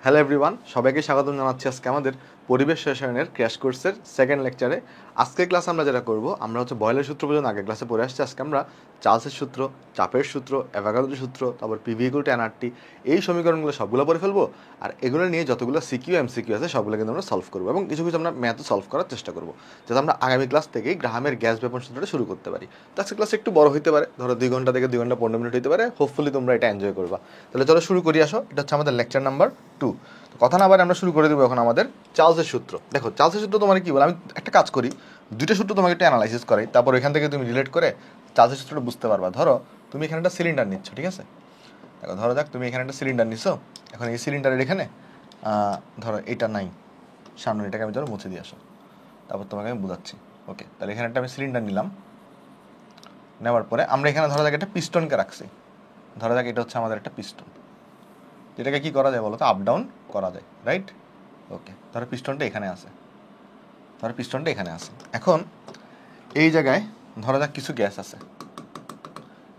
Hello everyone, সবাইকে স্বাগত জানাচ্ছি আজকে আমাদের পরিবেশ রসায়নের ক্র্যাশ কোর্সের সেকেন্ড লেকচারে। আজকের ক্লাস আমরা যেটা করব, আমরা বয়লের সূত্র পর্যন্ত আগের ক্লাসে পড়ে আসছি। আজকে আমরা চার্লসের সূত্র, চাপের সূত্র, অ্যাভোগাড্রোর সূত্র, তারপর পিভি ইকুয়াল টু এনআরটি, এই সমীকরণগুলো সবগুলো পড়ে ফেলবো। আর এগুলো নিয়ে যতগুলো সিকিউ এমসিকিউ আছে সবগুলো কিন্তু আমরা সলভ করবো এবং কিছু কিছু আমরা ম্যাথও সলভ করার চেষ্টা করবো, যাতে আমরা আগামী ক্লাস থেকেই গ্রাহামের গ্যাস ব্যাপন সূত্রটা শুরু করতে পারি। তো আজকের ক্লাস একটু বড় হতে পারে, ধরো 2 ঘন্টা থেকে 2 ঘন্টা 15 মিনিট হতে পারে। হোপফুলি তোমরা এটা এনজয় করবা। তাহলে চলো শুরু করি, আসো। এটা হচ্ছে আমাদের লেকচার নাম্বার 2। কথা না বারে আমরা শুরু করে দেবো এখন আমাদের চার্লসের সূত্র। দেখো, চার্লসের সূত্র তোমার কি বলে, আমি একটা কাজ করি, দুইটা সূত্র তোমাকে একটু অ্যানালাইসিস করাই, তারপর এখান থেকে তুমি রিলেট করে চার্লসের সূত্রটা বুঝতে পারবা। ধরো তুমি এখানে একটা সিলিন্ডার নিচ্ছ, ঠিক আছে? দেখো, ধরো যাক তুমি এখানে একটা সিলিন্ডার নিছো। এখন এই সিলিন্ডারের এখানে ধরো এটা নাই, সামনে এটাকে আমি ধরো মুছে দিয়ে আসো, তারপর তোমাকে আমি বোঝাচ্ছি। ওকে, তাহলে এখানে একটা আমি সিলিন্ডার নিলাম। নেওয়ার পরে আমরা এখানে ধরো যাক একটা পিস্টনকে রাখছি। ধরো যাক এটা হচ্ছে আমাদের একটা পিস্টন, যেটাকে কি করা যায় বলো তো, আপ ডাউন করা যায়, রাইট? ওকে, ধরো পিস্টনটা এখানে আছে, এখন এই জায়গায় ধরা যাক কিছু গ্যাস আছে,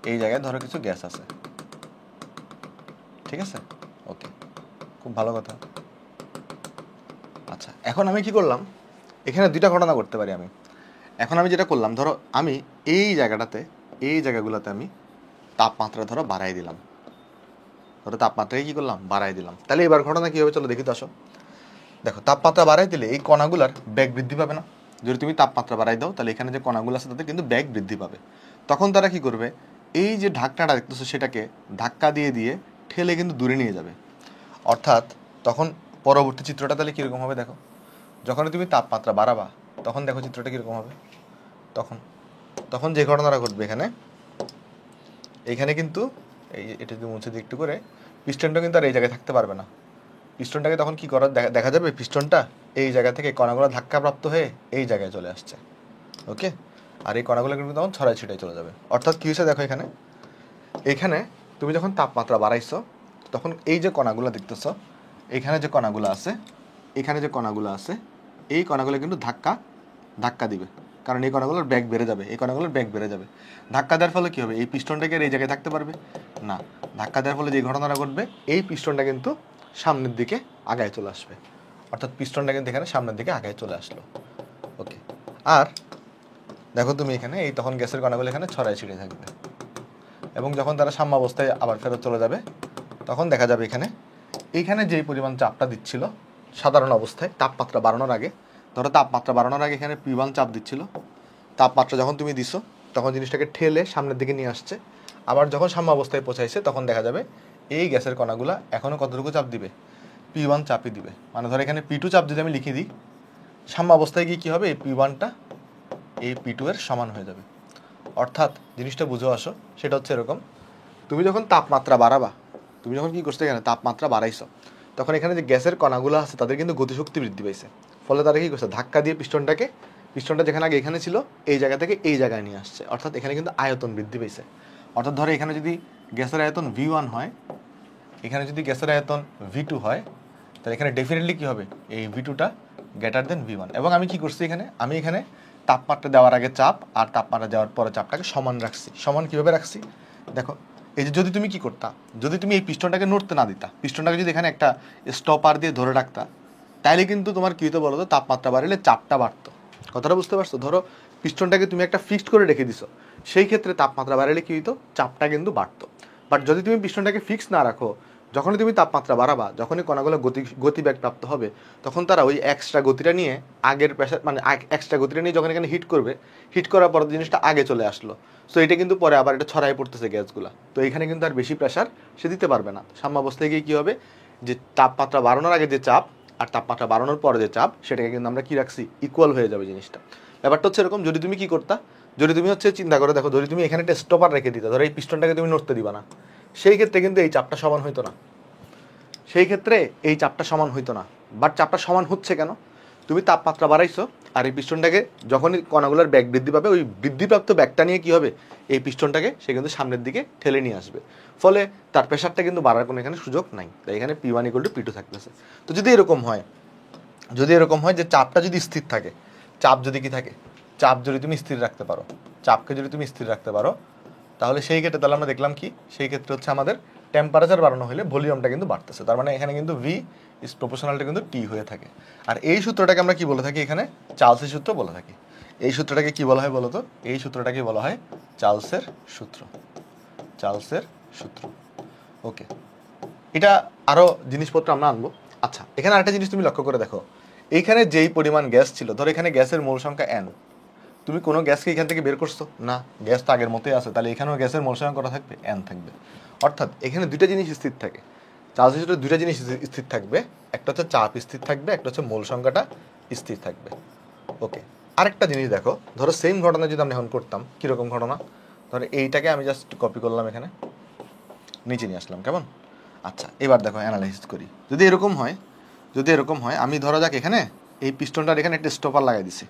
এই জায়গায় ধরো কিছু গ্যাস আছে, ঠিক আছে? ওকে, খুব ভালো কথা। আচ্ছা, এখন আমি কি করলাম, এখানে দুইটা ঘটনা করতে পারি আমি। এখন আমি যেটা করলাম, ধরো আমি এই জায়গাটাতে, এই জায়গাগুলোতে আমি তাপমাত্রা ধরো বাড়াই দিলাম, ধরো তাপমাত্রাকে কি করলাম, বাড়াই দিলাম। তাহলে এবার ঘটনা কি হবে চলো দেখি তো, আসো। দেখো, তাপমাত্রা বাড়াই দিলে এই কণাগুলার বেগ বৃদ্ধি পাবে না? যদি তুমি তাপমাত্রা বাড়াই দাও, তাহলে এখানে যে কণাগুলো আছে তাদের কিন্তু বেগ বৃদ্ধি পাবে। তখন তারা কি করবে, এই যে ঢাকনাটা দেখতেছো সেটাকে ধাক্কা দিয়ে দিয়ে ঠেলে কিন্তু দূরে নিয়ে যাবে। অর্থাৎ তখন পরবর্তী চিত্রটা তাহলে কীরকম হবে দেখো, যখন তুমি তাপমাত্রা বাড়াবা তখন দেখো চিত্রটা কীরকম হবে। তখন তখন যে ঘটনাটা ঘটবে, এখানে কিন্তু এই এটা যদি মুছে দিই একটু করে, পিস্টনটা কিন্তু আর এই জায়গায় থাকতে পারবে না। পিস্টনটাকে তখন কি করার দেখা যাবে, পিস্টনটা এই জায়গা থেকে কণাগুলো ধাক্কাপ্রাপ্ত হয়ে এই জায়গায় চলে আসছে। ওকে, আর এই কণাগুলো কিন্তু তখন ছড়াই ছিটাই চলে যাবে। অর্থাৎ কী হয়েছে দেখো, এখানে তুমি যখন তাপমাত্রা বাড়াইছো তখন এই যে কণাগুলো দেখতেছো, এখানে যে কণাগুলো আছে, এই কণাগুলো কিন্তু ধাক্কা দিবে, কারণ এই কণাগুলোর বেগ বেড়ে যাবে। ধাক্কা দেওয়ার ফলে কী হবে, এই পিস্টনটাকে এই জায়গায় থাকতে পারবে না। ধাক্কা দেওয়ার ফলে যে ঘটনাটা ঘটবে, এই পিস্টনটা কিন্তু সামনের দিকে আগায় চলে আসবে। অর্থাৎ পিস্টনটা কিন্তু এখানে সামনের দিকে আগায় চলে আসলো। ওকে, আর দেখো তুমি এখানে এই তখন গ্যাসের কণাগুলো এখানে ছড়াই ছিটিয়ে থাকবে, এবং যখন তারা সাম্যাবস্থায় আবার ফেরত চলে যাবে তখন দেখা যাবে এইখানে যেই পরিমাণ চাপটা দিচ্ছিল সাধারণ অবস্থায় তাপমাত্রা বাড়ানোর আগে, ধরো তাপমাত্রা বাড়ানোর আগে এখানে P1 চাপ দিচ্ছিল, তাপমাত্রা যখন তুমি দিছো তখন জিনিসটাকে ঠেলে সামনের দিকে নিয়ে আসছে। আবার যখন সাম্যাবস্থায় পৌঁছাইছে তখন দেখা যাবে এই গ্যাসের কণাগুলা এখনও কতটুকু চাপ দিবে, P1 চাপই দিবে। মানে ধরো এখানে P2 চাপ যদি আমি লিখে দিই, সাম্যাবস্থায় গিয়ে কী হবে, এই P1টা এই P2 এর সমান হয়ে যাবে। অর্থাৎ জিনিসটা বুঝে আসো, সেটা হচ্ছে এরকম, তুমি যখন তাপমাত্রা বাড়াবা, তুমি যখন কি করছো, এখানে তাপমাত্রা বাড়াইছো, তখন এখানে যে গ্যাসের কণাগুলো আছে তাদের কিন্তু গতিশক্তি বৃদ্ধি পাইছে। ফলে তারা কি করছে, ধাক্কা দিয়ে পিস্টনটা যেখানে আগে এখানে ছিল এই জায়গা থেকে এই জায়গায় নিয়ে আসছে। অর্থাৎ এখানে কিন্তু আয়তন বৃদ্ধি পাইছে। অর্থাৎ ধরো এখানে যদি গ্যাসের আয়তন V1 হয়, এখানে যদি গ্যাসের আয়তন V2 হয়, তাহলে এখানে ডেফিনেটলি কী হবে, এই V2টা গ্রেটার দেন V1। এবং আমি কি করছি, আমি এখানে তাপমাত্রা দেওয়ার আগে চাপ আর তাপমাত্রা দেওয়ার পরে চাপটাকে সমান রাখছি। সমান কীভাবে রাখছি দেখো, এই যে যদি তুমি কি করতা, যদি তুমি এই পিস্টনটাকে নড়তে না দিতা, পিস্টনটাকে যদি এখানে একটা স্টপার দিয়ে ধরে রাখতা, তাইলে কিন্তু তোমার কী হতো বলো তো, তাপমাত্রা বাড়লে চাপটা বাড়তো। কথাটা বুঝতে পারছো? ধরো পিস্টনটাকে তুমি একটা ফিক্সড করে রেখে দিছো, সেই ক্ষেত্রে তাপমাত্রা বাড়লে কী হতো, চাপটা কিন্তু বাড়তো। বাট যদি তুমি পিস্টনটাকে ফিক্স না রাখো, যখনই তুমি তাপমাত্রা বাড়াবা, যখনই কণাগুলো গতিবেগ প্রাপ্ত হবে, তখন তারা ওই এক্সট্রা গতিটা নিয়ে আগের প্রেশার এক্সট্রা গতিটা নিয়ে যখন এখানে হিট করার পর জিনিসটা আগে চলে আসলো। সো এটা কিন্তু পরে আবার এটা ছড়াই পড়তেছে গ্যাসগুলা, তো এখানে কিন্তু আর বেশি প্রেশার সে দিতে পারবে না। সাম্যাবস্থায় গিয়ে কী হবে, যে তাপমাত্রা বাড়ানোর আগে যে চাপ আর তাপমাত্রা বাড়ানোর পরে যে চাপ, সেটাকে কিন্তু আমরা কি রাখছি, ইকুয়াল হয়ে যাবে জিনিসটা। ব্যাপারটা হচ্ছে এরকম, যদি তুমি কি করতা, যদি তুমি চিন্তা করে দেখো, যদি তুমি এখানে একটা স্টপার রেখে দিতা, ধরো এই পিস্টনটাকে তুমি নড়তে দিবা না, সেই ক্ষেত্রে কিন্তু এই চাপটা সমান হইতো না। বাট চাপটা সমান হচ্ছে কেন, তুমি তাপমাত্রা বাড়াইছো, আর এই পিস্টনটাকে যখনই কণাগুলোর ব্যাগ বৃদ্ধি পাবে, ওই বৃদ্ধিপ্রাপ্ত ব্যাগটা নিয়ে কি হবে, এই পিস্টনটাকে সে কিন্তু সামনের দিকে ঠেলে নিয়ে আসবে। ফলে তার প্রেশারটা কিন্তু বাড়ার কোনো এখানে সুযোগ নাই। তাই এখানে P1 = P2 থাকতেছে। তো যদি এরকম হয় যে চাপটা যদি স্থির থাকে, চাপ যদি তুমি স্থির রাখতে পারো, চাপকে যদি তুমি স্থির রাখতে পারো, তাহলে সেই ক্ষেত্রে তাহলে আমরা দেখলাম কি, সেই ক্ষেত্রে হচ্ছে আমাদের টেম্পারেচার বাড়ানো হলে ভলিউমটা কিন্তু বাড়তেছে, তার মানে এখানে কিন্তু ভি ইজ প্রপোর্শনাল টু কিন্তু টি হয়ে থাকে। আর এই সূত্রটাকে আমরা কি বলে থাকি, এখানে চার্লসের সূত্র বলে থাকি। এই সূত্রটাকে কি বলা হয় বলো তো, এই সূত্রটাকে বলা হয় চার্লসের সূত্র, চার্লসের সূত্র। ওকে, এটা আরো জিনিসপত্র আমরা আনবো। আচ্ছা, এখানে আরেকটা জিনিস তুমি লক্ষ্য করে দেখো, এইখানে যেই পরিমাণ গ্যাস ছিল, ধরো এখানে গ্যাসের মোল সংখ্যা n, তুমি কোনো গ্যাসকে এখান থেকে বের করছো না, গ্যাস তো আগের মতোই আছে, তাহলে এখানেও গ্যাসের মোল সংখ্যা কত থাকবে, n থাকবে। অর্থাৎ এখানে দুইটা জিনিস স্থির থাকে, চার্লসের সূত্রে দুইটা জিনিস স্থির থাকবে, একটা হচ্ছে চাপ স্থির থাকবে, একটা হচ্ছে মোল সংখ্যাটা স্থির থাকবে। ওকে, আরেকটা জিনিস দেখো, ধরো সেম ঘটনা যদি আমরা এখন করতাম, কিরকম ঘটনা, ধরো এইটাকে আমি জাস্ট কপি করলাম, এখানে নিচে নিয়ে আসলাম, কেমন? আচ্ছা, এবার দেখো অ্যানালাইসিস করি, যদি এরকম হয়, যদি এরকম হয়, আমি ধরো যাক এখানে এই পিস্টনটার এখানে একটা স্টপার লাগাই দিছি,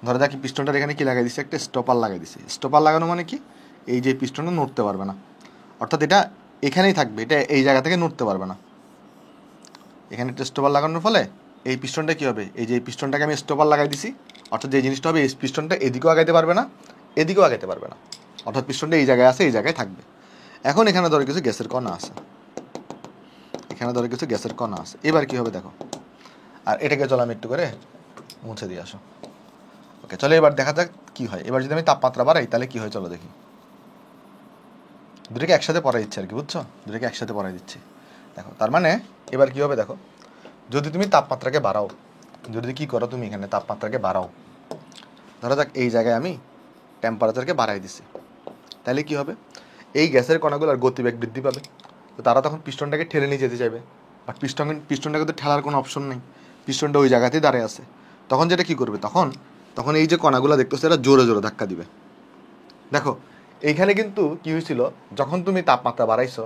ধরো যাক পিস্টনটার এখানে কি লাগাই দিছি, একটা স্টপার লাগাই দিছি। স্টপার লাগানো মানে কি, এই যে পিস্টনটা নড়তে পারবে না, অর্থাৎ এটা এখানেই থাকবে, এটা এই জায়গা থেকে নড়তে পারবে না। এখানে একটা স্টপার লাগানোর ফলে এই পিস্টনটা কি হবে, এই যে পিস্টনটাকে আমি স্টপার লাগাই দিছি, অর্থাৎ যে জিনিসটা হবে, এই পিস্টনটা এদিকেও আগাইতে পারবে না, এদিকেও আগাইতে পারবে না, অর্থাৎ পিস্টনটা এই জায়গায় আছে, এই জায়গায় থাকবে। এখন এখানে ধরো কিছু গ্যাসের কণা আছে, এখানে ধরো কিছু গ্যাসের কণা আছে, এবার কি হবে দেখো, আর এটাকে চলো আমি একটু করে মুছে দিয়ে আসো। ওকে, চলো এবার দেখা যাক কি হয়। এবার যদি আমি তাপমাত্রা বাড়াই তাহলে কি হয়, চলো দেখি। দুটোকে একসাথে পড়াই দিচ্ছি আর কি, বুঝছো, দুটোকে একসাথে পড়াই দিচ্ছি। দেখো, তার মানে এবার কি হবে দেখো, যদি তুমি তাপমাত্রাকে বাড়াও, যদি কি করো তুমি এখানে তাপমাত্রাকে বাড়াও, ধরো যাক এই জায়গায় আমি টেম্পারেচারকে বাড়াই দিছি, তাহলে কি হবে, এই গ্যাসের কণাগুলোর গতিবেগ বৃদ্ধি পাবে, তো তারা তখন পিস্টনটাকে ঠেলে নিয়ে যেতে চাইবে, বাট পিস্টনটাকে তো ঠেলার কোনো অপশন নেই, পিস্টনটা ওই জায়গাতেই দাঁড়িয়ে আছে। তখন যেটা কি করবে, তখন তখন এই যে কণাগুলো দেখতেছে এরা জোরে জোরে ধাক্কা দিবে। দেখো এইখানে কিন্তু কি হয়েছিল, যখন তুমি তাপমাত্রা বাড়াইছো,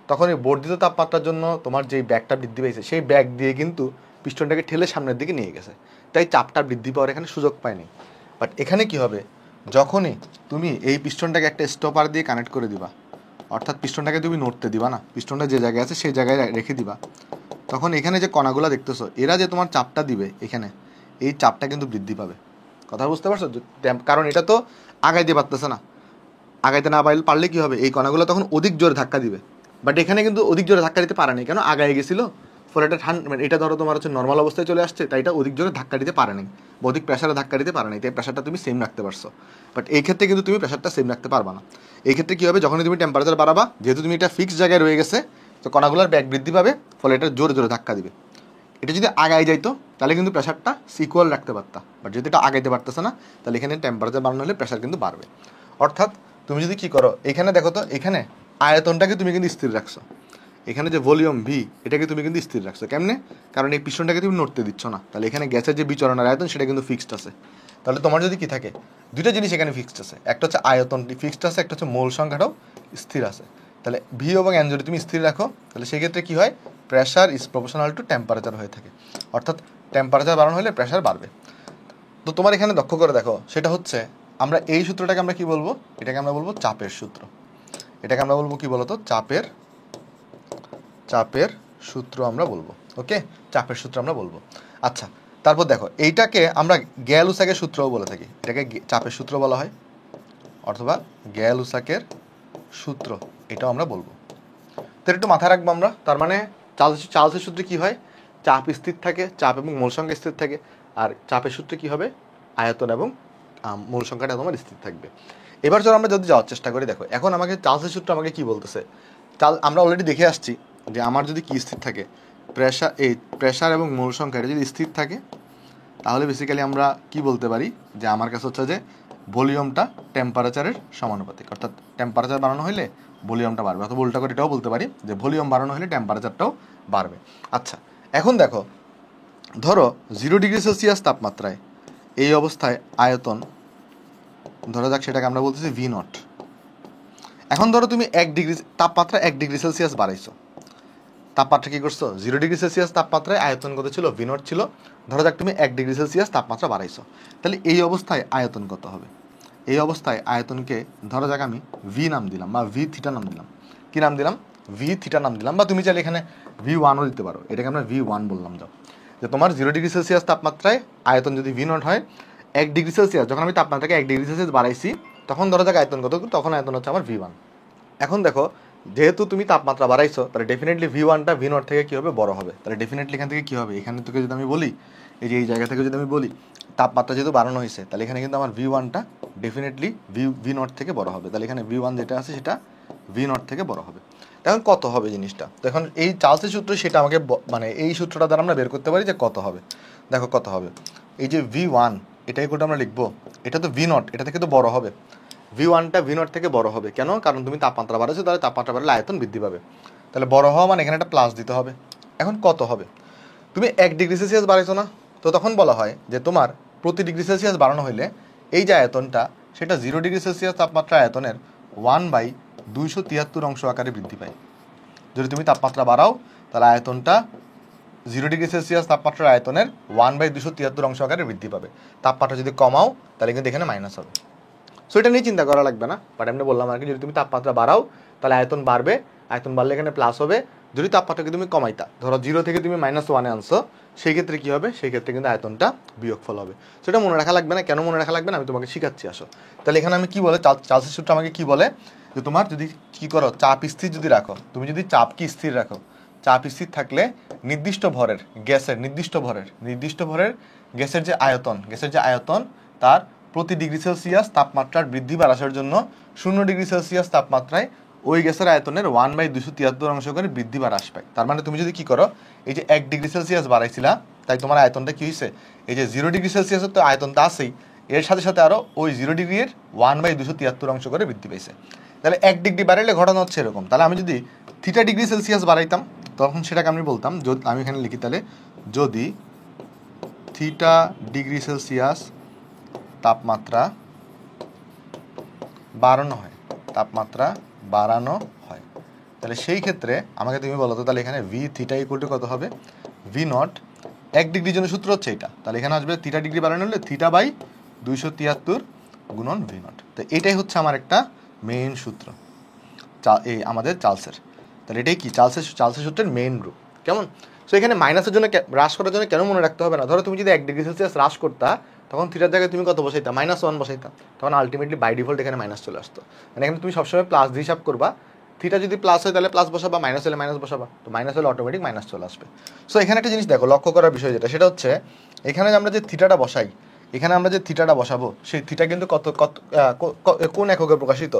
তখন এই বর্ধিত তাপমাত্রার জন্য তোমার যেই ব্যাগটা বৃদ্ধি পেয়েছে, সেই ব্যাগ দিয়ে কিন্তু পিস্টনটাকে ঠেলে সামনের দিকে নিয়ে গেছে, তাই চাপটা বৃদ্ধি পাওয়ার এখানে সুযোগ পায়নি। বাট এখানে কি হবে, যখনই তুমি এই পিস্টনটাকে একটা স্টপার দিয়ে কানেক্ট করে দিবা, অর্থাৎ পিস্টনটাকে তুমি নড়তে দিবা না, পিস্টনটা যে জায়গায় আছে সেই জায়গায় রেখে দিবা, তখন এখানে যে কণাগুলো দেখতেছো, এরা যে তোমার চাপটা দিবে এখানে, এই চাপটা কিন্তু বৃদ্ধি পাবে। কথা বুঝতে পারছো? কারণ এটা তো আগাইতে পারতেছে না, আগাইতে না পারলে কি হবে, এই কণাগুলো তখন অধিক জোরে ধাক্কা দিবে। বাট এখানে কিন্তু অধিক জোরে ধাক্কা দিতে পারেনি, কেন, আগায় গেছিলো, ফলে এটা মানে এটা ধরো তোমার হচ্ছে নর্মাল অবস্থায় চলে আসছে, তাই এটা অধিক জোরে ধাক্কা দিতে পারেনি, অধিক প্রেশারে ধাক্কা দিতে পারেনি, তাই প্রেশারটা তুমি সেম রাখতে পারছো। বাট এই ক্ষেত্রে কিন্তু তুমি প্রেশারটা সেম রাখতে পারবা না। এই ক্ষেত্রে কী হবে, যখনই তুমি টেম্পারেচার বাড়াবা, যেহেতু তুমি এটা ফিক্সড জায়গায় রয়ে গেছে, তো কণাগুলোর ব্যাগ বৃদ্ধি পাবে, ফলে এটা জোরে জোরে ধাক্কা দিবে। এটা যদি আগায় যাইতো তাহলে কিন্তু প্রেশারটা সিকুয়াল রাখতে পারতা, বাট যদি এটা আগাইতে পারতেছে না, তাহলে এখানে টেম্পারেচার বাড়ানো হলে প্রেশার কিন্তু বাড়বে। অর্থাৎ তুমি যদি কি করো, এখানে দেখো তো, এখানে আয়তনটাকে তুমি কিন্তু স্থির রাখছো, এখানে যে ভলিউম ভি এটাকে তুমি কিন্তু স্থির রাখছো, কেমনে, কারণ এই পিস্টনটাকে তুমি নড়তে দিচ্ছ না, তাহলে এখানে গ্যাসের যে বিচরণের আয়তন সেটা কিন্তু ফিক্সড আছে। তাহলে তোমার যদি কি থাকে, দুইটা জিনিস এখানে ফিক্সড আছে, একটা হচ্ছে আয়তনটি ফিক্সড আছে, একটা হচ্ছে মোল সংখ্যাটাও স্থির আছে। তাহলে ভি এবং এন যদি তুমি স্থির রাখো, তাহলে সেক্ষেত্রে কী হয়, pressure is proportional two temperature হয়ে থাকে, অর্থাৎ টেম্পারেচার বাড়ানো হলে প্রেশার বাড়বে। তো তোমার এখানে লক্ষ্য করে দেখো, সেটা হচ্ছে আমরা এই সূত্রটাকে আমরা কি বলবো, এটাকে আমরা বলবো চাপের সূত্র, এটাকে আমরা বলবো কি বলতো, চাপের সূত্র আমরা বলবো। ওকে, চাপের সূত্র আমরা বলবো। আচ্ছা, তারপর দেখো এইটাকে আমরা গ্যাল-লুসাকের সূত্রও বলে থাকি, এটাকে চাপের সূত্র বলা হয়, অথবা গ্যাল-লুসাকের সূত্র, এটাও আমরা বলবো। তো একটু মাথায় রাখবো আমরা, তার মানে চার্লসের সূত্রে কি হয়, চাপ স্থির থাকে, চাপ এবং মূল সংখ্যা স্থির থাকে, আর চাপের সূত্রে কি হবে, আয়তন এবং মূল সংখ্যাটা তোমার স্থির থাকবে। এবার চলো আমরা যদি যাওয়ার চেষ্টা করি, দেখো এখন আমাকে চার্লসের সূত্র আমাকে কি বলতেছে, আমরা অলরেডি দেখে আসছি যে আমার যদি কি স্থির থাকে, প্রেশার এবং মূল সংখ্যা এটা যদি স্থির থাকে, তাহলে বেসিক্যালি আমরা কি বলতে পারি, যে আমার কাছে হচ্ছে যে ভলিউমটা টেম্পারেচারের সমানুপাতিক, অর্থাৎ টেম্পারেচার বাড়ানো হলে ভলিউমটা বাড়বে, অথবা উল্টা করে এটাও বলতে পারি যে ভলিউম বাড়ানো হলে টেম্পারেচারটাও বাড়বে। আচ্ছা, এখন দেখো, ধরো 0 ডিগ্রি সেলসিয়াস তাপমাত্রায় এই অবস্থায় আয়তন, ধরো যাক সেটাকে আমরা বলতেছি ভি নট। এখন ধরো তুমি 1 ডিগ্রি তাপমাত্রা 1 ডিগ্রি সেলসিয়াস বাড়াইছো, তাপমাত্রা কি করছো, 0 ডিগ্রি সেলসিয়াস তাপমাত্রায় আয়তন কত ছিল, ভি নট ছিল, ধরো যাক তুমি 1 ডিগ্রি সেলসিয়াস তাপমাত্রা বাড়াইছো, তাহলে এই অবস্থায় আয়তন কত হবে, এই অবস্থায় আয়তনকে ধরো যাক আমি ভি নাম দিলাম, বা ভি থিটা নাম দিলাম, কি নাম দিলাম, ভি থিটা নাম দিলাম, বা তুমি চাইলে এখানে V1ও দিতে পারো, এটাকে আমরা V1 বললাম। যাও, যে তোমার 0 ডিগ্রি সেলসিয়াস তাপমাত্রায় আয়তন যদি ভি নট হয়, 1 ডিগ্রি সেলসিয়াস যখন আমি তাপমাত্রাকে 1 ডিগ্রি সেলসিয়াস বাড়াইছি, তখন ধরো যাক আয়তন কত, তখন আয়তন হচ্ছে আমার V1। এখন দেখো যেহেতু তুমি তাপমাত্রা বাড়াইছো তাহলে ডেফিনেটলি V1টা V0 থেকে কি হবে, বড় হবে। তাহলে ডেফিনেটলি এখান থেকে কি হবে, এখানে থেকে যদি আমি বলি, এই যে এই জায়গা থেকে যদি আমি বলি তাপমাত্রা যেহেতু বাড়ানো হয়েছে, তাহলে এখানে কিন্তু আমার V1টা ডেফিনেটলি V0 থেকে বড় হবে। তাহলে এখানে V1 যেটা আছে সেটা V0 থেকে বড় হবে। এখন কত হবে জিনিসটা, তো এখন এই চার্লসের সূত্র সেটা আমাকে মানে এই সূত্রটা দ্বারা আমরা বের করতে পারি যে কত হবে। দেখো কত হবে, এই যে V1 এটাই কোটা আমরা লিখবো, এটা তো V0, এটা থেকে তো বড় হবে। V1টা V0 থেকে বড় হবে কেন, কারণ তুমি তাপমাত্রা বাড়াচ্ছো, তাহলে তাপমাত্রা বাড়লে আয়তন বৃদ্ধি পাবে। তাহলে বড় হওয়া মানে এখানে একটা প্লাস দিতে হবে। এখন কত হবে, তুমি 1 ডিগ্রি সেলসিয়াস বাড়াইছো না, তো তখন বলা হয় যে তোমার প্রতি ডিগ্রি সেলসিয়াস বাড়ানো হইলে এই যে আয়তনটা সেটা 0 ডিগ্রি সেলসিয়াস তাপমাত্রা আয়তনের 1/273 অংশ আকারে বৃদ্ধি পায়। যদি তুমি তাপমাত্রা বাড়াও তাহলে আয়তনটা 0 ডিগ্রি সেলসিয়াস তাপমাত্রার আয়তনের 1/273 অংশ আকারে বৃদ্ধি পাবে। তাপমাত্রা যদি কমাও তাহলে কিন্তু এখানে মাইনাস হবে। সো এটা নিয়ে চিন্তা করা লাগবে না, বাট এমনি বললাম আর কি, যদি তুমি তাপমাত্রা বাড়াও তাহলে আয়তন বাড়বে, আয়তন বাড়লে এখানে প্লাস হবে। যদি তাপমাত্রাকে তুমি কমাইতা, ধরো 0 থেকে তুমি -1-এ আনছো, সেই ক্ষেত্রে কী হবে, সেই ক্ষেত্রে কিন্তু আয়তনটা বিয়োগফল হবে। সেটা মনে রাখা লাগবে না। কেন মনে রাখা লাগবে না, আমি তোমাকে শিখাচ্ছি, আসো। তাহলে এখানে আমি কি বলে, চার্লসের সূত্র আমাকে কি বলে, যে তোমার যদি কি করো, চাপ স্থির যদি রাখো, তুমি যদি চাপকে স্থির রাখো, চাপ স্থির থাকলে নির্দিষ্ট ভরের গ্যাসের গ্যাসের যে আয়তন তার প্রতি ডিগ্রি সেলসিয়াস তাপমাত্রার বৃদ্ধি বা হ্রাসের জন্য 0 ডিগ্রি সেলসিয়াস তাপমাত্রায় ওই গ্যাসের আয়তনের 1/273 অংশ করে বৃদ্ধি বা হ্রাস পায়। তার মানে তুমি যদি কি করো, এই যে 1 ডিগ্রি সেলসিয়াস বাড়াইছিলা, তাই তোমার আয়তনটা কি হয়েছে, এই যে 0 ডিগ্রি সেলসিয়াসের তো আয়তনটা আছেই, এর সাথে সাথে আরও ওই 0 ডিগ্রির 1/273 অংশ করে বৃদ্ধি পাইছে। তাহলে 1 ডিগ্রি বাড়াইলে ঘটনা হচ্ছে এরকম। তাহলে আমি যদি θ°C বাড়াইতাম, তখন সেটাকে আমি বলতাম, আমি এখানে লিখি তাহলে, যদি θ°C তাপমাত্রা বাড়ানো হয়, তাহলে সেই ক্ষেত্রে আমাকে তুমি বলো তো, তাহলে এখানে V⁻θ কত হবে, V0, 1 ডিগ্রির জন্য সূত্র হচ্ছে এটা, তাহলে এখানে আসবে θ°C বাড়ানো হলে θ/273 গুণন V0। তো এটাই হচ্ছে আমার একটা মেইন সূত্র এই আমাদের চার্লসের। তাহলে এটাই কি, চার্লসের সূত্রের মেইন রূপ। কেমন? সো এখানে মাইনাসের জন্য, হ্রাস করার জন্য কেন মনে রাখতে হবে না, ধরো তুমি যদি 1 ডিগ্রি সেলসিয়াস হ্রাস করতা, তখন থিটার জায়গায় তুমি কত বসাইতা, -1 বসাইতা, তখন আলটিমেটলি বাই ডিফল্ট এখানে মাইনাস চলে আসতো। মানে এখানে তুমি সবসময় প্লাস দিয়ে হিসাব করবা, থিটা যদি প্লাস হয় তাহলে প্লাস বসাবা, মাইনাস হলে মাইনাস বসাবা, তো মাইনাস হলে অটোমেটিক মাইনাস চলে আসবে। সো এখানে একটা জিনিস দেখো, লক্ষ্য করার বিষয় যেটা, সেটা হচ্ছে এখানে আমরা যে থিটাটা বসাই, এখানে আমরা যে থিটাটা বসাবো, সেই থিটা কিন্তু কোন এককে প্রকাশিত,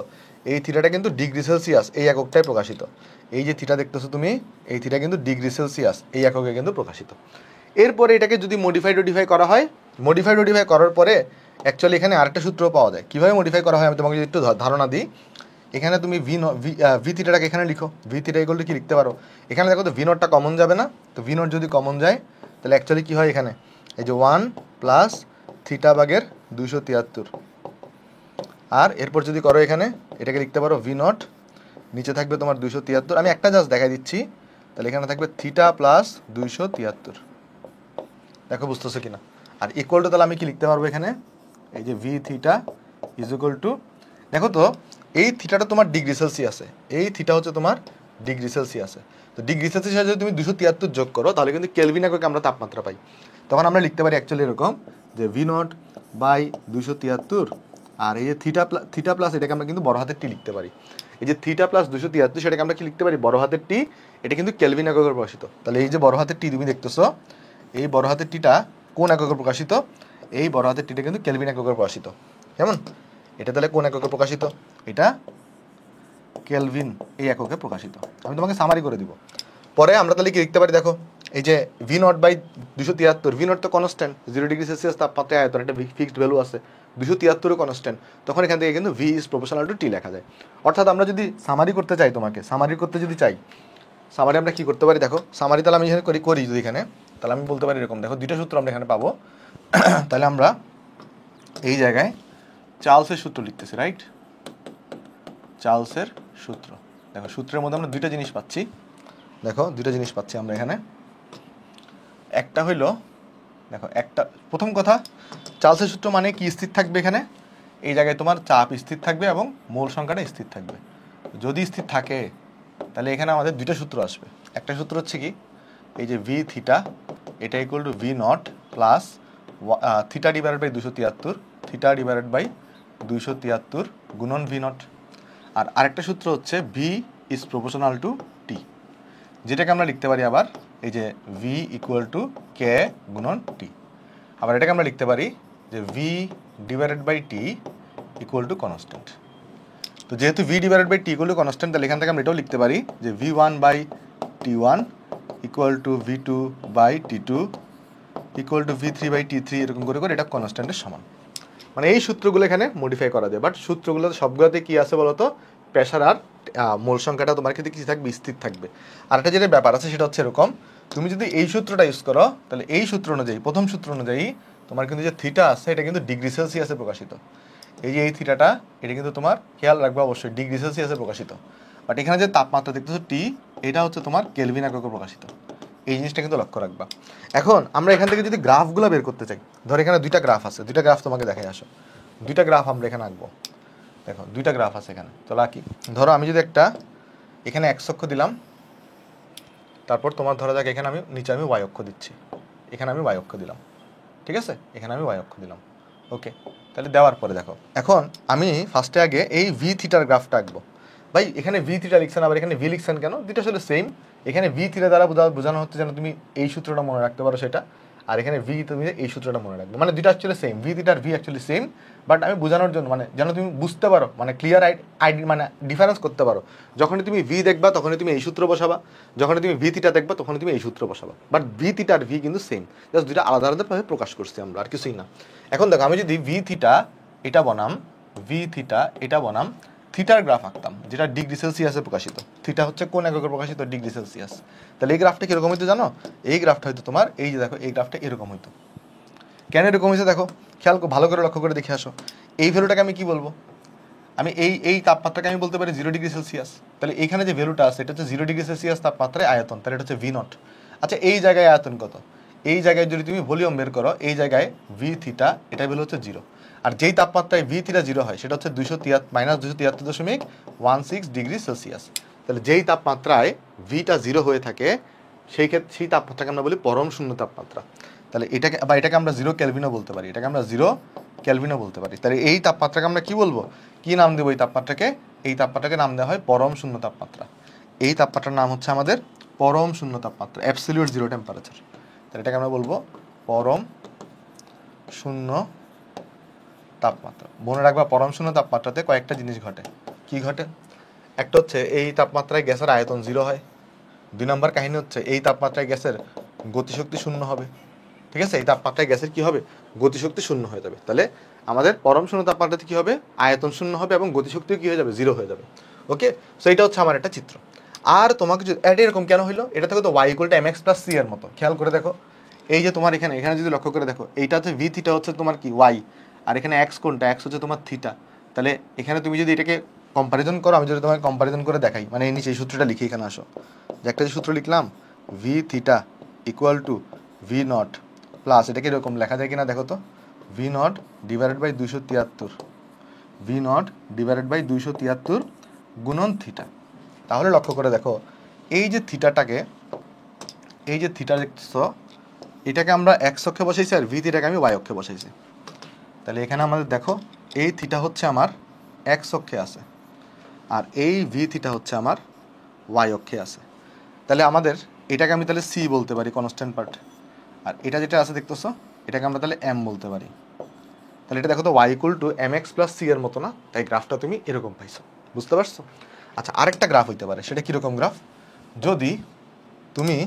এই থিটাটা কিন্তু ডিগ্রি সেলসিয়াস এই এককটাই প্রকাশিত। এই যে থিটা দেখতেছো তুমি, এই থিটা কিন্তু ডিগ্রি সেলসিয়াস এই এককে কিন্তু প্রকাশিত। এরপরে এটাকে যদি মডিফাই করা হয়, মডিফাই করার পরে অ্যাকচুয়ালি এখানে আরেকটা সূত্র পাওয়া যায়। কীভাবে মডিফাই করা হয় আমি তোমাকে যদি একটু ধারণা দিই, এখানে তুমি ভি থিটাটাকে এখানে লিখো, V⁻θ কি লিখতে পারো, এখানে দেখো তো V0টা কমন যাবে না, তো V0 যদি কমন যায় তাহলে অ্যাকচুয়ালি কী হয়, এখানে এই যে 1 + θ/273, আর এরপর যদি করো এখানে এটাকে লিখতে পারো V0, নিচে থাকবে তোমার 273, আমি একটা জাস্ট দেখাই দিচ্ছি, তাহলে এখানে থাকবে θ + 273, দেখো বুঝতেছো কিনা। আর ইকুয়াল টু, তাহলে আমি কি লিখতে পারবো এখানে, এই যে V⁻θ = দেখো তো এই থিটাটা তোমার ডিগ্রি সেলসিয়াসে, এই থিটা হচ্ছে তোমার ডিগ্রি সেলসিয়াসে, তো ডিগ্রি সেলসিয়াসে যদি তুমি 273 যোগ করো তাহলে কিন্তু কেলভিন এককে আমরা তাপমাত্রা পাই। তখন আমরা লিখতে পারি অ্যাকচুয়ালি এরকম, যে V0/273, আর এই যে থিটা প্লাস এটাকে আমরা কিন্তু বড় হাতের টি লিখতে পারি। এই যে θ + 273 সেটাকে আমরা কি লিখতে পারি, বড় হাতের টি, এটা কিন্তু কেলভিন এককে প্রকাশিত। তাহলে এই যে বড় হাতের টি তুমি দেখতেছো, এই বড় হাতের টিটা কোন এককে প্রকাশিত, এই বড় হাতের টিটা কিন্তু কেলভিন এককে প্রকাশিত। কেমন? এটা তাহলে কোন এককে প্রকাশিত, এটা কেলভিন এই এককে প্রকাশিত। আমি তোমাকে সামারি করে দিব। পরে আমরা তাহলে কি লিখতে পারি, দেখো এই যে V0/273, V0 তো কনস্ট্যান্ট, 0 ডিগ্রি সেলসিয়াস তাপমাত্রায় আয়তন, একটা ফিক্সড ভ্যালু আছে, 273 কনস্ট্যান্ট, তখন এখান থেকে কিন্তু V = T লেখা যায়। অর্থাৎ আমরা যদি সামারি করতে চাই, তোমাকে সামারি করতে যদি চাই, সামারি আমরা কি করতে পারি, দেখো সামারি তাহলে আমি এখানে করি যদি এখানে, তাহলে আমি বলতে পারি এরকম, দেখো দুইটা সূত্র আমরা এখানে পাবো। তাহলে আমরা এই জায়গায় চার্লসের সূত্র লিখতেছি, রাইট, চার্লসের সূত্র। দেখো সূত্রের মধ্যে আমরা দুইটা জিনিস পাচ্ছি, দেখো দুইটা জিনিস পাচ্ছি আমরা এখানে। একটা হইল, দেখো একটা প্রথম কথা, চার্লসের সূত্র মানে কি, স্থির থাকবে এখানে, এই জায়গায় তোমার চাপ স্থির থাকবে এবং মোল সংখ্যাটা স্থির থাকবে। যদি স্থির থাকে তাহলে এখানে আমাদের দুইটা সূত্র আসবে। একটা সূত্র হচ্ছে কি, এই যে V⁻θ এটা = V0 + θ/273 গুণন V0, আর আরেকটা সূত্র হচ্ছে V ইজ প্রপোর্শনাল টু টি, যেটাকে আমরা লিখতে পারি আবার এই যে ভি ইকুয়াল টু কে গুণন টি। আবার এটাকে আমরা লিখতে পারি যে V divided by T equal to constant. তো যেহেতু V divided by T equal to constant, তাহলে এখান থেকে আমরা এটাও লিখতে পারি যে V one by T one equal to V two by T two equal to V three by T three, এরকম করে করে এটা কনস্ট্যান্টের সমান। মানে এই সূত্রগুলো এখানে মডিফাই করা যায়, বাট সূত্রগুলো সবগুলোতে কি আছে বলতো, প্রেশার আর মোল সংখ্যাটা তোমার ক্ষেত্রে কি থাকবে, স্থির থাকবে। আর একটা যেটা ব্যাপার আছে সেটা হচ্ছে এরকম, তুমি যদি এই সূত্রটা ইউজ করো তাহলে এই সূত্র অনুযায়ী, প্রথম সূত্র অনুযায়ী তোমার কিন্তু যে থিটা আছে এটা কিন্তু ডিগ্রি সেলসিয়াসে প্রকাশিত। এই যে এই থিটাটা, এটা কিন্তু তোমার খেয়াল রাখবে অবশ্যই ডিগ্রি সেলসিয়াসে প্রকাশিত। বাট এখানে যে তাপমাত্রা দেখতেছো টি, এটা হচ্ছে তোমার কেলভিন এককে প্রকাশিত। এই জিনিসটা কিন্তু লক্ষ্য রাখবা। এখন আমরা এখান থেকে যদি গ্রাফগুলো বের করতে চাই, ধর এখানে দুইটা গ্রাফ আছে, দুইটা গ্রাফ তোমাকে দেখাই আসো, দুইটা গ্রাফ আমরা এখানে আঁকবো। দেখো দুইটা গ্রাফ আছে এখানে, তো আঁকি। ধরো আমি যদি একটা এখানে এক্স অক্ষ দিলাম, তারপর তোমার ধরা যাক এখানে আমি নিচে আমি ওয়াই অক্ষ দিচ্ছি, এখানে আমি ওয়াই অক্ষ দিলাম, ঠিক আছে, এখানে আমি ওয়াই অক্ষ দিলাম। ওকে, তাহলে দেওয়ার পরে দেখো এখন আমি ফার্স্টে আগে এই ভি থিটার গ্রাফটা আঁকবো। ভাই এখানে ভি থিটা লিখছেন, আবার এখানে ভি লিখছেন কেন? দুটো আসলে সেম। এখানে ভি থিটা দ্বারা বোঝানো হচ্ছে যেন তুমি এই সূত্রটা মনে রাখতে পারো সেটা, আর এখানে ভি তুমি এই সূত্রটা মনে রাখবে, মানে দুটো অ্যাকচুয়ালি সেম, ভি থিটা আর ভি অ্যাকচুয়ালি সেম। বাট আমি বোঝানোর জন্য মানে যেন তুমি বুঝতে পারো, মানে ক্লিয়ার আইডি মানে ডিফারেন্স করতে পারো। যখনই তুমি ভি দেখবা তখনই তুমি এই সূত্র বসাবা, যখনই তুমি ভি থিটা দেখবা তখনই তুমি এই সূত্র বসাবা। বাট ভি থিটা আর ভি কিন্তু সেম, জাস্ট দুটো আলাদা আলাদাভাবে প্রকাশ করছি আমরা, আর কিছুই না। এখন দেখো আমি যদি ভি থিটা এটা বনাম, ভি থিটা এটা বনাম থিটার গ্রাফ আঁকতাম, যেটা ডিগ্রি সেলসিয়াসে প্রকাশিত। থিটা হচ্ছে কোন এককে প্রকাশিত? Degree Celsius. তাহলে এই গ্রাফটা কিরকম হইতো জানো? এই গ্রাফটা হয়তো তোমার এই যে দেখো এই গ্রাফটা এরকম হইতো। কেন এরকম হয়েছে দেখো, খেয়াল ভালো করে লক্ষ্য করে দেখে আসো। এই ভ্যালুটাকে আমি কি বলবো? আমি এই তাপমাত্রাকে আমি বলতে পারি 0 ডিগ্রি সেলসিয়াস। তাহলে এখানে যে ভ্যালুটা আছে এটা হচ্ছে 0 ডিগ্রি সেলসিয়াস তাপমাত্রায় আয়তন, তাহলে এটা হচ্ছে ভি নট। আচ্ছা এই জায়গায় আয়তন কত? এই জায়গায় যদি তুমি ভলিউম বের করো, এই জায়গায় ভি থিটা এটা ভ্যালু হচ্ছে 0। আর যেই তাপমাত্রায় ভি থিটা 0 হয় সেটা হচ্ছে -273.16 ডিগ্রি সেলসিয়াস। তাহলে যেই তাপমাত্রায় ভিটা 0 হয়ে থাকে সেই ক্ষেত্রে সেই তাপমাত্রাকে আমরা বলি পরম শূন্য তাপমাত্রা। তাহলে এটাকে বা এটাকে আমরা 0 কেলভিনও বলতে পারি, এটাকে আমরা 0 কেলভিনও বলতে পারি। তাহলে এই তাপমাত্রাকে আমরা কি বলবো, কি নাম দেবো এই তাপমাত্রাকে? এই তাপমাত্রাকে নাম দেওয়া হয় পরম শূন্য তাপমাত্রা। এই তাপমাত্রার নাম হচ্ছে আমাদের পরম শূন্য তাপমাত্রা, অ্যাবসলিউট জিরো টেম্পারেচার। তাহলে এটাকে আমরা বলবো পরম শূন্য তাপমাত্রা। মনে রাখবা পরম শূন্য তাপমাত্রাতে কয়েকটা জিনিস ঘটে। কি ঘটে? একটা হচ্ছে এই তাপমাত্রায় গ্যাসের আয়তন 0 হয়। 2 নম্বর কাহিনী হচ্ছে এই তাপমাত্রায় গ্যাসের গতিশক্তি শূন্য হবে। ঠিক আছে, এই তাপমাত্রায় গ্যাসের কি হবে? গতিশক্তি শূন্য হয়ে যাবে। তাহলে আমাদের পরম শূন্য তাপমাত্রাতে কি হবে? আয়তন শূন্য হবে এবং গতিশক্তিও কি হয়ে যাবে? 0 হয়ে যাবে। ওকে, সো এটা হচ্ছে আমার একটা চিত্র। আর তোমাকে যদি এটা এরকম কেন হইলো, এটা থেকে তো y = mx + c এর মতো। খেয়াল করে দেখো, এই যে তোমার এখানে যদি লক্ষ্য করে দেখো, এইটা হচ্ছে ভি থিটা হচ্ছে তোমার কি y, আর এখানে x কোনটা? x হচ্ছে তোমার থিটা। তাহলে এখানে তুমি যদি এটাকে কম্পারিজন করো, আমি যদি তোমাকে কম্পারিজন করে দেখাই, মানে এই নিচে এই সূত্রটা লিখে এখানে আসো, যে একটা যে সূত্র লিখলাম V theta equal to V naught plus, এটাকে এরকম লেখা যায় কিনা দেখো তো, V naught divided by 273, V naught divided by 273 গুণন থিটা। তাহলে লক্ষ্য করে দেখো এই যে থিটাটাকে, এই যে থিটা দেখছো এটাকে আমরা এক্স অক্ষে বসাইছি আর ভি থিটাকে আমি ওয়াই অক্ষে বসাইছি। তাহলে এখানে আমাদের দেখো এই থিটা হচ্ছে আমার এক্স অক্ষে আছে আর এই ভি থিটা হচ্ছে আমার ওয়াই অক্ষে আছে। তাহলে আমাদের এটাকে আমি তাহলে সি বলতে পারি, কনস্ট্যান্ট পার্ট। আর এটা যেটা আছে দেখতেছো এটাকে আমরা তাহলে এম বলতে পারি। তাহলে এটা দেখো তো y = mx + c এর মতো না? তাই গ্রাফটা তুমি এরকম পাইছো, বুঝতে পারছো? আচ্ছা আরেকটা গ্রাফ হইতে পারে, সেটা কীরকম গ্রাফ? যদি তুমি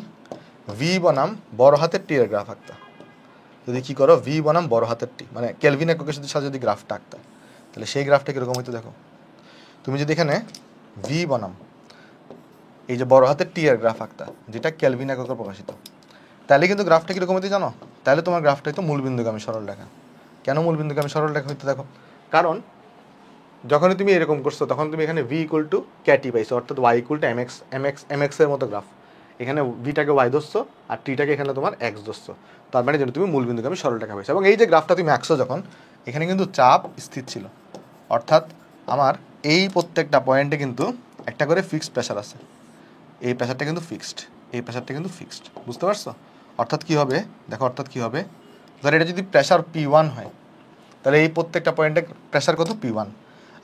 ভি বনাম বড় হাতের টি এর গ্রাফ আঁকতা, যদি কী করো ভি বনাম বড় হাতের টি, মানে কেলভিন এককের সাথে যদি গ্রাফটা আঁকতা, তাহলে সেই গ্রাফটা কীরকম হইতো দেখো। তুমি যদি এখানে ভি বনাম এই যে বড় হাতের টি এর গ্রাফ আঁকতা, যেটা কেলভিন এককে প্রকাশিত, তাহলে কিন্তু গ্রাফটা কীরকম হইতে জানো? তাহলে তোমার গ্রাফটা হয়তো মূলবিন্দুগামী সরল রেখা। কেন মূলবিন্দুগামী সরল রেখা হইতে দেখো? কারণ যখনই তুমি এরকম করছো তখন তুমি এখানে ভি = ক্যাটি পাইছো, অর্থাৎ y = mx এর মতো গ্রাফ। এখানে ভিটাকে y ধরছো আর টিটাকে এখানে তোমার x ধরছো, তার মানে যেন তুমি মূলবিন্দুগামী সরল রেখা পাইছো। এবং এই যে গ্রাফটা তুমি আঁকছো যখন, এখানে কিন্তু চাপ স্থির ছিল, অর্থাৎ আমার এই প্রত্যেকটা পয়েন্টে কিন্তু একটা করে ফিক্সড প্রেশার আছে। এই প্রেশারটা কিন্তু ফিক্সড, এই প্রেশারটা কিন্তু ফিক্সড, বুঝতে পারছো? অর্থাৎ কি হবে দেখো, অর্থাৎ কি হবে, ধর এটা যদি প্রেশার P1 হয় তাহলে এই প্রত্যেকটা পয়েন্টে প্রেশার কত? P1।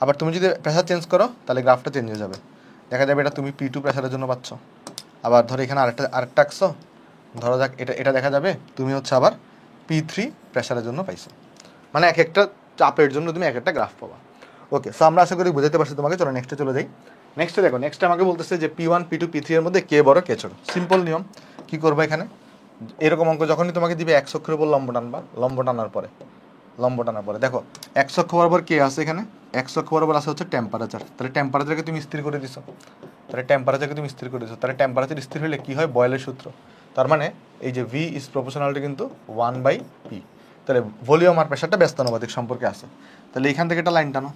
আবার তুমি যদি প্রেশার চেঞ্জ করো তাহলে গ্রাফটা চেঞ্জ হয়ে যাবে। দেখা যাবে এটা তুমি P2 প্রেসারের জন্য পাচ্ছ, আবার ধরো এখানে আরেকটা আঁকছো, ধরো যাক এটা দেখা যাবে তুমি হচ্ছে আবার P3 প্রেসারের জন্য পাইছো। মানে এক একটা চাপের জন্য তুমি এক একটা গ্রাফ পাবা। ওকে, সো আমরা আশা করি বুঝাতে পারছি তোমাকে। চলো নেক্সটে চলে যাই। নেক্সটে দেখো, নেক্সটে আমাকে বলতেছে যে P1 P2 P3 এর মধ্যে কে বড় কে ছোট। সিম্পল নিয়ম, কি করবো এখানে, এরকম অঙ্ক যখনই তোমাকে দিবে এক অক্ষরের উপর লম্ব টানবা, লম্ব টানার পরে দেখো এক অক্ষ বরাবর কে আছে এখানে, এক অক্ষ বরাবর আছে হচ্ছে টেম্পারেচার। তাহলে টেম্পারেচারকে তুমি স্থির করে দিছো, তাহলে টেম্পারেচার স্থির হলে কি হয়, বয়েলের সূত্র। তার মানে এই যে V ইজ প্রপোর্শনাল টু কিন্তু 1/P। তাহলে ভলিউম আর প্রেসারটা ব্যস্তানুপাতিক সম্পর্কে আছে। তাহলে এখান থেকে একটা লাইন টানো,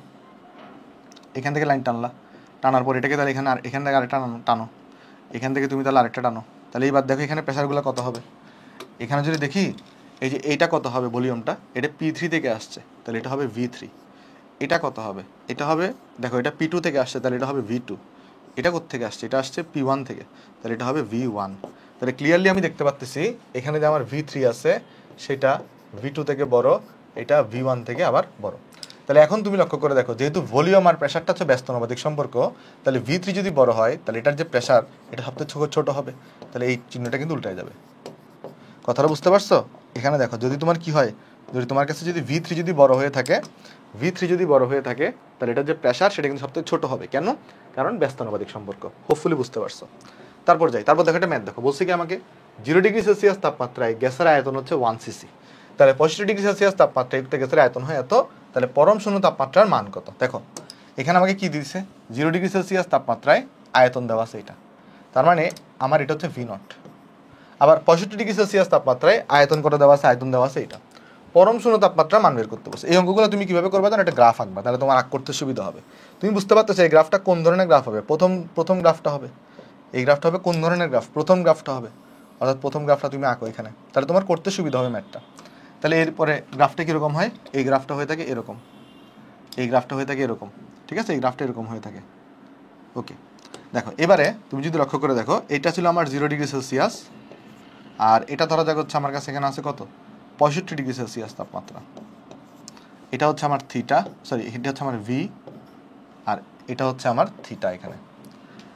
এখান থেকে লাইন টানলা, টানার পর এটাকে তাহলে এখান থেকে আরেকটা টানো, এখান থেকে তুমি তাহলে আরেকটা টানো। তাহলে এইবার দেখো এখানে প্রেসারগুলো কত হবে। এখানে যদি দেখি এই যে এইটা কত হবে, ভলিউমটা এটা P3 থেকে আসছে, তাহলে এটা হবে V3। এটা কত হবে, এটা হবে, দেখো এটা P2 থেকে আসছে, তাহলে এটা হবে V2। এটা কোত্থেকে আসছে, এটা আসছে P1 থেকে, তাহলে এটা হবে V1। তাহলে ক্লিয়ারলি আমি দেখতে পাচ্ছি এখানে যে আমার V3 আছে সেটা V2 থেকে বড়, এটা V1 থেকে আবার বড়। তাহলে এখন তুমি লক্ষ্য করে দেখো, যেহেতু ভলিউম আর প্রেসারটা হচ্ছে ব্যস্তানুপাতিক সম্পর্ক, তাহলে V3 যদি বড় হয় তাহলে এটার যে প্রেসার এটা সবথেকে ছোট হবে। তাহলে এই চিহ্নটা কিন্তু উল্টায় যাবে। কথাটা বুঝতে পারছো? এখানে দেখো যদি তোমার কি হয়, যদি তোমার কাছে যদি V3 যদি বড় হয়ে থাকে, তাহলে এটার যে প্রেসার সেটা কিন্তু সবথেকে ছোট হবে। কেন? কারণ ব্যস্তানুপাতিক সম্পর্ক। হোপফুলি বুঝতে পারছো। তারপর দেখো একটা ম্যাথ দেখো, বলছে কি আমাকে 0 ডিগ্রি সেলসিয়াস তাপমাত্রায় গ্যাসের আয়তন হচ্ছে 1 সিসি। তাহলে 65 ডিগ্রি সেলসিয়াস তাপমাত্রায় গ্যাসের আয়তন হয় এত, তাহলে পরম শূন্য তাপমাত্রার মান কত। দেখো এখানে আমাকে কি দিয়েছে, 0 ডিগ্রি সেলসিয়াস তাপমাত্রায় আয়তন দেওয়া আছে এটা, তার মানে আমার এটা হচ্ছে V0। আবার 65 ডিগ্রি সেলসিয়াস তাপমাত্রায় আয়তন কত দেওয়া আছে, আয়তন দেওয়া আছে এটা। পরম শূন্য তাপমাত্রা মান বের করতে বলছে। এই অঙ্কগুলো তুমি কিভাবে করবে জানো, একটা গ্রাফ আঁকবা, তাহলে তোমার আঁক করতে সুবিধা হবে। তুমি বুঝতে পারতেছো এই গ্রাফটা কোন ধরনের গ্রাফ হবে। প্রথম গ্রাফটা হবে, এই গ্রাফটা হবে কোন ধরনের গ্রাফ, প্রথম গ্রাফটা হবে, অর্থাৎ প্রথম গ্রাফটা তুমি আঁকো এখানে, তাহলে তোমার করতে সুবিধা হবে ম্যাথটা। তাহলে এরপরে গ্রাফটা কীরকম হয়, এই গ্রাফটা হয়ে থাকে এরকম, এই গ্রাফটা হয়ে থাকে এরকম, ঠিক আছে, এই গ্রাফটা এরকম হয়ে থাকে। ওকে, দেখো এবারে তুমি যদি লক্ষ্য করে দেখো, এটা ছিল আমার 0 ডিগ্রি সেলসিয়াস, আর এটা ধরা যাক হচ্ছে আমার কাছে এখানে আছে কত, 65 ডিগ্রি সেলসিয়াস তাপমাত্রা। এটা হচ্ছে আমার থিটা, এটা হচ্ছে আমার ভি, আর এটা হচ্ছে আমার থিটা এখানে।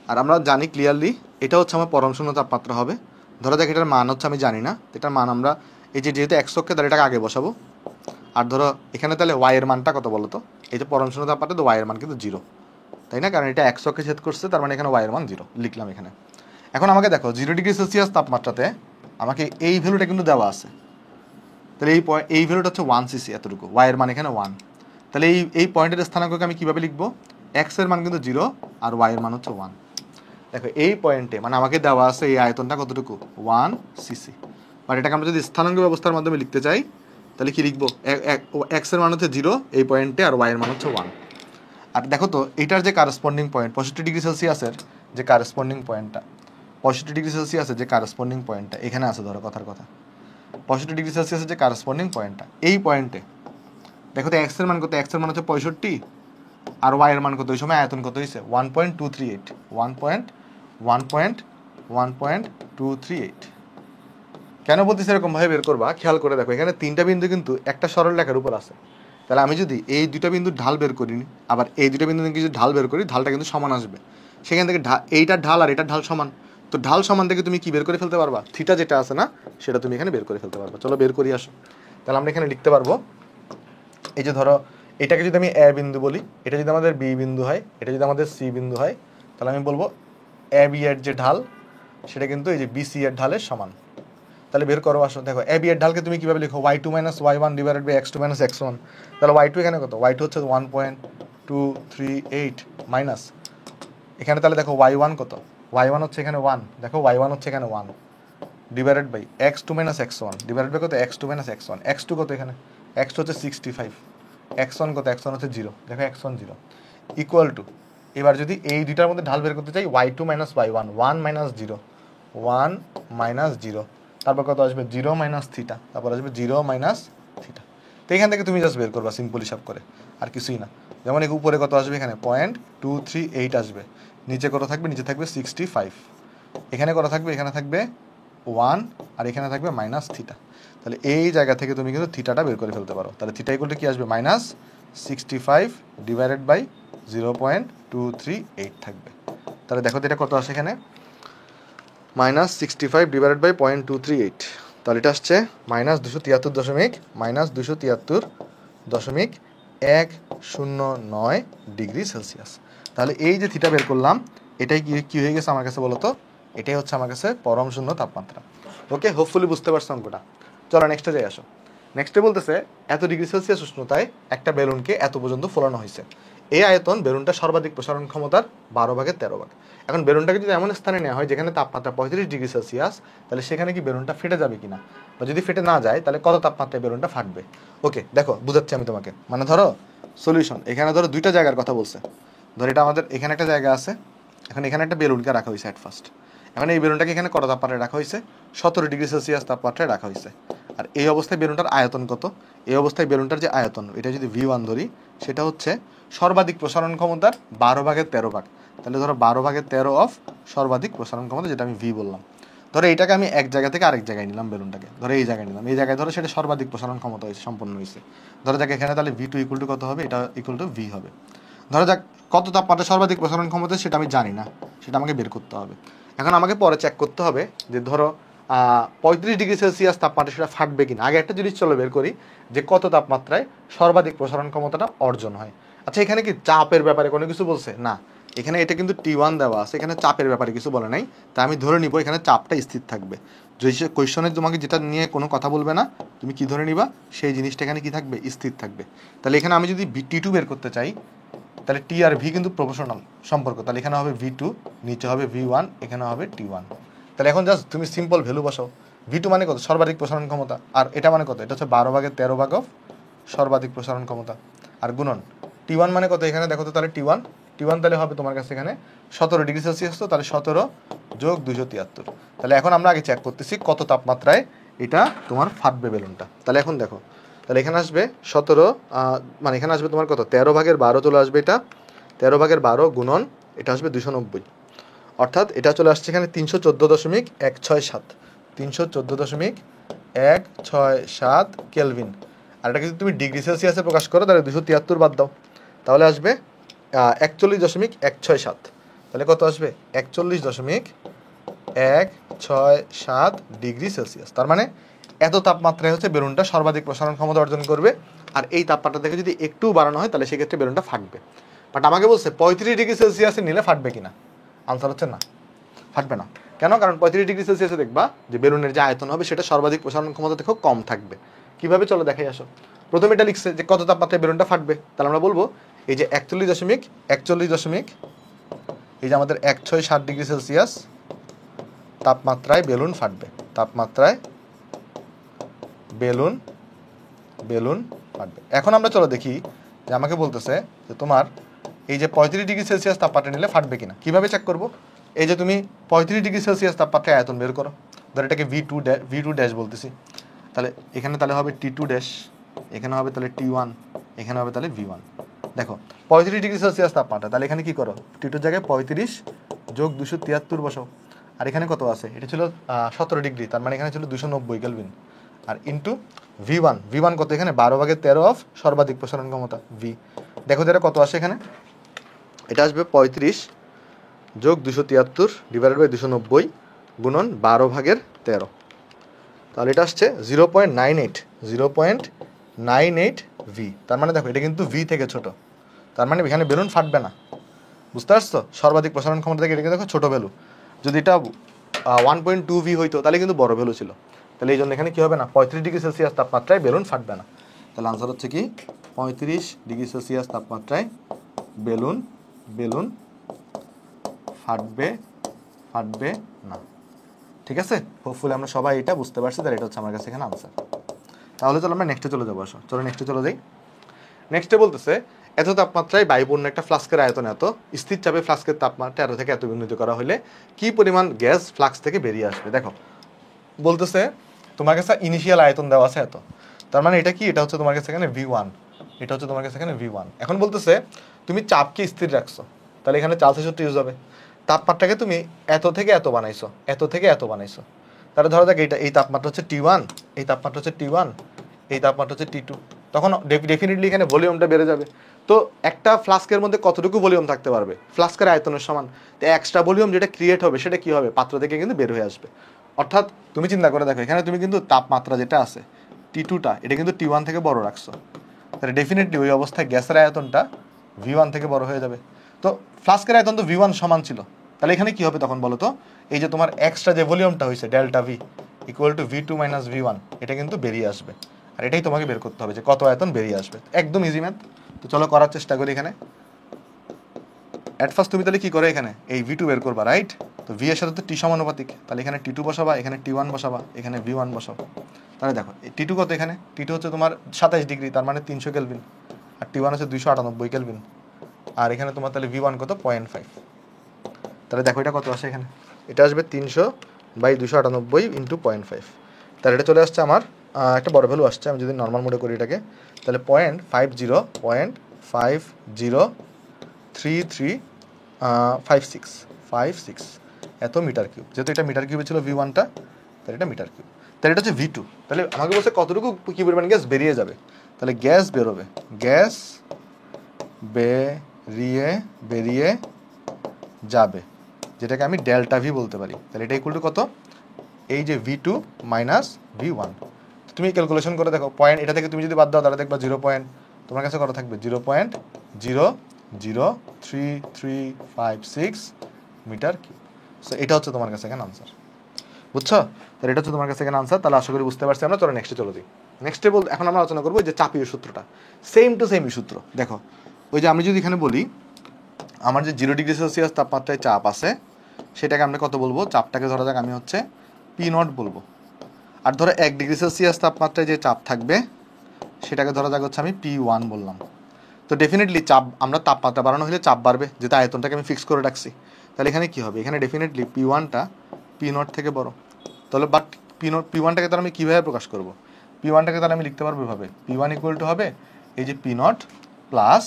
আর আমরা জানি ক্লিয়ারলি এটা হচ্ছে আমার পরম শূন্য তাপমাত্রা হবে। ধরা যাক এটার মান হচ্ছে আমি জানি না, এটার মান আমরা এই যে যেহেতু 100 তাহলে এটাকে আগে বসাবো। আর ধরো এখানে তাহলে ওয়াই এর মানটা কত বলো তো, এই যে পরম শূন্য তাপমাত্রা, তো ওয়াই এর মান কিন্তু 0, তাই না, কারণ এটা 100কে ছেদ করছে, তার মানে এখানে ওয়াই এর মান 0 লিখলাম এখানে। এখন আমাকে দেখো 0 ডিগ্রি সেলসিয়াস তাপমাত্রাতে আমাকে এই ভ্যালুটা কিন্তু দেওয়া আছে, তাহলে এই ভ্যালুটা হচ্ছে 1 সিসি, এতটুকু, ওয়াই এর মান এখানে 1। তাহলে এই পয়েন্টের স্থানাঙ্ককে আমি কীভাবে লিখবো, এক্স এর মান কিন্তু 0 আর ওয়াই এর মান হচ্ছে 1। দেখো এই পয়েন্টে মানে আমাকে দেওয়া আছে এই আয়তনটা কতটুকু, 1 সিসি। বাট এটাকে আমরা যদি স্থানাঙ্ক ব্যবস্থার মাধ্যমে লিখতে চাই তাহলে কি লিখবো, এক্স এর মান হচ্ছে 0 এই পয়েন্টে, আর ওয়াই এর মান হচ্ছে 1। আর দেখো তো এটার যে কারেসপন্ডিং পয়েন্ট 65 ডিগ্রি সেলসিয়াসের যে কারেসপন্ডিং পয়েন্টটা, 65 ডিগ্রি সেলসিয়াসের যে কারেসপন্ডিং পয়েন্টটা এখানে আছে, ধরো কথার কথা 65 ডিগ্রি সেলসিয়াসের যে কারেসপন্ডিং পয়েন্টটা, এই পয়েন্টে দেখো তো এক্স এর মান কত, এক্স এর মান হচ্ছে 65, আর ওয়াই এর মান কত, ওই সময় আয়তন কত হয়েছে 1.238, 1.238। কেন বলতেছি এরকম ভাবে বের করবা, খেয়াল করে দেখো এখানে 3টা বিন্দু কিন্তু একটা সরল রেখার উপর আছে। তাহলে আমি যদি এই 2টা বিন্দুর ঢাল বের করি, আবার এই 2টা বিন্দু থেকে যদি ঢাল বের করি, ঢালটা কিন্তু সমান আসবে। সেখান থেকে এইটার ঢাল আর এটার ঢাল সমান, তো ঢাল সমান থেকে তুমি কি বের করে ফেলতে পারবা, থিটা যেটা আছে না সেটা তুমি এখানে বের করে ফেলতে পারবা। চলো বের করি আসো। তাহলে আমরা এখানে লিখতে পারবো, এই যে ধরো এটাকে যদি আমি এ বিন্দু বলি, এটা যদি আমাদের বি বিন্দু হয়, এটা যদি আমাদের সি বিন্দু হয়, তাহলে আমি বলবো এ বি এর যে ঢাল সেটা কিন্তু এই যে বি সি এর ঢালের সমান। তাহলে বের করো আসো। দেখো এ বি এর ঢালকে তুমি কীভাবে লিখো, y2 - y1 divided by x2 - x1। তাহলে y2 এখানে কত, y2 হচ্ছে 1.238 মাইনাস এখানে, তাহলে দেখো y1 কত, y1 হচ্ছে এখানে 1, দেখো y1 হচ্ছে এখানে 1 divided by x2 - x1 divided by কত, x2 - x1, x2 কত এখানে, x2 হচ্ছে 65, x1 কত, x1 হচ্ছে 0, দেখো x1 0 ইকুয়াল টু, এবার যদি এই দুইটার মধ্যে ঢাল বের করতে চাই y2 - y1, 1 - 0, 1 - 0, তারপর কত আসবে 0 মাইনাস থিটা, তারপর আসবে 0 মাইনাস থিটা। তো এখান থেকে তুমি জাস্ট বের করবা সিম্পল হিসাব করে, আর কিছুই না। যেমন এই উপরে কত আসবে, এখানে 0.238 আসবে, নিচে কত থাকবে, নিচে থাকবে 65, এখানে কত থাকবে, এখানে থাকবে 1, আর এখানে থাকবে মাইনাস থিটা। তাহলে এই জায়গা থেকে তুমি কিন্তু থিটাটা বের করে ফেলতে পারো। তাহলে থিটা ইকুয়াল টু কি আসবে, -65 ডিভাইডেড বাই 0.238 থাকবে। তাহলে দেখো তো এটা কত আসে এখানে, -65 ডিভাইডেড বাই 0.238, তাহলে এটা আসছে -273.109 ডিগ্রি সেলসিয়াস। তাহলে এই যে থিটা বের করলাম, এটাই কি হয়ে গেছে আমার কাছে বলো তো, এটাই হচ্ছে আমার কাছে পরম শূন্য তাপমাত্রা। ওকে, হোপফুলি বুঝতে পারছো অঙ্কটা। চলো নেক্সটে যাই আসো। নেক্সটে বলতেছে এত ডিগ্রি সেলসিয়াস উষ্ণতায় একটা বেলুনকে এত পর্যন্ত ফোলানো হয়েছে। এই আয়তন বেলুনটা সর্বাধিক প্রসারণ ক্ষমতার 12/13। এখন বেলুনটাকে যদি এমন স্থানে নেওয়া হয় যেখানে তাপমাত্রা 35 ডিগ্রি সেলসিয়াস, তাহলে সেখানে কি বেলুনটা ফেটে যাবে কিনা, বা যদি ফেটে না যায় তাহলে কত তাপমাত্রায় বেলুনটা ফাটবে। ওকে দেখো বুঝাচ্ছি আমি তোমাকে, মানে ধরো সলিউশন, এখানে ধরো দুইটা জায়গার কথা বলছে। ধরো এটা আমাদের এখানে একটা জায়গা আছে, এখন এখানে একটা বেলুনকে রাখা হয়েছে অ্যাট ফার্স্ট। এখন এই বেলুনটাকে এখানে কত তাপমাত্রায় রাখা হয়েছে, 17 ডিগ্রি সেলসিয়াস তাপমাত্রায় রাখা হয়েছে। আর এই অবস্থায় বেলুনটার আয়তন কত, এই অবস্থায় বেলুনটার যে আয়তন, এটা যদি V1 ধরি, সেটা হচ্ছে সর্বাধিক প্রসারণ ক্ষমতার 12/13। তাহলে ধরো 12/13 অফ সর্বাধিক প্রসারণ ক্ষমতা, যেটা আমি V বললাম। ধরো এইটাকে আমি এক জায়গা থেকে আরেক জায়গায় নিলাম, বেলুনটাকে ধরো এই জায়গায় নিলাম, এই জায়গায় ধরো সেটা সর্বাধিক প্রসারণ ক্ষমতা হয়েছে, সম্পন্ন হয়েছে। ধরো যাক এখানে তাহলে V2 ইকুয়াল টু কত হবে, এটা ইকুয়াল টু V হবে। ধরো যাক কত তাপমাত্রা সর্বাধিক প্রসারণ ক্ষমতা সেটা আমি জানি না, সেটা আমাকে বের করতে হবে। এখন আমাকে পরে চেক করতে হবে যে ধরো 35 ডিগ্রি সেলসিয়াস তাপমাত্রা সেটা ফাটবে কিনা। আগে একটা জিনিস চলো বের করি, যে কত তাপমাত্রায় সর্বাধিক প্রসারণ ক্ষমতাটা অর্জন হয়। আচ্ছা এখানে কি চাপের ব্যাপারে কোনো কিছু বলছে না, এখানে এটা কিন্তু T1 দেওয়া আছে, এখানে চাপের ব্যাপারে কিছু বলে নাই। তাই আমি ধরে নিব এখানে চাপটা স্থির থাকবে। যদি কোয়েশ্চনে তোমাকে যেটা নিয়ে কোনো কথা বলবে না, তুমি কি ধরে নিবা, সেই জিনিসটা এখানে কি থাকবে, স্থির থাকবে। তাহলে এখানে আমি যদি T2 বের করতে চাই, তাহলে T আর V কিন্তু প্রপোর্শনাল সম্পর্ক, তাহলে এখানে হবে V2, নিচে হবে V1, এখানে হবে T1। তাহলে এখন জাস্ট তুমি সিম্পল ভ্যালু বসাও। V2 মানে কত, সর্বাধিক প্রসারণ ক্ষমতা, আর এটা মানে কত, এটা হচ্ছে 12/13 অফ সর্বাধিক প্রসারণ ক্ষমতা, আর গুণন T1 মানে কত, এখানে দেখো তো, তাহলে T1 তাহলে হবে তোমার কাছে এখানে 17 ডিগ্রি সেলসিয়াস, তো তাহলে 17 যোগ 273। তাহলে এখন আমরা আগে চেক করতেছি কত তাপমাত্রায় এটা তোমার ফাটবে বেলুনটা। তাহলে এখন দেখো, তাহলে এখানে আসবে 17, মানে এখানে আসবে তোমার কত, 13/12 চলে আসবে, এটা 13/12 গুণন এটা আসবে 290, অর্থাৎ এটা চলে আসছে এখানে 314.167, 314.167 কেলভিন। আর এটা যদি তুমি ডিগ্রি সেলসিয়াসে প্রকাশ করো তাহলে 273 বাদ দাও, তাহলে আসবে 41.167। তাহলে কত আসবে, 41.167 ডিগ্রি সেলসিয়াস। তার মানে এত তাপমাত্রায় হচ্ছে বেলুনটা সর্বাধিক প্রসারণ ক্ষমতা অর্জন করবে। আর এই তাপমাত্রা থেকে যদি একটু বাড়ানো হয় তাহলে সেক্ষেত্রে বেলুনটা ফাটবে। বাট আমাকে বলছে 35 ডিগ্রি সেলসিয়াসে নিলে ফাটবে কিনা, আনসার হচ্ছে না, ফাটবে না। কেন, কারণ 35 ডিগ্রি সেলসিয়াসে দেখবা যে বেলুনের যে আয়তন হবে সেটা সর্বাধিক প্রসারণ ক্ষমতা থেকেও কম থাকবে। কিভাবে, চলো দেখাই আসো। প্রথমে এটা লিখছে যে কত তাপমাত্রায় বেলুনটা ফাটবে, তাহলে আমরা বলবো এই যে 41.41, এই যে আমাদের 167 ডিগ্রি সেলসিয়াস তাপমাত্রায় বেলুন ফাটবে, তাপমাত্রায় বেলুন ফাটবে। এখন আমরা চলো দেখি যে আমাকে বলতেছে যে তোমার এই যে 35 ডিগ্রি সেলসিয়াস তাপমাত্রা নিলে ফাটবে কিনা। কিভাবে চেক করবো, এই যে তুমি 35 ডিগ্রি সেলসিয়াস তাপমাত্রায় আয়তন বের করো, ধর এটাকে V2 ড্যাশ বলতেছি, তাহলে এখানে তাহলে হবে T2 ড্যাশ, এখানে হবে তাহলে T1, এখানে হবে তাহলে V1। দেখো 35 ডিগ্রি সেলসিয়াস তাপমাত্রা, তাহলে এখানে কি করো, T2 জায়গায় 35 যোগ 273 বসাও। আর এখানে কত আছে, এটা ছিল 17 ডিগ্রি, তার মানে এখানে ছিল 290 কেলভিন। আর ইন্টু V1 কত, এখানে 12/13 অফ সর্বাধিক প্রসারণ ক্ষমতা V। দেখো এটা কত আসে, এখানে এটা আসবে 35 যোগ 273 ডিভাইডেড বাই 290 গুণন 12/13, তাহলে এটা আসছে 0.98 V। তার মানে দেখো এটা কিন্তু V থেকে ছোট, তার মানে এখানে বেলুন ফাটবে না। বুঝতে পারছো, সর্বাধিক প্রসারণ ক্ষমতা থেকে এটা দেখো ছোট ভ্যালু। যদি এটা 1.2 V হইতো তাহলে কিন্তু বড় ভ্যালু ছিল। তাহলে এই জন্য এখানে কি হবে না, 35 ডিগ্রি সেলসিয়াস তাপমাত্রায় বেলুন ফাটবে না। তাহলে আনসার হচ্ছে কি 35 ডিগ্রি সেলসিয়াস তাপমাত্রায় বেলুন ফাটবে না। ঠিক আছে, হোপফুলি আমরা সবাই এটা বুঝতে পারছি, তাহলে এটা হচ্ছে আমার কাছে এখানে আনসার। তাহলে চলো আমরা নেক্সটে চলে যাবো, আসো চলো নেক্সটে চলে যাই। নেক্সটে বলতেছে এত তাপমাত্রায় বায়ুপূর্ণ একটা ফ্লাস্কের আয়তন এত, স্থির চাপে ফ্লাস্কের তাপমাত্রা এত থেকে এত উন্নীত করা হলে কি পরিমাণ গ্যাস ফ্লাক্স থেকে বেরিয়ে আসবে। দেখো বলতেছে তোমার কাছে ইনিশিয়াল আয়তন দেওয়া আছে এত, তার মানে এটা কি, এটা হচ্ছে তোমার কাছে এখানে V1, এটা হচ্ছে তোমার কাছে এখানে V1। এখন বলতেছে তুমি চাপকে স্থির রাখছো, তাহলে এখানে চার্লসের সূত্র ইউজ হবে। তাপমাত্রাকে তুমি এত থেকে এত বানাইছো, তাহলে ধরো দেখ এই তাপমাত্রা হচ্ছে T1, এই তাপমাত্রা হচ্ছে T1, এই তাপমাত্রা হচ্ছে T2। তখন ডেফিনেটলি এখানে ভলিউমটা বেড়ে যাবে। তো একটা ফ্লাস্কের মধ্যে কতটুকু ভলিউম থাকতে পারবে, ফ্লাস্কের আয়তনের সমান। তো এক্সট্রা ভলিউম যেটা ক্রিয়েট হবে সেটা কি হবে, পাত্র থেকে কিন্তু বের হয়ে আসবে। অর্থাৎ তুমি চিন্তা করে দেখো, এখানে তুমি কিন্তু তাপমাত্রা যেটা আছে T2টা, এটা কিন্তু T1 থেকে বড় রাখছো, তাহলে ডেফিনেটলি ওই অবস্থায় গ্যাসের আয়তনটা V1 থেকে বড় হয়ে যাবে। তো ফ্লাস্কের আয়তন তো V1 সমান ছিল, তাহলে এখানে কি হবে তখন বলো তো, এই যে তোমার এক্সট্রা যে ভলিউমটা হয়েছে delta V equal to V2 minus V1, এটা কিন্তু বেরিয়ে আসবে। আর এটাই তোমাকে বের করতে হবে যে কত আয়তন বেরিয়ে আসবে। একদম ইজি ম্যাথ। তো চলো করার চেষ্টা করি। এখানে অ্যাট ফার্স্ট তুমি তাহলে কি করে এখানে এই V2 বের করবা, রাইট? তো V এর সাথে তো T সমানুপাতিক, তাহলে এখানে T2 বসাবা, এখানে T1 বসাবা, এখানে V1 বসাবা। তাহলে দেখো T2 কত, এখানে T2 হচ্ছে তোমার 27 ডিগ্রি, তার মানে 300 কেলভিন, আর T1 হচ্ছে 298 কেলভিন, আর এখানে তোমার তাহলে V1 কত 0.5। তাহলে দেখো এটা কত আসে, এখানে এটা আসবে 300/298 ইন্টু 0.5। তাহলে এটা চলে আসছে আমার একটা বড় ভ্যালু আসছে। আমি যদি নর্মাল মোডে করি এটাকে, তাহলে 0.50.3356 এত মিটার কিউব। যেহেতু এটা মিটার কিউবে ছিল V1টা, তাহলে এটা মিটার কিউব। তাহলে এটা হচ্ছে V2। তাহলে আমাকে বলছে কতটুকু কি পরিমাণ গ্যাস বেরিয়ে যাবে, তাহলে গ্যাস বেরোবে, গ্যাস বেরিয়ে যাবে, যেটাকে আমি ডেল্টা V বলতে পারি। তাহলে এটা ইকুয়াল টু কত, এই যে V2 মাইনাস V1। তুমি ক্যালকুলেশন করে দেখো, পয়েন্ট এটা থেকে তুমি যদি বাদ দাও তাহলে দেখবা 0. তোমার কাছে কত থাকবে, 0.00336 মিটার কিউব। সো এটা হচ্ছে তোমার কাছে এখানে আনসার, বুঝছো? তাহলে এটা হচ্ছে তোমার কাছে এখানে আনসার। তাহলে আশা করি বুঝতে পারছি আমরা। চলো নেক্সটে চলে যাই। নেক্সটে এখন আমরা আলোচনা করবো যে চাপীয় সূত্রটা, সেম টু সেম সূত্র। দেখো ওই যে আমি যদি এখানে বলি আমার যে 0 ডিগ্রি সেলসিয়াস তাপমাত্রায় চাপ আছে, সেটাকে আমরা কত বলবো, চাপটাকে ধরা যাক আমি হচ্ছে P0 বলবো। আর ধরো 1 ডিগ্রি সেলসিয়াস তাপমাত্রায় যে চাপ থাকবে সেটাকে ধরা যাক হচ্ছে আমি P1 বললাম। তো ডেফিনেটলি চাপ, আমরা তাপমাত্রা বাড়ানো হলে চাপ বাড়বে, যেহেতু আয়তনটাকে আমি ফিক্স করে রাখছি। তাহলে এখানে কি হবে, এখানে ডেফিনেটলি P1টা P0 থেকে বড়। তাহলে বাট P1টাকে তাহলে আমি কীভাবে প্রকাশ করবো, P1টাকে তাহলে আমি লিখতে পারবো এভাবে, P1 ইকুয়াল টু হবে এই যে P0 প্লাস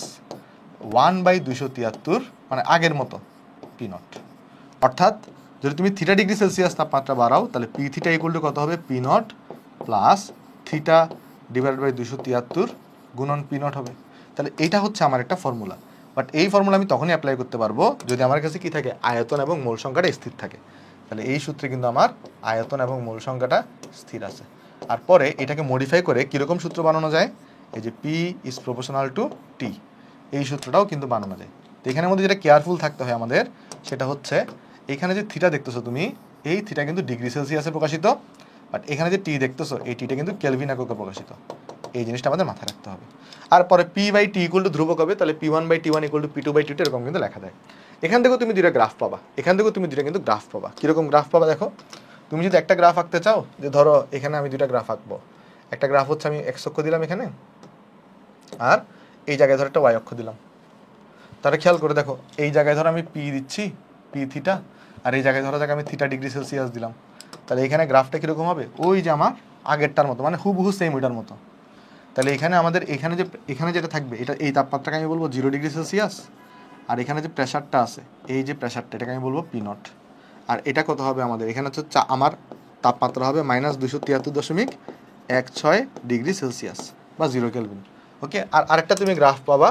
1/273, মানে আগের মতো P0। অর্থাৎ যদি তুমি θ ডিগ্রি সেলসিয়াস তাপমাত্রা বাড়াও, তাহলে P θ ইকুয়াল টু কত হবে, P0 প্লাস θ ডিভাইড বাই 273 গুণন P0 হবে। তাহলে এইটা হচ্ছে আমার একটা ফর্মুলা। বাট এই ফর্মুলা আমি তখনই অ্যাপ্লাই করতে পারবো যদি আমার কাছে কি থাকে, আয়তন এবং মোল সংখ্যাটা স্থির থাকে। তাহলে এই সূত্রে কিন্তু আমার আয়তন এবং মোল সংখ্যাটা স্থির আছে। আর পরে এটাকে মডিফাই করে কীরকম সূত্র বানানো যায়, এই যে P is proportional two T, এই সূত্রটাও কিন্তু বানানো যায়। তো এখানের মধ্যে যেটা কেয়ারফুল থাকতে হয় আমাদের, সেটা হচ্ছে এখানে যে থিটা দেখতেছো তুমি, এই থিটা কিন্তু ডিগ্রি সেলসিয়াসে প্রকাশিত, বাট এখানে যে টি দেখতেছো, এই টিটা কিন্তু কেলভিন এককে প্রকাশিত। এই জিনিসটা আমাদের মাথায় রাখতে হবে। আর পরে P/T ইকুয়াল টু ধ্রুবক হবে, তাহলে P1/T1 ইকুয়াল টু P2/T2 এরকম কিন্তু লেখা যায়। এখান থেকেও তুমি দুইটা গ্রাফ পাবা, এখান থেকেও তুমি দুইটা কিন্তু গ্রাফ পাবা। কীরকম গ্রাফ পাবা দেখো, তুমি যদি একটা গ্রাফ আঁকতে চাও, যে ধরো এখানে আমি দুইটা গ্রাফ আঁকবো, একটা গ্রাফ হচ্ছে আমি x অক্ষ দিলাম এখানে, আর এই জায়গায় ধরো একটা y অক্ষ দিলাম। তাহলে খেয়াল করে দেখো, এই জায়গায় ধরো আমি P দিচ্ছি, P θ, আর এই জায়গায় ধরো যাকে আমি θ ডিগ্রি সেলসিয়াস দিলাম। তাহলে এখানে গ্রাফটা কীরকম হবে, ওই যে আমার আগেরটার মতো, মানে হুবহু সেম ওইটার মতো। তাহলে এখানে আমাদের এখানে যেটা থাকবে, এটা এই তাপমাত্রাকে আমি বলবো 0 ডিগ্রি সেলসিয়াস, আর এখানে যে প্রেশারটা আছে, এই যে প্রেশারটা, এটাকে আমি বলবো P0। আর এটা কত হবে আমাদের, এখানে হচ্ছে আমার তাপমাত্রা হবে -273.16 ডিগ্রি সেলসিয়াস বা 0 কেলভিন। ওকে, আর আরেকটা তুমি গ্রাফ পাবা,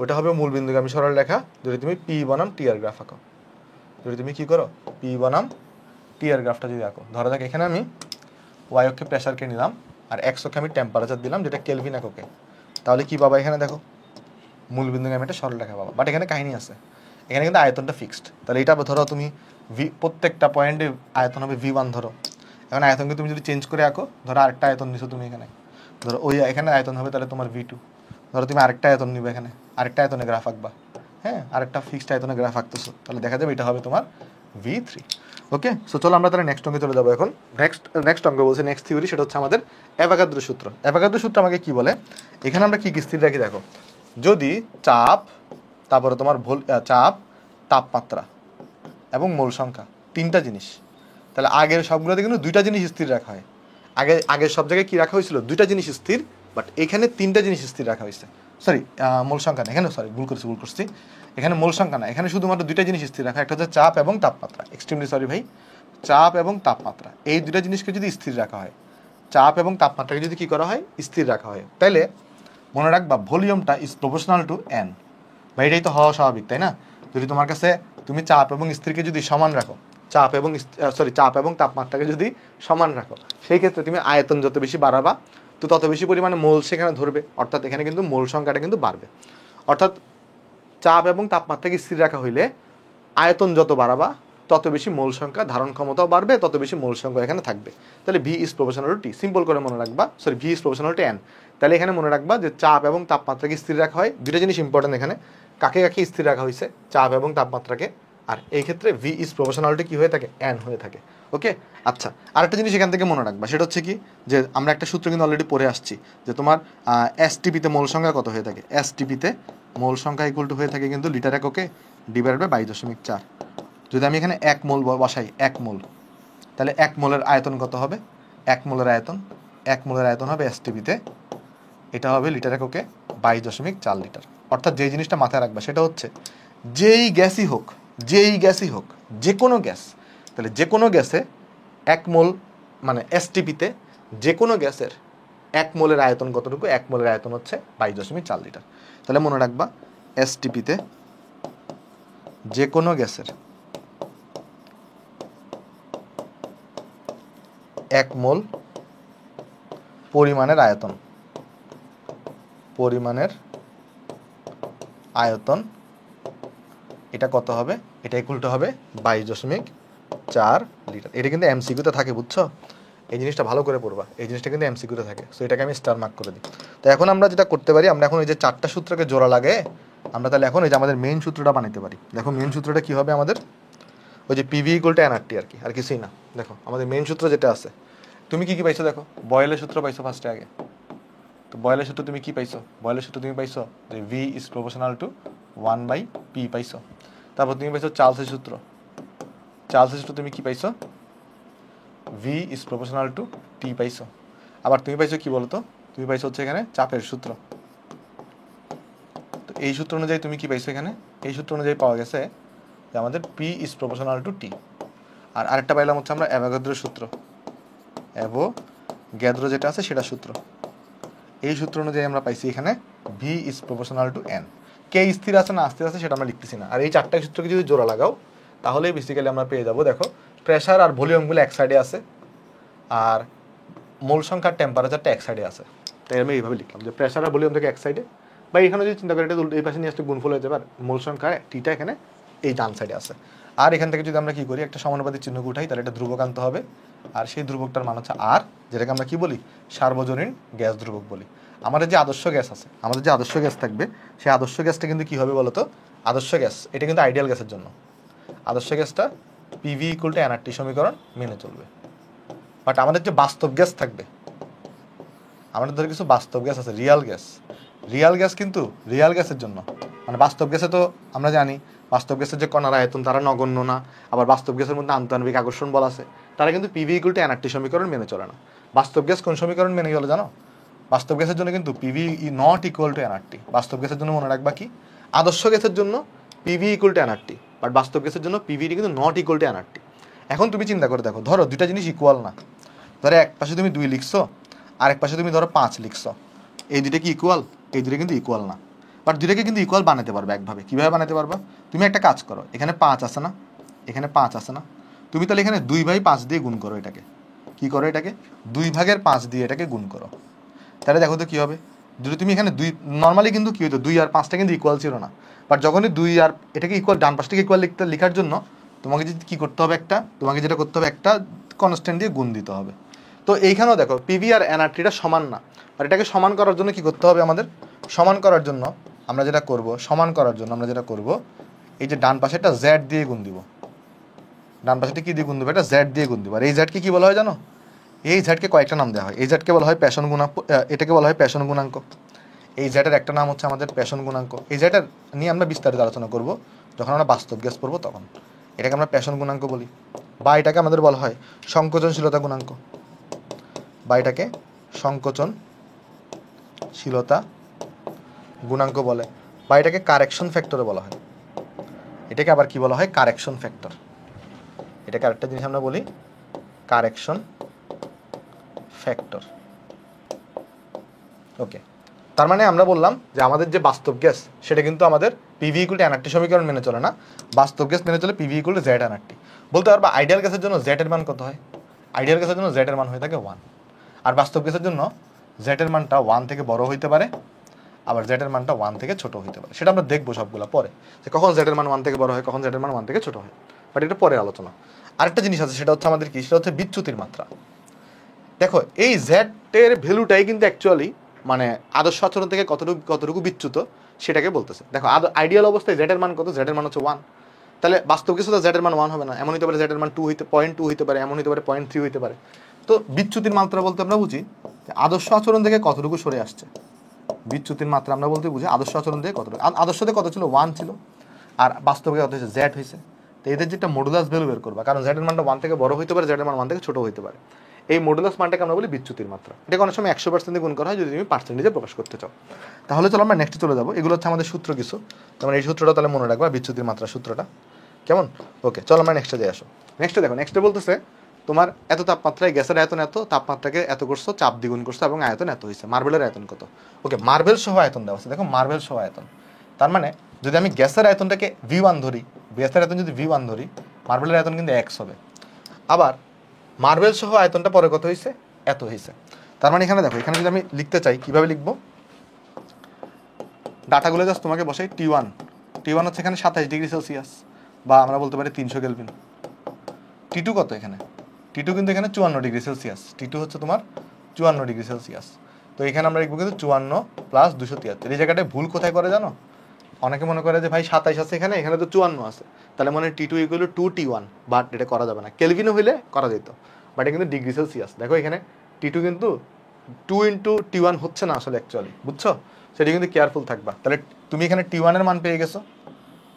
ওটা হবে মূলবিন্দুগামী সরল রেখা, যদি তুমি P বনাম T এর গ্রাফ আঁকো। যদি তুমি কি করো, P বনাম T এর গ্রাফটা যদি আঁকো, ধরা যাক এখানে আমি y অক্ষে প্রেশারকে নিলাম, আর x অক্ষে আমি টেম্পারেচার দিলাম, যেটা কেলভিন এককে। তাহলে কি পাবা, এখানে দেখো মূলবিন্দুগামী একটা সরল রেখা পাবা। বাট এখানে কাহিনী আছে, এখানে কিন্তু আয়তনটা ফিক্সড। তাহলে এটা ধরো তুমি প্রত্যেকটা পয়েন্টে আয়তন হবে V1 ধরো। এখন আয়তনকে তুমি যদি চেঞ্জ করে আঁকো, ধরো আরেকটা আয়তন নিছো তুমি এখানে, ধরো ওই এখানে আয়তন হবে তাহলে তোমার V2। ধরো তুমি আরেকটা আয়তন নিবে, এখানে আরেকটা আয়তনে গ্রাফ আঁকবা, হ্যাঁ আরেকটা ফিক্সড আয়তনে গ্রাফ আঁকতেছো, তাহলে দেখা যাবে এটা হবে তোমার V3। ওকে, সো চলো আমরা তাহলে নেক্সট অঙ্কে চলে যাবো। এখন নেক্সট অঙ্ক বলছে, নেক্সট থিওরি, সেটা হচ্ছে আমাদের অ্যাভোগাদ্রো সূত্র। অ্যাভোগাদ্রো সূত্র আমাকে কি বলে, এখানে আমরা কি কি স্থির রাখি দেখো, যদি চাপ, তারপরে তোমার চাপ, তাপমাত্রা এবং মোল সংখ্যা, তিনটা জিনিস, তাহলে আগের সবগুলোতে কিন্তু দুইটা জিনিস স্থির রাখা হয়। আগের সব জায়গায় কি রাখা হয়েছিল, দুইটা জিনিস স্থির, বাট এখানে তিনটা জিনিস স্থির রাখা হয়েছে। সরি, মোল সংখ্যা না, এখানে ভুল করছি, এখানে মোল সংখ্যা না, এখানে শুধুমাত্র দুইটা জিনিস স্থির রাখা, একটা হচ্ছে চাপ এবং তাপমাত্রা। এক্সট্রিমলি সরি ভাই, চাপ এবং তাপমাত্রা, এই দুইটা জিনিসকে যদি স্থির রাখা হয়, চাপ এবং তাপমাত্রাকে যদি কি করা হয়, স্থির রাখা হয়, তাইলে মনে রাখবা ভলিউমটা ইজ প্রপোর্শনাল টু এন। বা এটাই তো হওয়া স্বাভাবিক, তাই না? যদি তোমার কাছে তুমি চাপ এবং স্থিরকে যদি সমান রাখো, চাপ এবং তাপমাত্রাকে যদি সমান রাখো, সেই ক্ষেত্রে তুমি আয়তন যত বেশি বাড়াবা তো তত বেশি পরিমাণে মোল সেখানে ধরবে, অর্থাৎ এখানে কিন্তু মোল সংখ্যাটা কিন্তু বাড়বে। অর্থাৎ চাপ এবং তাপমাত্রাকে স্থির রাখা হইলে আয়তন যত বাড়াবা তত বেশি মোল সংখ্যা, ধারণ ক্ষমতাও বাড়বে, তত বেশি মোল সংখ্যা এখানে থাকবে। তাহলে V is proportional two T, simple করে মনে রাখবা, V is proportional to N. তাহলে এখানে মনে রাখবা যে চাপ এবং তাপমাত্রাকে স্থির রাখা হয়, দুটো জিনিস ইম্পর্টেন্ট এখানে, কাকে কাকে স্থির রাখা হয়েছে, চাপ এবং তাপমাত্রাকে, আর এই ক্ষেত্রে ভি ইজ প্রপোর্শনাল টু কি হয়ে থাকে, এন হয়ে থাকে। ওকে, আচ্ছা, আরেকটা জিনিস এখান থেকে মনে রাখবা, সেটা হচ্ছে কি যে আমরা একটা সূত্র কিন্তু অলরেডি পড়ে আসছি যে তোমার এসটিপিতে মোল সংখ্যা কত হয়ে থাকে, এসটিপিতে মোল সংখ্যা ইকুয়াল টু হয়ে থাকে কিন্তু লিটার এককে ডিভাইডেড বাই 22.4। যদি আমি এখানে 1 মোল বসাই, 1 মোল, তাহলে 1 মোলের আয়তন কত হবে, 1 মোলের আয়তন হবে এসটিপিতে, এটা হবে লিটার এককে 22.4 লিটার। অর্থাৎ যেই জিনিসটা মাথায় রাখবা সেটা হচ্ছে যেই গ্যাসই হোক, যে কোনো গ্যাস, তাহলে যে কোনো গ্যাসে 1 মোল মানে এসটিপিতে যে কোনো গ্যাসের 1 মোলের আয়তন কতটুকু, 1 মোলের আয়তন হচ্ছে 22.4 লিটার। তাহলে মনে রাখবা এসটিপিতে যে কোনো গ্যাসের 1 মোল পরিমাণের আয়তন এটা কত হবে, এটা ইকুয়াল টু হবে 22.4 লিটার। এটা কিন্তু এমসিকিউতে থাকে, বুঝছো? এই জিনিসটা ভালো করে পড়বা, এই জিনিসটা কিন্তু এমসিকিউতে থাকে, সো এটাকে আমি স্টার মার্ক করে দিই। তো এখন আমরা যেটা করতে পারি, আমরা এখন এই যে 4টা সূত্রকে জোড়া লাগে, আমরা তাহলে এখন এই যে আমাদের মেইন সূত্রটা বানাইতে পারি। দেখো মেইন সূত্রটা কি হবে আমাদের, ওই যে পিভি ইকুয়াল টু এনআরটি আর কি, আর কিছুই না। দেখো আমাদের মেইন সূত্র যেটা আছে, তুমি কি পাইছো, দেখো বয়েলের সূত্র পাইছো ফার্স্টে আগে। তো বয়েলের সূত্র তুমি কি পাইছো, বয়েলের সূত্র তুমি পাইছো যে V is proportional two 1/p পাইছো। তারপর তুমি পাইছো চার্লসের সূত্র তুমি কি পাইছো, ভি ইজ প্রপোর্শনাল টু টি পাইছো। আবার তুমি পাইছো কি বলতো, তুমি পাইছো হচ্ছে এখানে চাপের সূত্র। তো এই সূত্র অনুযায়ী তুমি কি পাইছো এখানে, এই সূত্র অনুযায়ী পাওয়া গেছে যে আমাদের পি ইজ প্রপোর্শনাল টু টি। আর আরেকটা পাইলাম হচ্ছে আমরা অ্যাভোগাদ্রোর সূত্র, অ্যাভোগাদ্রো যেটা আছে সেটা সূত্র। এই সূত্র অনুযায়ী আমরা পাইছি এখানে V is proportional to n. কে স্থির আছে না স্থির আছে সেটা আমরা লিখতেছি না। আর এই 4টা সূত্রকে যদি জোড়া লাগাও তাহলে বেসিক্যালি আমরা পেয়ে যাবো, দেখো প্রেশার আর ভলিউমগুলো এক সাইডে আছে আর মোল সংখ্যার টেম্পারেচারটা এক সাইডে আছে। তাই আমি এইভাবে লিখলাম যে প্রেশার আর ভলিউম থেকে এক সাইডে, বা এখানে যদি চিন্তা করি এটা এই পাশে নিয়ে আসলে গুণফল হয়ে যাবে, আর মোল সংখ্যা টিটা এখানে এই ডান সাইডে আছে। আর এখান থেকে যদি আমরা কি করি, একটা সমানুপাতিক চিহ্নকে উঠাই, তাহলে এটা ধ্রুবক আনতে হবে, আর সেই ধ্রুবকটার মান হচ্ছে আর, যেটাকে আমরা কি বলি, সার্বজনীন গ্যাস ধ্রুবক বলি। আমাদের যে আদর্শ গ্যাস আছে, আমাদের যে আদর্শ গ্যাস থাকবে, সেই আদর্শ গ্যাসটা কিন্তু কি হবে বলতো, আদর্শ গ্যাস এটা কিন্তু আইডিয়াল গ্যাসের জন্য, আদর্শ গ্যাসটা পিভি ইকুয়াল টু এনআরটি সমীকরণ মেনে চলবে। বাট আমাদের যে বাস্তব গ্যাস থাকবে, আমাদের ধরে কিছু বাস্তব গ্যাস আছে, রিয়াল গ্যাস কিন্তু রিয়াল গ্যাসের জন্য, মানে বাস্তব গ্যাসে তো আমরা জানি বাস্তব গ্যাসের যে কণার আয়তন তারা নগণ্য না, আবার বাস্তব গ্যাসের মধ্যে আন্তঃআণবিক আকর্ষণ বল আছে, তারা কিন্তু পিভি ইকুয়াল টু এনআরটি সমীকরণ মেনে চলে না। বাস্তব গ্যাস কোন সমীকরণ মেনে চলে জানো, বাস্তব গ্যাসের জন্য কিন্তু PV not equal to nRT. বাস্তব গ্যাসের জন্য মনে রাখবা কি, আদর্শ গ্যাসের জন্য PV equal two nRT, but বাস্তব গ্যাসের জন্য পিভিটি কিন্তু নট ইকুয়াল টু এনআরটি। এখন তুমি চিন্তা করে দেখো, ধরো দুইটা জিনিস ইকুয়াল না, ধরো এক পাশে তুমি 2 লিখছো, আরেক পাশে তুমি ধরো 5 লিখছো, এই দুটো কি ইকুয়াল, এই দুটো কিন্তু ইকুয়াল না। বাট দুটোকে কিন্তু ইকুয়াল বানাতে পারবে একভাবে। কীভাবে বানাতে পারবা, তুমি একটা কাজ করো, এখানে 5 আছে না, এখানে 5 আছে না, তুমি তাহলে এখানে 2/5 দিয়ে গুণ করো, এটাকে কি করো, এটাকে 2/5 দিয়ে এটাকে গুণ করো। তাহলে দেখো তো কী হবে, যদি তুমি এখানে 2, নর্মালি কিন্তু কী হতো 2 আর 5টা কিন্তু ইকুয়াল ছিল না, বাট যখনই 2 আর এটাকে ইকুয়াল, ডান পাশটাকে ইকুয়াল লেখার জন্য তোমাকে যদি কী করতে হবে, যেটা করতে হবে একটা কনস্ট্যান্ট দিয়ে গুণ দিতে হবে। তো এইখানেও দেখো পিভি আর এনআরটিটা সমান না, আর এটাকে সমান করার জন্য কি করতে হবে আমাদের, সমান করার জন্য আমরা যেটা করব, এই যে ডান পাশেটা জেড দিয়ে গুণ দিব, ডান পাশেটা কি দিয়ে গুণ দেবো, এটা জেড দিয়ে গুণ দিব। আর এই জেডকে কি বলা হয় জানো, এই জেডকে কয়েকটা নাম দেওয়া হয়, এই জেডকে বলা হয় প্যাশন গুণাঙ্ক, এটাকে বলা হয় প্যাশন গুণাঙ্ক। এই জেডের একটা নাম হচ্ছে আমাদের প্যাশন গুণাঙ্ক। এই জেডের নিয়ে আমরা বিস্তারিত আলোচনা করব যখন আমরা বাস্তব গ্যাস পড়বো তখন। এটাকে আমরা প্যাশন গুণাঙ্ক বলি, বা এটাকে আমাদের বলা হয় সংকোচনশীলতা গুণাঙ্ক, বা এটাকে সংকোচনশীলতা গুণাঙ্ক বলে, বা এটাকে কারেকশন ফ্যাক্টরে বলা হয়। এটাকে আবার কি বলা হয়, কারেকশন ফ্যাক্টর। এটাকে আরেকটা জিনিস আমরা বলি কারেকশন ফ্যাক্টর। ওকে, তার মানে আমরা বললাম যে আমাদের যে বাস্তব গ্যাস সেটা কিন্তু আমাদের পিভি ইকুয়াল টু এনআরটি সমীকরণ মেনে চলে না, বাস্তব গ্যাস মেনে চলে PV equal to Z nRT. বলতে পারবা আইডিয়াল গ্যাসের জন্য জেড এর মান কত হয়? আইডিয়াল গ্যাসের জন্য জেড এর মান হয়ে থাকে 1, আর বাস্তব গ্যাসের জন্য জেড এর মানটা 1 থেকে বড় হইতে পারে, আবার জেড এর মানটা 1 থেকে ছোট হইতে পারে। সেটা আমরা দেখবো সবগুলো পরে, যে কখন জেড এর মান 1 থেকে বড় হয়, কখন জেড এর মান 1 থেকে ছোট হয়, বাট এটা পরে আলোচনা। আরেকটা জিনিস আছে, সেটা হচ্ছে আমাদের কি, সেটা হচ্ছে বিচ্যুতির মাত্রা। দেখো এই জেড এর ভ্যালুটাই কিন্তু অ্যাকচুয়ালি মানে আদর্শ আচরণ থেকে কতটুকু বিচ্যুত সেটাকে বলতেছে। দেখো আইডিয়াল অবস্থায় জেড এর মান কত? জেড এর মান হচ্ছে 1, তাহলে বাস্তব কিছু তো জেড এর মান 1 হবে না, এমন হতে পারে জেড এর মান 0.2 হইতে পারে, এমন হতে পারে 0.3 হইতে পারে। তো বিচ্যুতির মাত্রা বলতে আমরা বুঝি যে আদর্শ আচরণ থেকে কতটুকু সরে আসছে। বিচ্যুতির মাত্রা আমরা বলতে বুঝি আদর্শ আচরণ থেকে কতটুকু, আদর্শতে কত ছিল? 1 ছিল, আর বাস্তবে কত হয়েছে? জেড হয়েছে। তো এদের যেটা মডুলাস ভ্যালু বের করবা, কারণ জেড এর মানটা 1 থেকে বড় হইতে পারে, জেড এর মান 1 থেকে ছোট হইতে পারে। এই মডুলাস মানটাকে আমরা বলি বিচ্যুতির মাত্রা। এটা অনেক সময় 100% গুণ করা হয় যদি তুমি পার্সেন্টেজে প্রকাশ করতে চাও। তাহলে চলো আমরা নেক্সটে চলে যাবো। এগুলো হচ্ছে আমাদের সূত্র কিছু, যেমন এই সূত্রটা তাহলে মনে রাখবা, বিচ্যুতির মাত্রা সূত্রটা কেমন। ওকে, চলো আমরা নেক্সটে যাই আসো। নেক্সটে দেখো, নেক্সটে বলতেছে তোমার এত তাপমাত্রায় গ্যাসের আয়তন এত, তাপমাত্রাকে এত করছো, চাপ দ্বিগুণ করছো এবং আয়তন এত হয়েছে। মার্বেলের আয়তন কত? ওকে, মার্বেল সহ আয়তন দেওয়া আছে। দেখো মার্বেল সহ আয়তন, তার মানে যদি আমি গ্যাসের আয়তনটাকে V1 ধরি, গ্যাসের আয়তন যদি V1 ধরি, মার্বেলের আয়তন কিন্তু X হবে। আবার মার্বেল সহ আয়তনটা পরে কত হয়েছে? এত হয়েছে। তার মানে এখানে দেখো, এখানে যদি আমি লিখতে চাই কিভাবে লিখবো, ডাটাগুলো জাস্ট তোমাকে বসাই। T1 হচ্ছে এখানে 27 ডিগ্রি সেলসিয়াস, বা আমরা বলতে পারি 300 কেলভিন। T2 কত? এখানে T2 কিন্তু এখানে 54 ডিগ্রি সেলসিয়াস। T2 হচ্ছে তোমার 54 ডিগ্রি সেলসিয়াস। তো এখানে আমরা লিখবো কিন্তু 54 প্লাস 273। এই জায়গাটায় ভুল কোথায় করে জানো? অনেকে মনে করে যে ভাই 27 আছে এখানে, এখানে তো 54 আছে, তাহলে মানে T2 equal two 2T1, but এটা করা যাবে না। কেলভিনও হইলে করা যেত, বাট এটা কিন্তু ডিগ্রি সেলসিয়াস। দেখো এখানে T2 কিন্তু 2 ইন্টু T1 হচ্ছে না আসলে অ্যাকচুয়ালি, বুঝছো? সেটা কিন্তু কেয়ারফুল থাকবা। তাহলে তুমি এখানে T1 এর মান পেয়ে গেছো,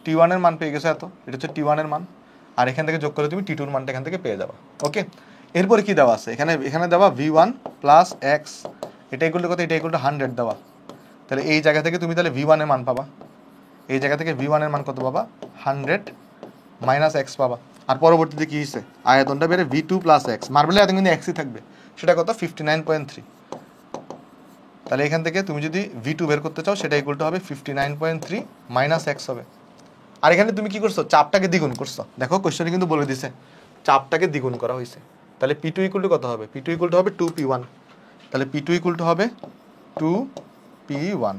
T1 এর মান পেয়ে গেছো এত, এটা হচ্ছে T1 এর মান, আর এখান থেকে যোগ করে তুমি T2 এর মানটা এখান থেকে পেয়ে যাবা। ওকে, এরপরে কি দেওয়া আছে এখানে দেওয়া V1 প্লাস X, এটা ইকুয়াল টু কত? এটা ইকুয়াল টু 100 দেওয়া। তাহলে এই জায়গা থেকে তুমি তাহলে V1 এর মান পাবা, এই জায়গা থেকে V1 এর মান কত পাবা? 100 মাইনাস X পাবা। আর পরবর্তীতে কি হয়েছে? আয়তনটা বেড়ে V2 প্লাস X, মার্বেলের আয়তন কিন্তু Xই থাকবে, সেটা কত? 59.3। তাহলে এখান থেকে তুমি যদি V2 বের করতে চাও, সেটা ইকুয়াল টু হবে 59.3 মাইনাস X হবে। আর এখানে তুমি কি করছো? চাপটাকে দ্বিগুণ করছো। দেখো কোশ্চেনে কিন্তু বলে দিছে চাপটাকে দ্বিগুণ করা হয়েছে। তাহলে P2 ইকুয়াল টু কত হবে? P2 ইকুয়াল টু হবে 2P1। তাহলে P2 ইকুয়াল টু হবে 2P1।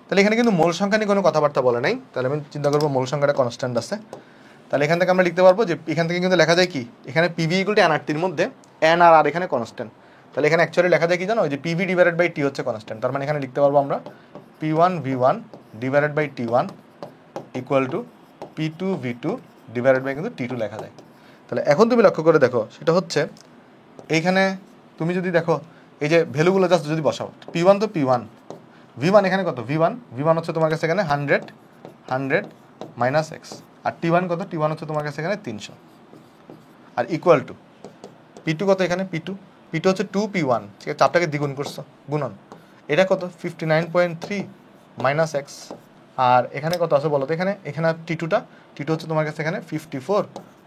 তাহলে এখানে কিন্তু মোল সংখ্যা নিয়ে কোনো কথাবার্তা বলে নাই, তাহলে আমি চিন্তা করবো মোল সংখ্যাটা কনস্ট্যান্ট আছে। তাহলে এখান থেকে আমরা লিখতে পারবো যে এখান থেকে কিন্তু লেখা যায় কি, এখানে PV ইকুয়াল টু nRT এর মধ্যে n আর r এখানে কনস্ট্যান্ট। তাহলে এখানে অ্যাকচুয়ালি লেখা যায় কি জানো, ওই যে PV ডিভাইডেড বাই T হচ্ছে কনস্ট্যান্ট। তার মানে এখানে লিখতে পারবো আমরা P1 V1 divided by T1 equal to P2 V2 divided by কিন্তু T2 লেখা যায়। তাহলে এখন তুমি লক্ষ্য করে দেখো, সেটা হচ্ছে এইখানে তুমি যদি দেখো এই যে ভ্যালুগুলো জাস্ট যদি বসাও, P1 তো P1, V1 এখানে কত? V1 হচ্ছে তোমার কাছে এখানে 100 মাইনাস X, আর T1 কত? T1 হচ্ছে তোমার কাছে এখানে 300, আর ইকুয়াল টু P2 কত? এখানে P2 হচ্ছে 2P1, ঠিক আছে, চাপটাকে দ্বিগুণ করছো, গুণন, এটা কত? 59.3 মাইনাস X, আর এখানে কত আছে বলো তো? এখানে T2 হচ্ছে তোমার কাছে এখানে 54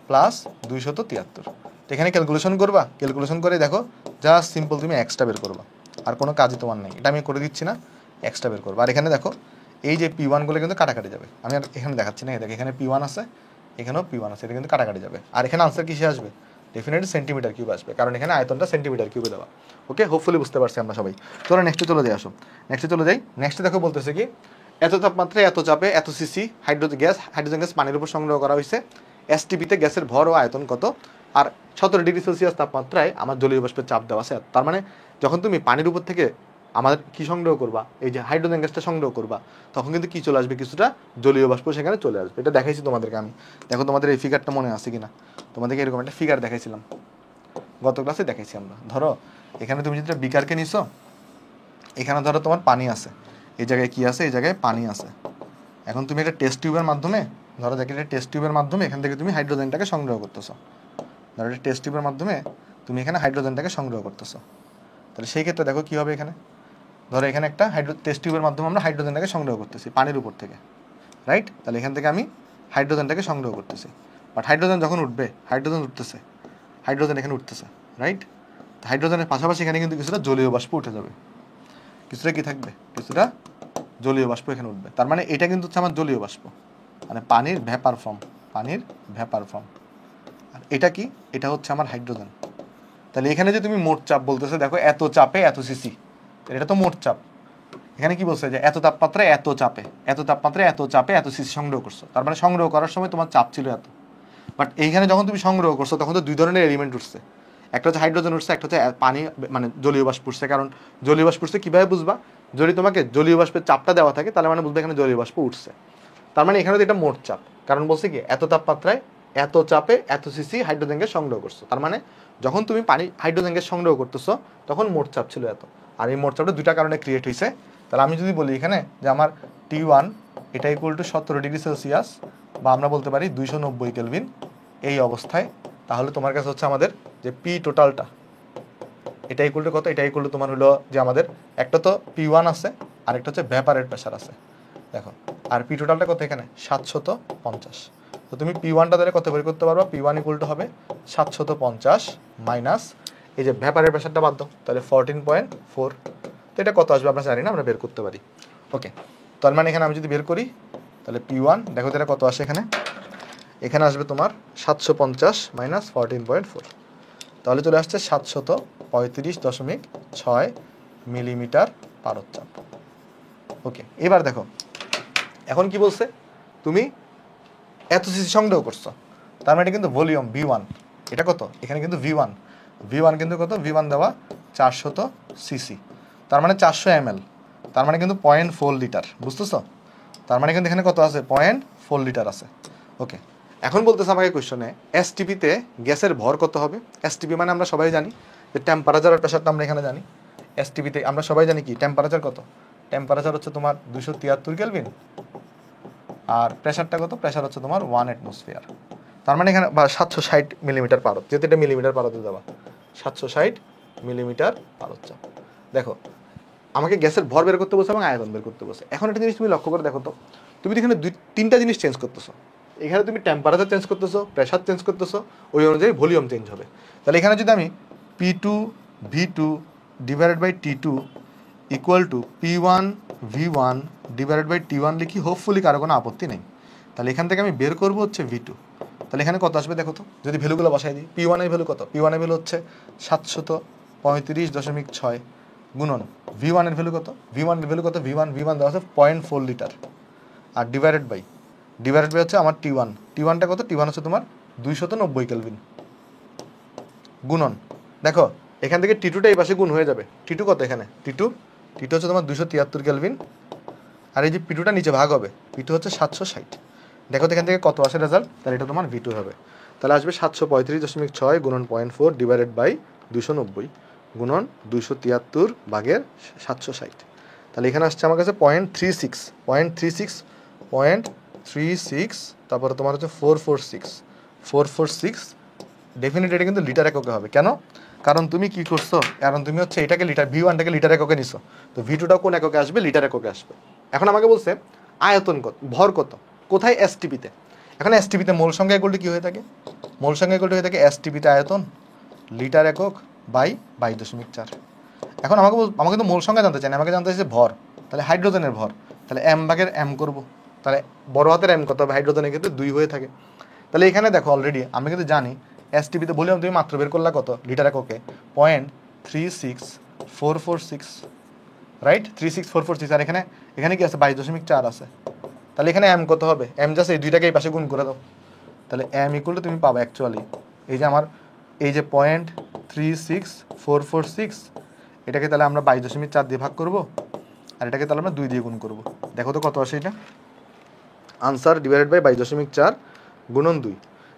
প্লাস 273। তো এখানে ক্যালকুলেশন করবা, ক্যালকুলেশন করে দেখো জাস্ট সিম্পল তুমি Xটা বের করবা, আর কোনো কাজই তোমার নেই, এটা আমি করে দিচ্ছি না, Xটা বের করবা। আর এখানে দেখো এই যে P1 গুলো কিন্তু কাটাকাটি যাবে, আমি আর এখানে দেখাচ্ছি না, দেখো এখানে P1 আছে, এখানেও P1 আছে, এটা কিন্তু কাটাকাটি যাবে। আর এখানে আনসার কিসে আসবে? ডেফিনেটলি সেন্টিমিটার কিউব আসবে, কারণ এখানে আয়তনটা সেন্টিমিটার কিউবে দেওয়া। ওকে, হোপফুলি বুঝতে পারছি আমরা সবাই। চলো নেক্সটে চলে যাই, আসো নেক্সটে চলে যাই। নেক্সটে দেখো বলতেছে কি, এত তাপমাত্রায় এত চাপে এত সিসি হাইড্রোজেন গ্যাস পানির উপর সংগ্রহ করা হয়েছে। এসটিপিতে গ্যাসের ভর ও আয়তন কত? আর 17 ডিগ্রি সেলসিয়াস তাপমাত্রায় আমার জলীয় বাষ্পের চাপ দেওয়া আছে। তার মানে যখন তুমি পানির উপর থেকে আমাদের কি সংগ্রহ করবা, এই যে হাইড্রোজেন গ্যাসটা সংগ্রহ করবা, তখন কিন্তু কি চলে আসবে? কিছুটা জলীয় বাষ্প সেখানে চলে আসবে। এটা দেখাইছি তোমাদেরকে আমি, দেখো তোমাদের এই ফিগারটা মনে আছে কিনা। তোমাদেরকে এরকম একটা ফিগার দেখাইছিলাম, গত ক্লাসে দেখাইছি আমরা। ধরো এখানে তুমি যেটা বিকারকে নিছো, এখানে ধরো তোমার পানি আছে, এই জায়গায় কি আছে? এই জায়গায় পানি আছে। এখন তুমি একটা টেস্ট টিউবের মাধ্যমে, ধরো দেখো একটা টেস্ট টিউবের মাধ্যমে এখান থেকে তুমি হাইড্রোজেনটাকে সংগ্রহ করতেছো। ধরো একটা টেস্ট টিউবের মাধ্যমে তুমি এখানে হাইড্রোজেনটাকে সংগ্রহ করতেছো। তাহলে সেই ক্ষেত্রে দেখো কী হবে, এখানে ধরো এখানে একটা টেস্ট টিউবের মাধ্যমে আমরা হাইড্রোজেনটাকে সংগ্রহ করতেছি পানির উপর থেকে, রাইট? তাহলে এখান থেকে আমি হাইড্রোজেনটাকে সংগ্রহ করতেছি, বাট হাইড্রোজেন যখন উঠবে, হাইড্রোজেন এখানে উঠতেছে, রাইট? হাইড্রোজেনের পাশাপাশি এখানে কিন্তু কিছুটা জলীয় বাষ্প উঠে যাবে, কিছুটা কি থাকবে, কিছুটা জলীয় বাষ্প এখানে উঠবে। তার মানে এটা কিন্তু হচ্ছে আমার জলীয় বাষ্প, মানে পানির ভ্যাপার ফর্ম, পানির ভ্যাপার ফর্ম। আর এটা কি, এটা হচ্ছে আমার হাইড্রোজেন। তাহলে এখানে যে তুমি মোট চাপ বলতেছে, দেখো এত চাপে এত সিসি, এটা তো মোট চাপ। এখানে কি বলছে যে এত তাপমাত্রায় এত চাপে, এত তাপমাত্রায় এত চাপে এত সিসি সংগ্রহ করছো, তার মানে সংগ্রহ করার সময় তোমার চাপ ছিল এত। বাট এইখানে যখন তুমি সংগ্রহ করছো তখন তো দুই ধরনের এলিমেন্ট উঠছে, একটা হচ্ছে হাইড্রোজেন উঠছে, একটা হচ্ছে পানি মানে জলীয় বাষ্প উঠছে। কারণ জলীয় বাষ্প উঠছে কীভাবে বুঝবা, যদি তোমাকে জলীয় বাষ্পের চাপটা দেওয়া থাকে তাহলে মানে বুঝবে এখানে জলীয় বাষ্প উঠছে। তার মানে এখানে তো এটা মোট চাপ, কারণ বলছে কি এত তাপমাত্রায় এত চাপে এত সিসি হাইড্রোজেন গ্যাস সংগ্রহ করছো। তার মানে যখন তুমি পানি হাইড্রোজেন গ্যাস সংগ্রহ করতেছো তখন মোট চাপ ছিল এত। আর এই মোট চাপটা দুইটা কারণে ক্রিয়েট হয়েছে। তাহলে আমি যদি বলি এখানে যে আমার T1 এটা ইকুয়াল টু 17 ডিগ্রি সেলসিয়াস, বা আমরা বলতে পারি 290 কেলভিন এই অবস্থায়, তাহলে তোমার কাছে হচ্ছে আমাদের যে পি টোটালটা এটা ইকুয়াল টু কত, এটা ইকুয়াল টু তোমার হলো যে আমাদের একটা তো P1 আছে আর একটা হচ্ছে ভ্যাপারের প্রেশার আছে, দেখো। আর পি টোটালটা কত এখানে 750। তো তুমি P1টা ধরে কত বের করতে পারবা, P1 ইকুয়াল টু হবে 750 মাইনাস এই যে ভ্যাপারের প্রেশারটা বাদ দাও, তাহলে 14.4। তো এটা কত আসবে আমরা জানি না, আমরা বের করতে পারি। ওকে, তার মানে এখানে আমি যদি বের করি তাহলে P1 দেখো এটা কত আসে, এখানে এখানে আসবে তোমার 750 মাইনাস 14.4, তাহলে চলে আসছে 735.6 মিলিমিটার পারদ-চাপ। ওকে, এবার দেখো এখন কি বলছে, তুমি এত সিসি সংগ্রহ করছো, তার মানে এটা কিন্তু ভলিউম V1, এটা কত এখানে কিন্তু V1 কিন্তু কত, V1 দেওয়া 400 সিসি, তার মানে 400 ml, তার মানে কিন্তু 0.4 লিটার, বুঝতেছো? তার মানে কিন্তু এখানে কত আছে, 0.4 লিটার আছে। ওকে, এখন বলতেছে আমাকে কোয়েশ্চনে এসটিপিতে গ্যাসের ভর কত হবে। এসটিপি মানে আমরা সবাই জানি যে টেম্পারেচার আর প্রেশারটা আমরা এখানে জানি। এসটিপিতে আমরা সবাই জানি কি টেম্পারেচার কত, টেম্পারেচার হচ্ছে তোমার 273 কেলভিন, আর প্রেশারটা কত, প্রেশার হচ্ছে তোমার 1 অ্যাটমসফিয়ার। তার মানে এখানে 760 মিলিমিটার পারদ, যেহেতু এটা মিলিমিটার পারদে দেওয়া, 760 মিলিমিটার পারদ-চাপ। দেখো আমাকে গ্যাসের ভর বের করতে বলছে এবং আয়তন বের করতে বলছে। এখন একটা জিনিস তুমি লক্ষ্য করে দেখো তো, তুমি এখানে তিনটা জিনিস চেঞ্জ করতেছো, এখানে তুমি টেম্পারেচার চেঞ্জ করতেছো, প্রেশার চেঞ্জ করতেছো, ওই অনুযায়ী ভলিউম চেঞ্জ হবে। তাহলে এখানে যদি আমি P2 V2 divided by T2 equal to P1 V1 divided by T1 লিখি, হোপফুলি কারো কোনো আপত্তি নেই। তাহলে এখান থেকে আমি বের করবো হচ্ছে V2, তাহলে এখানে কত আসবে দেখো তো, যদি ভ্যালুগুলো বসাই দিই, P1 এর ভ্যালু কত, P1 এর ভ্যালু হচ্ছে 735.6 গুণন V1 এর ভ্যালু কত, V1 এর ভ্যালু কত, V1 দেওয়া আছে 0.4 লিটার, আর ডিভাইডেড বাই হচ্ছে আমার T1টা কত, T1 হচ্ছে তোমার 290 কেলভিন, গুণন দেখো এখান থেকে T2টা এই পাশে গুণ হয়ে যাবে, T2 কত এখানে, T2 হচ্ছে তোমার 273 কেলভিন, আর এই যে P2টা নিচে ভাগ হবে, P2 হচ্ছে 760। দেখো এখান থেকে কত আসে রেজাল্ট, তাহলে এটা তোমার V2 হবে। তাহলে আসবে 735.6 গুণন 0.4 ডিভাইডেড বাই 290 গুণন 273 ভাগের 760। তাহলে এখানে আসছে আমার কাছে 0.36, তারপরে তোমার হচ্ছে 446। ডেফিনেট এটা কিন্তু লিটার এককে হবে। কেন? কারণ তুমি কি করছো, কারণ তুমি হচ্ছে এটাকে লিটার V1টাকে লিটার এককে নিছো, তো V2টাও কোন এককে আসবে, লিটার এককে আসবে। এখন আমাকে বলছে আয়তন কত, ভর কত, কোথায়, এসটিপিতে। এখন এসটিপিতে মোল সংখ্যা ইকুয়াল টু কি হয়ে থাকে, মোল সংখ্যা ইকুয়াল টু হয়ে থাকে এসটিপিতে আয়তন লিটার একক বাই 22.4। এখন আমাকে তো মোল সংখ্যা জানতে চাই না, আমাকে জানতে চাইছে ভর, তাহলে হাইড্রোজেনের ভর, তাহলে m ভাগের m করব, তাহলে বড় হাতের m কত হবে, হাইড্রোজেনের ক্ষেত্রে 2 হয়ে থাকে। তাহলে এখানে দেখো অলরেডি আমি কিন্তু জানি এসটিপিতে ভলিউম তুমি মাত্র বের করলা কত, লিটার এককে 0.36446, রাইট, 36446। আর এখানে কি আছে 22.4 আছে, তাহলে এখানে m কত হবে, m জাস্ট এই দুইটাকে এই পাশে গুণ করে দাও, তাহলে m ইকুয়াল টু তুমি পাবে অ্যাকচুয়ালি এই যে আমার এই যে 0.36446, এটাকে তাহলে আমরা 22.4 দিয়ে ভাগ করব, আর এটাকে তাহলে আমরা 2 দিয়ে গুণ করব। দেখো তো কত আসে এটা, আনসার ডিভাইডেড বাই 22.4 গুণন 2।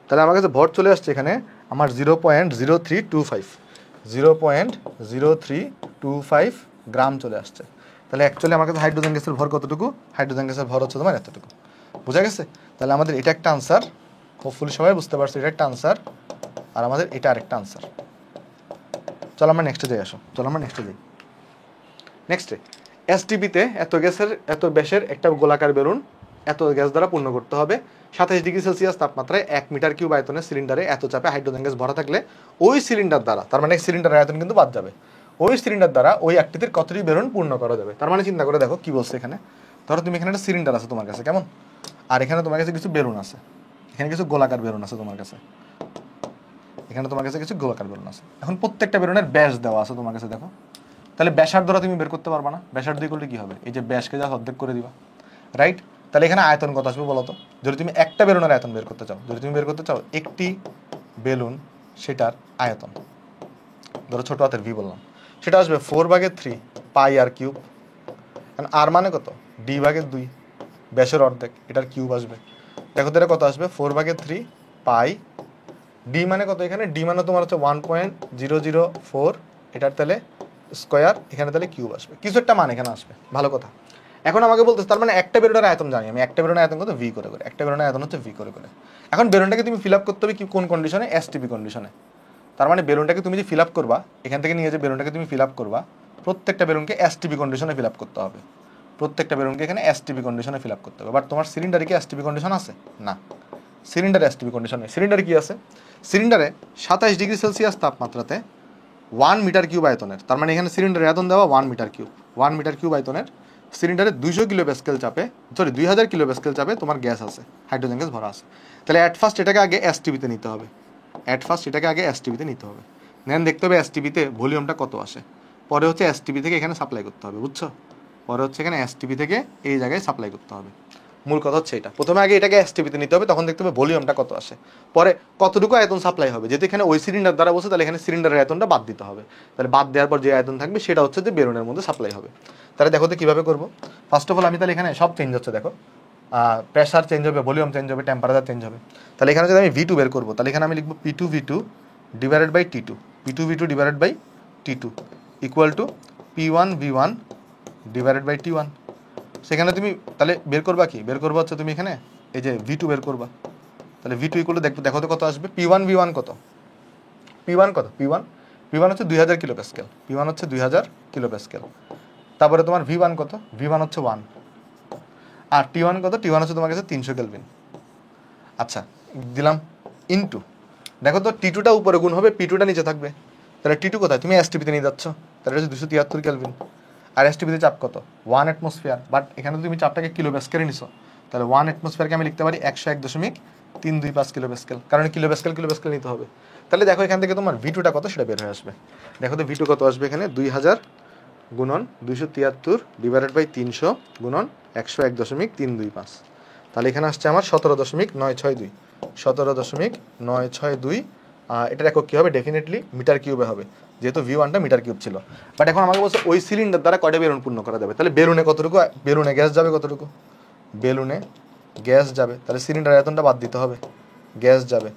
তাহলে আমার কাছে ভর চলে আসছে এখানে আমার 0.0325 গ্রাম চলে আসছে। তাহলে অ্যাকচুয়ালি আমার কাছে হাইড্রোজেন গ্যাসের ভর কতটুকু, হাইড্রোজেন গ্যাসের ভর হচ্ছে তোমার এতটুকু। বোঝা গেছে? তাহলে আমাদের এটা একটা আনসার, হোপফুলি সবাই বুঝতে পারছো, এটা একটা আনসার, আর আমাদের এটা আরেকটা আনসার। চলো আমরা নেক্সটে যাই, নেক্সটে এসটিপিতে এত ব্যাসের একটা গোলাকার বেলুন এত গ্যাস দ্বারা পূর্ণ করতে হবে, 27°C তাপমাত্রায় 1 মিটার কিউব আয়তনের সিলিন্ডারে এত চাপে হাইড্রোজেন গ্যাস ভরা থাকলে ওই সিলিন্ডার দ্বারা, তার মানে সিলিন্ডারের আয়তন কিন্তু বাদ যাবে, ওই সিলিন্ডার দ্বারা ওই আকৃতির কতটি বেলুন পূর্ণ করা যাবে। তার মানে চিন্তা করে দেখো কি বলছে এখানে। ধরো তুমি এখানে একটা সিলিন্ডার আছে তোমার কাছে, কেমন, আর এখানে তোমার কাছে কিছু বেলুন আছে, এখানে কিছু গোলাকার বেলুন আছে তোমার কাছে, এখানে তোমার কাছে কিছু গোলাকার বেলুন আছে। এখন প্রত্যেকটা বেলুনের ব্যাস দেওয়া আছে তোমার কাছে, দেখো তাহলে ব্যাসার্ধটা তুমি বের করতে পারবা না। ব্যাসার্ধ করলে কি হবে, এই যে ব্যাসকে যা অর্ধেক করে দিবা, রাইট। তাহলে এখানে আয়তন কত আসবে বলো তো, যদি তুমি একটা বেলুনের আয়তন বের করতে চাও, যদি তুমি বের করতে চাও একটি বেলুন সেটার আয়তন, ধরো ছোট হাতের ভি বললাম, সেটা আসবে 4/3 পাই আর কিউব। কারণ আর মানে কত, d/2, ব্যাসের অর্ধেক, এটার কিউব আসবে। দেখো তাহলে কত আসবে 4/3 পাই, ডি মানে কত, এখানে ডি মানে তোমার হচ্ছে 1.004, এটার তাহলে স্কোয়ার, এখানে তাহলে কিউব আসবে, কিছু একটা মান এখানে আসবে, ভালো কথা। এখন আমাকে বলতেছে তার মানে একটা বেলুনের আয়তন জানি আমি, একটা বেলুনের আয়তন কত, ভি করে করে, একটা বেলুনের আয়তন হচ্ছে ভি করে করে। এখন বেলুনটাকে তুমি ফিল আপ করতে হবে কি কোন কন্ডিশনে, এসটিপি কন্ডিশনে। তার মানে বেলুনটাকে তুমি যে ফিল আপ করবা, এখান থেকে নিয়ে যে বেলুনটাকে তুমি ফিল আপ করবা, প্রত্যেকটা বেলুনকে এসটিপি কন্ডিশনে ফিল আপ করতে হবে, প্রত্যেকটা বেলুনকে এখানে এসটিপি কন্ডিশনে ফিল আপ করতে হবে। বাট তোমার সিলিন্ডারে কি এসটিপি কন্ডিশন আছে? না, সিলিন্ডারে এসটিপি কন্ডিশন নেই। সিলিন্ডারে কি আছে, সিলিন্ডারে 27°C তাপমাত্রাতে 1 মিটার কিউব আয়তনের, তার মানে এখানে সিলিন্ডারের আয়তন দেওয়া 1 মিটার কিউব, 1 মিটার কিউব আয়তনের সিলিন্ডারে 200 কিলোপ্যাসকেল চাপে, সরি 2000 কিলোপ্যাসকেল চাপে তোমার গ্যাস আছে, হাইড্রোজেন গ্যাস ভরা আছে। তাহলে অ্যাট ফার্স্ট এটাকে আগে এসটিপিতে নিতে হবে, অ্যাট ফার্স্ট এটাকে আগে এসটিপিতে নিতে হবে, দেন দেখতে হবে এসটিপিতে ভলিউমটা কত আসে, পরে হচ্ছে এসটিপি থেকে এখানে সাপ্লাই করতে হবে, বুঝছো, পরে হচ্ছে এখানে এসটিপি থেকে এই জায়গায় সাপ্লাই করতে হবে। মূল কথা হচ্ছে এটা, প্রথমে আগে এটাকে এসটিপিতে নিতে হবে, তখন দেখতে হবে ভলিউমটা কত আসে, পরে কতটুকু আয়তন সাপ্লাই হবে। যেহেতু এখানে ওই সিলিন্ডার দ্বারা বসে, তাহলে এখানে সিলিন্ডারের আয়তনটা বাদ দিতে হবে, তাহলে বাদ দেওয়ার পর যে আয়তন থাকবে সেটা হচ্ছে যে বেলুনের মধ্যে সাপ্লাই হবে। তাহলে দেখো তো কীভাবে করবো। ফার্স্ট অফ অল আমি তাহলে এখানে সব চেঞ্জ হচ্ছে, দেখো প্রেশার চেঞ্জ হবে, ভলিউম চেঞ্জ হবে, টেম্পারেচার চেঞ্জ হবে। তাহলে এখানে যদি আমি V2 বের করবো, তাহলে এখানে আমি লিখবো P2V2 divided by T2, P2V2 divided by T2 equal to P1V1 divided by T1। সেখানে তুমি তাহলে বের করবা কি, বের করবা হচ্ছে তুমি এখানে এই যে V2 বের করবা, তাহলে V2 ইকুয়াল টু দেখো তো কত আসবে, P1V1 কত, P1 কত, P1 হচ্ছে 2000 কিলোপ্যাসকেল, P1 হচ্ছে 2000 কিলোপ্যাসকেল। তারপরে তোমার V1 কত, V1 হচ্ছে 1, আর T1 কত, T1 হচ্ছে তোমার কাছে 300 কেলভিন। আচ্ছা দিলাম ইনটু, দেখো তো T2টা উপরে গুণ হবে, P2টা নিচে থাকবে, তাহলে T2 কোথায়, তুমি এসটিপিতে নিয়ে যাচ্ছ, তাহলে হচ্ছে 273 কেলভিন। আর এসটিপিতে চাপ কত, 1 অ্যাটমসফিয়ার, বাট এখানে তুমি চাপটাকে কিলোপ্যাসকেলে নিছো, তাহলে 1 অ্যাটমসফিয়ারকে আমি লিখতে পারি 101.325 কিলোপ্যাসকেল, কারণ কিলোপ্যাসকেল নিতে হবে। তাহলে দেখো এখান থেকে তোমার V2টা কত সেটা বের হয়ে আসবে। দেখো তো V2 কত আসবে, এখানে 2000 গুণন 273 ডিভাইডেড বাই 300 গুণন 101.325, তাহলে এখানে আসছে আমার 17.962, 17.962। এটার একক কী হবে, ডেফিনেটলি মিটার কিউবে হবে, যেহেতু V1টা মিটার কিউব ছিল। বাট এখন আমাকে বলছে ওই সিলিন্ডার দ্বারা কয়টা বেলুন পূর্ণ করা যাবে, তাহলে বেলুনে কতটুকু, বেলুনে গ্যাস যাবে কতটুকু, বেলুনে গ্যাস যাবে, তাহলে সিলিন্ডার আয়তনটা বাদ দিতে হবে, গ্যাস যাবে,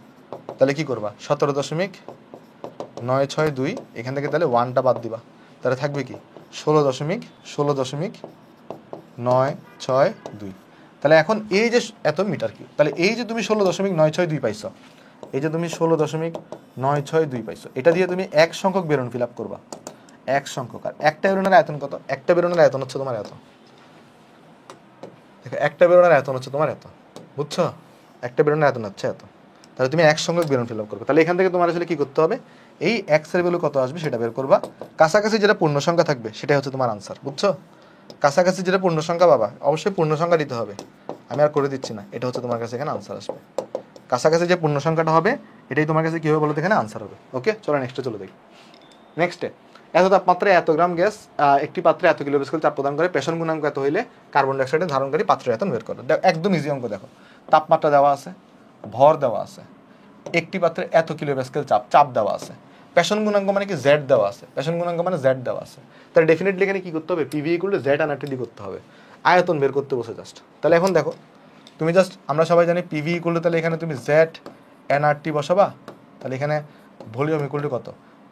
তাহলে কি করবা 17.962, এখান থেকে তাহলে 1টা বাদ দিবা, তাহলে থাকবে কি 16.962। তাহলে এখন এই যে এত মিটার কিউব, তাহলে এই যে তুমি 16.962 পাইছো, এই যে তুমি 16.962 পাইছো, এটা দিয়ে তুমি এক সংখ্যক বেলুন ফিল আপ করবা, এক সংখ্যক। আর একটা বেলুনের আয়তন কত, একটা বেলুনের আয়তন হচ্ছে তোমার এত, দেখো একটা বেলুনের আয়তন হচ্ছে তোমার এত, বুঝছো, একটা বেলুনের আয়তন হচ্ছে এত, তাহলে তুমি এক সংখ্যক বেলুন ফিল আপ করবে। তাহলে এখান থেকে তোমার আসলে কি করতে হবে, এই এক্স এর ভ্যালু কত আসবে সেটা বের করবা, কাছাকাছি যেটা পূর্ণ সংখ্যা থাকবে সেটাই হচ্ছে তোমার আনসার, বুঝছো, কাছাকাছি যেটা পূর্ণ সংখ্যা পাবা, অবশ্যই পূর্ণ সংখ্যা দিতে হবে, আমি আর করে দিচ্ছি না, এটা হচ্ছে তোমার কাছে এখানে আনসার আসবে, কাছাকাছি যে পূর্ণ সংখ্যাটা হবে এটাই তোমার কাছে কী হবে বলতে এখানে আনসার হবে। ওকে, চলো নেক্সটে চলে দেখি। নেক্সটে, এত তাপমাত্রায় এত গ্রাম গ্যাস একটি পাত্রে এত কিলোপ্যাসকেল চাপ প্রদান করে, প্রেষণ গুণাঙ্ক এত হইলে কার্বন ডাইঅক্সাইডের ধারণকারী পাত্রের আয়তন বের করো। একদম ইজি অঙ্ক, দেখো তাপমাত্রা দেওয়া আছে, ভর দেওয়া আছে, একটি পাত্রে এত কিলোপ্যাসকেল চাপ দেওয়া আছে, প্রেষণ গুণাঙ্ক মানে কি জেড দেওয়া আছে, প্রেষণ গুণাঙ্ক মানে জেড দেওয়া আছে, তাহলে ডেফিনেটলি এখানে কি করতে হবে, PV equal to Z nRT দিয়ে করতে হবে, আয়তন বের করতে বসে জাস্ট। তাহলে এখন দেখো তুমি জাস্ট, আমরা সবাই জানি পিভি ইকুয়াল টু, তাহলে এখানে তুমি জেড এনআরটি বসাবা, তাহলে এখানে ভলিউম ইকুয়াল টু কত,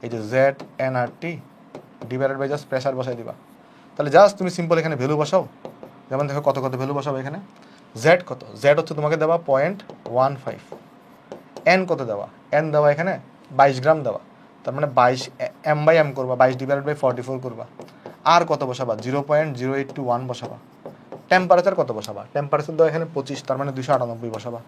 এই যে Z nRT divided by just pressure বসাই দিবা, তাহলে জাস্ট তুমি সিম্পল এখানে ভ্যালু বসাও, যেমন দেখো কত কত ভ্যালু বসাবো এখানে, জেড কত, জেড হচ্ছে তোমাকে দেওয়া 0.15, এন কত দেওয়া, এন দেওয়া এখানে 22 গ্রাম দেওয়া, তার মানে 22 এম বাই এম করবা, 22 ডিভাইডেড বাই 44 করবা, আর কত বসাবা 0.0821 বসাবা, টেম্পারেচার কত বসাবা? টেম্পারেচার দাও এখানে 25, তার মানে 298 বসাবা।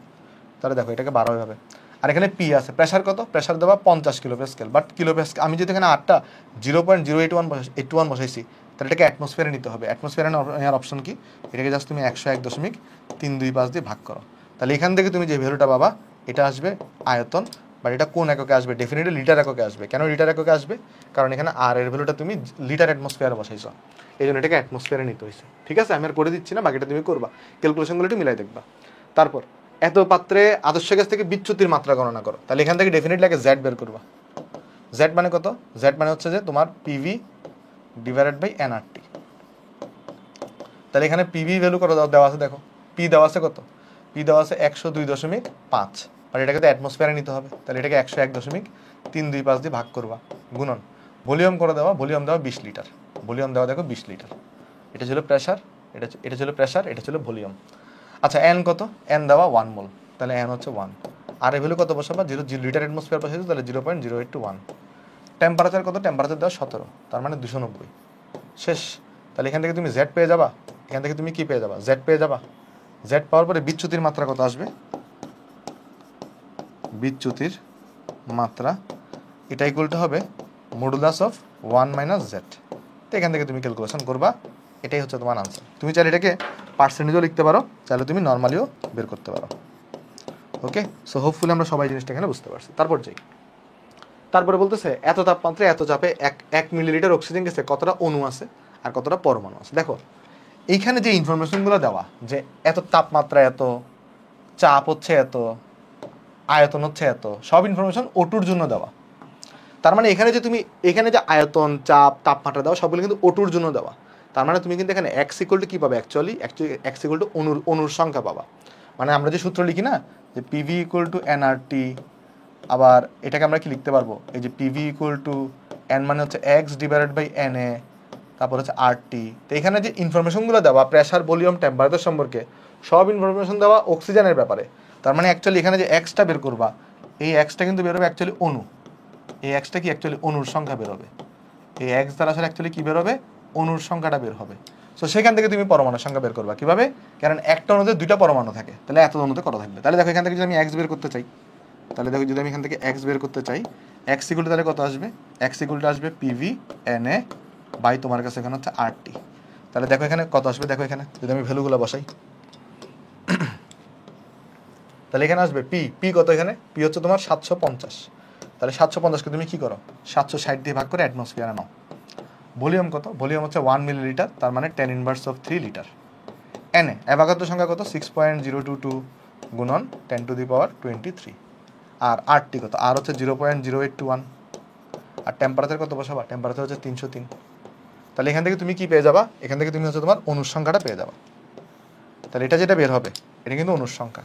তাহলে দেখো এটাকে 12 হবে। আর এখানে পি আছে, প্রেশার কত? প্রেশার দেওয়া 50 kilo Pascal. But kilo Pascal আমি যদি এখানে 8টা 0.081 বসাইছি, তাহলে এটাকে অ্যাটমসফিয়ারে নিতে হবে। অ্যাটমসফিয়ারে নেওয়ার অপশন কি? এটাকে জাস্ট তুমি 101.325 দিয়ে ভাগ করো। তাহলে এখান থেকে তুমি যে ভ্যালুটা পাবা এটা আসবে আয়তন, বাট এটা কোন এককে আসবে? ডেফিনেটলি লিটার এককে আসবে। কেন লিটার এককে আসবে? কারণ এখানে আর এর ভ্যালুটা তুমি লিটার অ্যাটমসফিয়ারে বসাইছো, এই জন্য এটাকে অ্যাটমসফিয়ারে নিতে হয়েছে। ঠিক আছে, আমি আর করে দিচ্ছি না, বাকিটা তুমি করবা, ক্যালকুলেশনগুলো একটু মিলাই দেখবা। তারপর এত পাত্রে আদর্শ গ্যাস থেকে বিচ্যুতির মাত্রা গণনা করো। তাহলে এখান থেকে ডেফিনেটলি আগে জেড বের করবা। জেড মানে কত? জেড মানে হচ্ছে যে তোমার পিভি ডিভাইডেড বাই এনআরটি। তাহলে এখানে পিভি ভ্যালু কত দেওয়া আছে? দেখো পি দেওয়া আছে কত? পি দেওয়া আছে 102.5, আর এটাকে তো অ্যাটমসফিয়ারে নিতে হবে। তাহলে এটাকে 101.325 দিয়ে ভাগ করবা, গুণন ভলিউম করে দেওয়া, ভলিউম দেওয়া 20 লিটার, ভলিউম দেওয়া দেখো 20 লিটার। এটা ছিল প্রেশার, এটা ছিল প্রেশার, এটা ছিল ভলিউম। আচ্ছা এন কত? এন দেওয়া 1 মোল, তাহলে এন হচ্ছে 1। আর এর ভ্যালু কত বসাবা? 0 লিটার অ্যাটমসফিয়ার বসাইছো, তাহলে 0.081। টেম্পারেচার কত? টেম্পারেচার দেওয়া 17, তার মানে 290। শেষ। তাহলে এখান থেকে তুমি জেড পেয়ে যাবা। এখান থেকে তুমি কি পেয়ে যাবা? জেড পেয়ে যাবা। জেড পাওয়ার পরে বিচ্যুতির মাত্রা কত আসবে? বিচ্যুতির মাত্রা এটা ইকুয়াল টু হবে মডুলাস অফ 1 মাইনাস জেড। তো এখান থেকে তুমি ক্যালকুলেশন করবা, এটাই হচ্ছে তোমার আনসার। তুমি চাইলে এটাকে পার্সেন্টেজও লিখতে পারো, চাইলে তুমি নর্মালিও বের করতে পারো। ওকে, সো হোপফুলি আমরা সবাই জিনিসটা এখানে বুঝতে পারছি। তারপর যাই, তারপরে বলতেছে এত তাপমাত্রায় এত চাপে 1 মিলিলিটার অক্সিজেন গ্যাসে কতটা অণু আছে আর কতটা পরমাণু আছে। দেখো এইখানে যে ইনফরমেশনগুলো দেওয়া, যে এত তাপমাত্রা এত, চাপ হচ্ছে এত, আয়তন হচ্ছে এত, সব ইনফরমেশন ওটুর জন্য দেওয়া। তার মানে এখানে যে তুমি এখানে যে আয়তন, চাপ, তাপমাত্রা দেওয়া সবগুলো কিন্তু ওটুর জন্য দেওয়া। তার মানে তুমি কিন্তু এখানে এক্স ইকুয়াল টু কী পাবে? অ্যাকচুয়ালি এক্স ইকুয়াল টু অণুর সংখ্যা পাবা। মানে আমরা যে সূত্র লিখি না, যে পিভি ইকুয়াল টু এনআরটি, আবার এটাকে আমরা কি লিখতে পারবো? এই যে পিভি ইকুয়াল টু এন মানে হচ্ছে x divided by n A, তারপর হচ্ছে আরটি। তো এখানে যে ইনফরমেশনগুলো দেওয়া প্রেশার, ভলিউম, টেম্পারেচার সম্পর্কে সব ইনফরমেশন দেওয়া অক্সিজেনের ব্যাপারে। তার মানে অ্যাকচুয়ালি এখানে যে এক্সটা বের করবা, এই এক্সটা কিন্তু বেরোবে অ্যাকচুয়ালি অণু। এই এক্সটা কি অ্যাকচুয়ালি অণুর সংখ্যা বেরোবে। এই এক্স দ্বারা আসলে অ্যাকচুয়ালি কি বেরোবে? অণুর সংখ্যাটা বের হবে। সো সেখান থেকে তুমি পরমাণুর সংখ্যা বের করবা কিভাবে? কারণ একটা অণুতে 2টা পরমাণু থাকে, তাহলে এত অণুতে কত থাকবে। তাহলে দেখো এখান থেকে যদি আমি এক্স বের করতে চাই, তাহলে দেখো যদি আমি এখান থেকে এক্স বের করতে চাই, এক্স ইকুয়াল টু তাহলে কত আসবে? এক্স ইকুয়াল টু আসবে পিভি এন এ বাই তোমার কাছে এখানে হচ্ছে আরটি। তাহলে দেখো এখানে কত আসবে? দেখো এখানে যদি আমি ভ্যালুগুলো বসাই, তাহলে এখানে আসবে পি কত? এখানে পি হচ্ছে তোমার 750। তাহলে 750কে তুমি কি করো? 760 দিয়ে ভাগ করে অ্যাটমসফিয়ারে নাও। ভলিউম কত? ভলিউম হচ্ছে 1 মিলিলিটার, তার মানে 10 ইনভার্স অফ 3 লিটার। এনে অ্যাভাগাদ্রো সংখ্যা কত? 6.022 গুণন 10 to the power 23। R RT কত? আর হচ্ছে 0.0821। আর টেম্পারেচার কত বসাবা? টেম্পারেচার হচ্ছে 303। তাহলে এখান থেকে তুমি কি পেয়ে যাবা? এখান থেকে তুমি হচ্ছে তোমার অণুর সংখ্যাটা পেয়ে যাবা। তাহলে এটা যেটা বের হবে এটা কিন্তু অণুর সংখ্যা,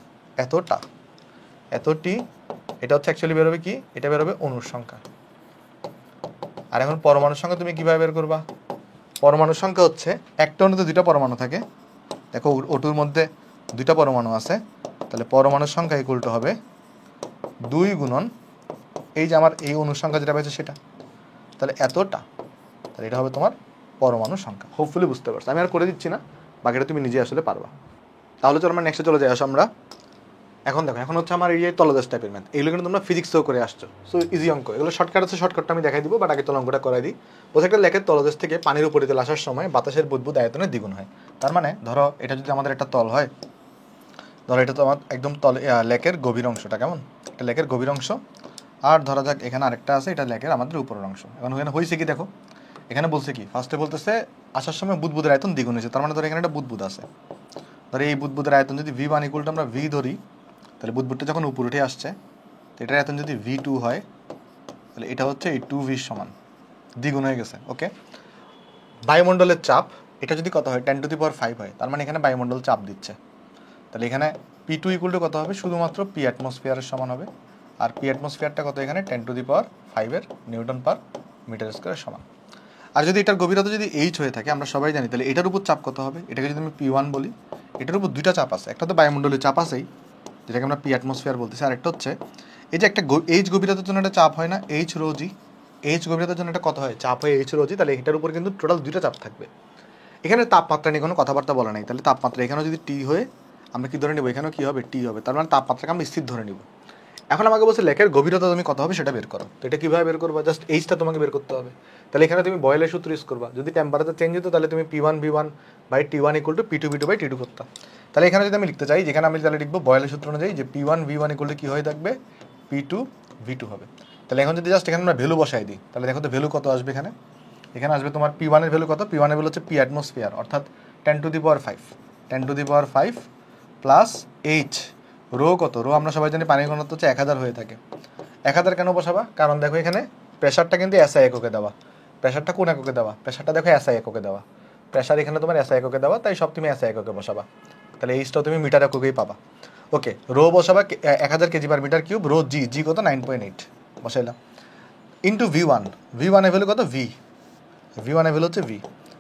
এতটি। এটা হচ্ছে অ্যাকচুয়ালি বেরোবে কি? এটা বেরোবে অণুর সংখ্যা। আর এখন পরমাণুর সংখ্যা তুমি কিভাবে বের করবা? পরমাণুর সংখ্যা হচ্ছে একটা অণুতে 2টা পরমাণু থাকে। দেখো ওটুর মধ্যে 2টা পরমাণু আছে, তাহলে পরমাণুর সংখ্যা ইকুয়াল টু হবে 2 গুণন এই যে আমার এই অণুর সংখ্যা যেটা পেয়েছে সেটা, তাহলে এতটা। তাহলে এটা হবে তোমার পরমাণুর সংখ্যা। হোপফুলি বুঝতে পারছো, আমি আর করে দিচ্ছি না, বাকিটা তুমি নিজে আসলে পারবা। তাহলে চলো আমরা নেক্সটে চলে যাই। আসো আমরা এখন দেখো, এখন হচ্ছে আমার এই যে তলদেশ টাইপের ম্যাথ, এগুলো কিন্তু তোমরা ফিজিক্সেও করে আসছো। সো ইজি অঙ্ক, এগুলো শর্টকাট আছে, শর্টকাটটা আমি দেখাই দিব, বাট আগে তোর অঙ্কটা করাই দিই। প্রত্যেকটা লেকের তলদেশ থেকে পানির উপরিতল আসার সময় বাতাসের বুদবুদ আয়তনের দ্বিগুণ হয়। তার মানে ধরো এটা যদি আমাদের একটা তল হয়, ধরো এটা তো আমার একদম তল লেকের গভীর অংশটা, কেমন? এটা লেকের গভীর অংশ। আর ধরা যাক এখানে আরেকটা আছে, এটা লেকের আমাদের উপরের অংশ। এখন ওখানে হয়েছে কি দেখো, এখানে বলছে কি, ফার্স্টে বলতেছে আসার সময় বুদবুদের আয়তন দ্বিগুণ হয়েছে। তার মানে ধরো এখানে একটা বুদবুদ আছে, ধরো এই বুদবুদের আয়তন যদি ভি ওয়ান ইকুয়াল টু আমরা ভি ধরি, তাহলে বুদবুদটা যখন উপর উঠে আসছে, তো এটার আয়তন যদি ভি টু হয়, তাহলে এটা হচ্ছে এই 2v সমান, দ্বিগুণ হয়ে গেছে। ওকে, বায়ুমণ্ডলের চাপ এটা যদি কত হয়? 10 টু দি পাওয়ার 5 হয়। তার মানে এখানে বায়ুমণ্ডল চাপ দিচ্ছে। তাহলে এখানে পি টু ইকুয়াল টু কত হবে? শুধুমাত্র পি অ্যাটমসফিয়ারের সমান হবে। আর পি অ্যাটমসফিয়ারটা কত? এখানে 10 to the power 5 newton per metre স্কোয়ারের সমান। আর যদি এটার গভীরতা যদি এইচ হয়ে থাকে, আমরা সবাই জানি, তাহলে এটার উপর চাপ কত হবে? এটাকে যদি আমি পি ওয়ান বলি, এটার উপর 2টা চাপ আছে। একটা তো বায়ুমণ্ডলের চাপ আছেই, যেটাকে আমরা পি অ্যাটমসফিয়ার বলতেছি। আর একটা হচ্ছে এই যে একটা এইচ গভীরতার জন্য একটা চাপ হয় না, এইচ রোজি। এইচ গভীরতার জন্য একটা কত হয়? চাপ হয় এইচ রোজি। তাহলে এটার উপর কিন্তু টোটাল 2টা চাপ থাকবে। এখানে তাপমাত্রা নিয়ে কোনো কথাবার্তা বলা নাই, তাহলে তাপমাত্রা এখানেও যদি টি হয়ে আমরা কি ধরে নেব, এখানেও কি হবে, টি হবে, তার মানে তাপমাত্রাকে আমরা স্থির ধরে নিব। এখন আমাকে বলছে লেকের গভীরতা তুমি কত হবে সেটা বের করো। তো এটা কীভাবে বের করবা, জাস্ট এইচটা তোমাকে বের করতে হবে। তাহলে এখানে তুমি বয়েলের সূত্র ইউজ করবা। যদি টেম্পারেচার চেঞ্জ হতো তাহলে তুমি P1V1 by T1 equal two P2V2 by T2 করতাম। তাহলে এখানে যদি আমি লিখতে চাই, যেখানে আমি তাহলে লিখবো বয়েলের সূত্র অনুযায়ী যে P1V1 ইকুয়াল টু কী হয়ে থাকবে, P2V2 হবে। তাহলে এখন যদি জাস্ট এখানে আমরা ভ্যালু বসাই দিই, তাহলে দেখো তো ভ্যালু কত আসবে এখানে। এখানে আসবে তোমার P1 এর ভ্যালু কত, P1 এর ভ্যালু হচ্ছে P অ্যাটমসফিয়ার, অর্থাৎ 10⁵ প্লাস H রো কত, রো আমরা সবাই জানি পানির ঘনত্ব হচ্ছে 1000 হয়ে থাকে। 1000 কেন বসাবা, কারণ দেখো এখানে প্রেশারটা কিন্তু SI এককে দেওয়া। প্রেশারটা কোন এককে দেওয়া, প্রেশারটা দেখো SI এককে দেওয়া, প্রেশার এখানে তোমার SI এককে দেওয়া, তাই সব তুমি SI এককে বসাবা। তাহলে এইচটাও তুমি মিটার এককেই পাবা। ওকে, রো বসাবা 1000 kg/m3, রো জি কত 9.8 বসাইলাম, ইন্টু V1 এর ভ্যালু কত, V1 এর ভ্যালু হচ্ছে V।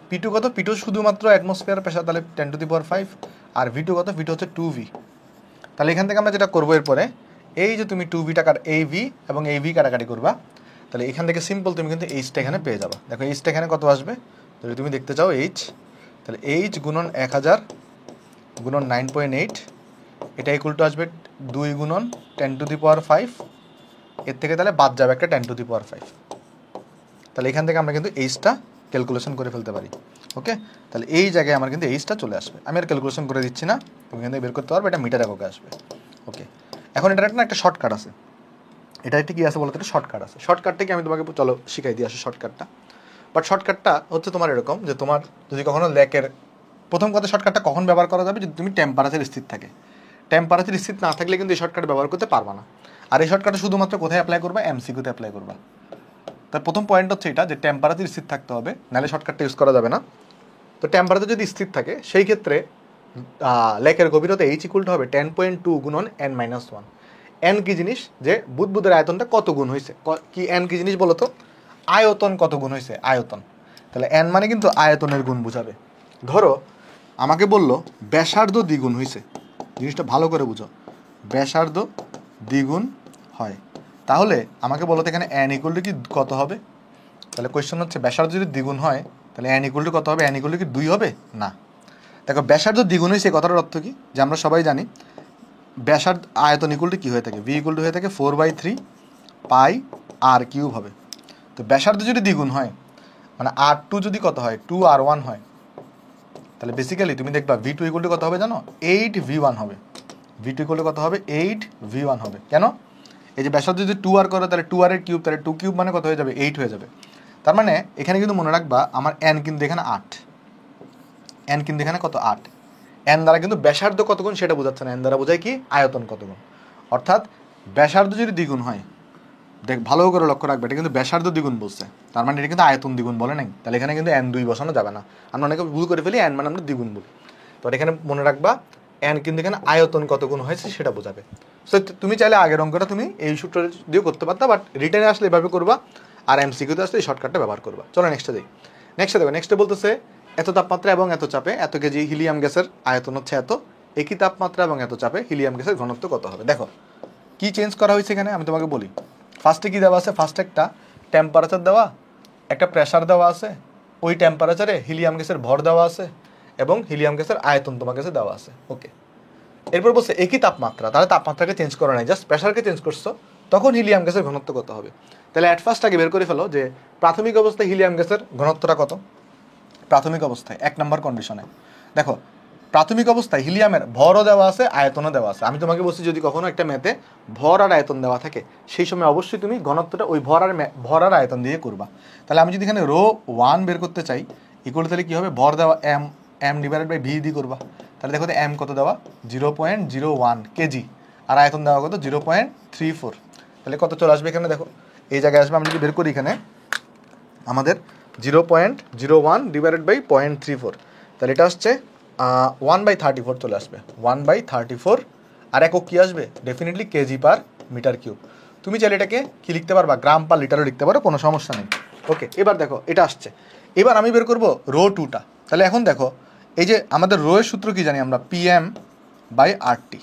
P2 কত, P2 শুধুমাত্র অ্যাটমসফিয়ার প্রেশার, তাহলে 10⁵, আর V2 কত, V2 হচ্ছে 2V। তাহলে এখান থেকে আমরা যেটা করবো এরপরে, এই যে তুমি 2V টাকার এই V এবং এই V কাটাকাটি করবা, তাহলে এখান থেকে সিম্পল তুমি কিন্তু এইচটা এখানে পেয়ে যাবা। দেখো এইচটা এখানে কত আসবে, যদি তুমি দেখতে চাও এইচ, তাহলে এইচ গুণন 1000 গুণন 9.8, এটা ইকুয়াল টু আসবে 2 গুণন 10⁵। এর থেকে তাহলে বাদ যাবে একটা 10⁵। তাহলে এখান থেকে আমরা কিন্তু এইচটা ক্যালকুলেশন করে ফেলতে পারি। ওকে, তাহলে এই জায়গায় আমার কিন্তু এইচটা চলে আসবে। আমি আর ক্যালকুলেশন করে দিচ্ছি না, তুমি এখান থেকে বের করতে পারবে, এটা মিটার এককে আসবে। ওকে, এখন এটার একটা শর্টকাট আছে। এটা একটা কি আছে বলতে, একটা শর্টকাট আছে। শর্টকাটটা কি আমি তোমাকে চলো শিখাই দিয়ে আসি শর্টকাটটা। বাট শর্টকাটটা হচ্ছে তোমার এরকম যে, তোমার যদি কখনো লেকের, প্রথম কথা শর্টকাটটা কখন ব্যবহার করা যাবে, যদি তুমি টেম্পারেচার স্থির থাকে। টেম্পারেচার স্থির না থাকলে কিন্তু এই শর্টকাট ব্যবহার করতে পারবা না। আর এই শর্টকাটটা শুধুমাত্র কোথায় অ্যাপ্লাই করবা, MCQতে অ্যাপ্লাই করবা। তার প্রথম পয়েন্ট হচ্ছে এটা যে টেম্পারেচার স্থির থাকতে হবে, নাহলে শর্টকাটটা ইউজ করা যাবে না। তো টেম্পারেচার যদি স্থির থাকে সেই ক্ষেত্রে লেকের গভীরতা H ইকুয়াল টু হবে 10.2 গুণন n-1। n কি জিনিস, যে বুদবুদের আয়তনটা কত গুণ হয়েছে, কি n কি জিনিস বলো তো, আয়তন কত গুণ হয়েছে, আয়তন। তাহলে n মানে কিন্তু আয়তনের গুণ বোঝাবে। ধরো আমাকে বললো ব্যাসার্ধ দ্বিগুণ হয়েছে, জিনিসটা ভালো করে বুঝো, ব্যাসার্ধ দ্বিগুণ হয়, তাহলে আমাকে বলো তো এখানে n ইকুয়াল টু কি কত হবে। তাহলে কোয়েশ্চেন হচ্ছে ব্যাসার্ধ যদি দ্বিগুণ হয় তাহলে n ইকুয়াল টু কত হবে, n ইকুয়াল টু কি 2 হবে না। দেখো ব্যাসার্ধ দ্বিগুণ হয়েছে কথাটার অর্থ কি, যে আমরা সবাই জানি ব্যাসার্ধ আয়তন ইকুয়াল টু কি হয়ে থাকে, V ইকুয়াল টু হয়ে থাকে 4/3 পাই r³ হবে। তো ব্যাসার্ধ যদি দ্বিগুণ হয় মানে R2 যদি কত হয়, 2r1 হয়, তাহলে বেসিক্যালি তুমি দেখবা V2 ইকুয়াল টু কত হবে জানো, 8v1 হবে। V2 ইকুয়াল টু কত হবে, 8v1 হবে। কেন, এই যে ব্যাসার্ধ যদি 2r করে তাহলে 2r³ তাহলে 2³ মানে কত হয়ে যাবে, 8 হয়ে যাবে। তার মানে এখানে কিন্তু মনে রাখবা আমার n কিন্তু এখানে 8, n কিন্তু এখানে কত 8। n দ্বারা কিন্তু ব্যাসার্ধ কত গুণ সেটা বোঝাচ্ছে না, n দ্বারা বোঝায় কি আয়তন কত গুণ। অর্থাৎ ব্যাসার্ধ যদি দ্বিগুণ হয়, দেখ ভালো করে লক্ষ্য রাখবে, এটা কিন্তু ব্যাসার্ধ দ্বিগুণ বলছে, তার মানে এটা কিন্তু আয়তন দ্বিগুণ বলে নাই। তাহলে এখানে কিন্তু n2 বসানো যাবে না, আমরা অনেকে ভুল করে ফেলি, n মানে আমরা দ্বিগুণ বলি। তো এখানে মনে রাখবা n কিন্তু এখানে আয়তন কত গুণ হয়েছে সেটা বোঝাবে। সো তুমি চাইলে আগের অঙ্কটা তুমি এই সূত্র দিয়েও করতে পারতা, বাট রিটার্নে আসলে এভাবে করবা, আর MCQতে আসলে এই শর্টকাটটা ব্যবহার করবা। চলো নেক্সটে যাই। নেক্সটে দেখো, নেক্সটে বলতেছে এত তাপমাত্রা এবং এত চাপে এত কেজি হিলিয়াম গ্যাসের আয়তন হচ্ছে এত, একই তাপমাত্রা এবং এত চাপে হিলিয়াম গ্যাসের ঘনত্ব কত হবে। দেখো কি চেঞ্জ করা হয়েছে এখানে, আমি তোমাকে বলি। ফার্স্টে কি দেওয়া আছে, ফার্স্টে একটা টেম্পারেচার দেওয়া, একটা প্রেসার দেওয়া আছে, ওই টেম্পারেচারে হিলিয়াম গ্যাসের ভর দেওয়া আছে এবং হিলিয়াম গ্যাসের আয়তন তোমার কাছে দেওয়া আছে। ওকে, এরপর বলছে একই তাপমাত্রা, তাহলে তাপমাত্রাকে চেঞ্জ করা নাই, জাস্ট প্রেসারকে চেঞ্জ করছো, তখন হিলিয়াম গ্যাসের ঘনত্ব কত হবে। তাহলে অ্যাট ফার্স্ট আগে বের করে ফেলো যে প্রাথমিক অবস্থায় হিলিয়াম গ্যাসের ঘনত্বটা কত। প্রাথমিক অবস্থায় 1 নম্বর কন্ডিশনে দেখো, প্রাথমিক অবস্থায় হিলিয়ামের ভরও দেওয়া আছে, আয়তনও দেওয়া আছে। আমি তোমাকে বলছি যদি কখনো একটা ম্যাথে ভর আর আয়তন দেওয়া থাকে সেই সময় অবশ্যই তুমি ঘনত্বটা ওই ভর আর আয়তন দিয়ে করবা। তাহলে আমি যদি এখানে ρ1 বের করতে চাই ইকুয়াল, তাহলে কি হবে, ভর দেওয়া m ডিভাইডেড বাই v দিয়ে করবা। তাহলে দেখো তো m কত দেওয়া 0.01 কেজি, আর আয়তন দেওয়া কত 0.34। তাহলে কত চলে আসবে এখানে, দেখো এই জায়গায় আসবে, আমি যদি বের করি এখানে আমাদের 0.01 ডিভাইডেড বাই 0.34, তাহলে এটা হচ্ছে 1/34 চলে আসবে, 1/34। আর একক কী আসবে, ডেফিনেটলি kg/m³। তুমি চাইলে এটাকে কি লিখতে পারবা, গ্রাম পার লিটারও লিখতে পারো, কোনো সমস্যা নেই। ওকে, এবার দেখো এটা আসছে, এবার আমি বের করবো ρ2টা। তাহলে এখন দেখো এই যে আমাদের রো এর সূত্র কি জানি আমরা, Pm/RT।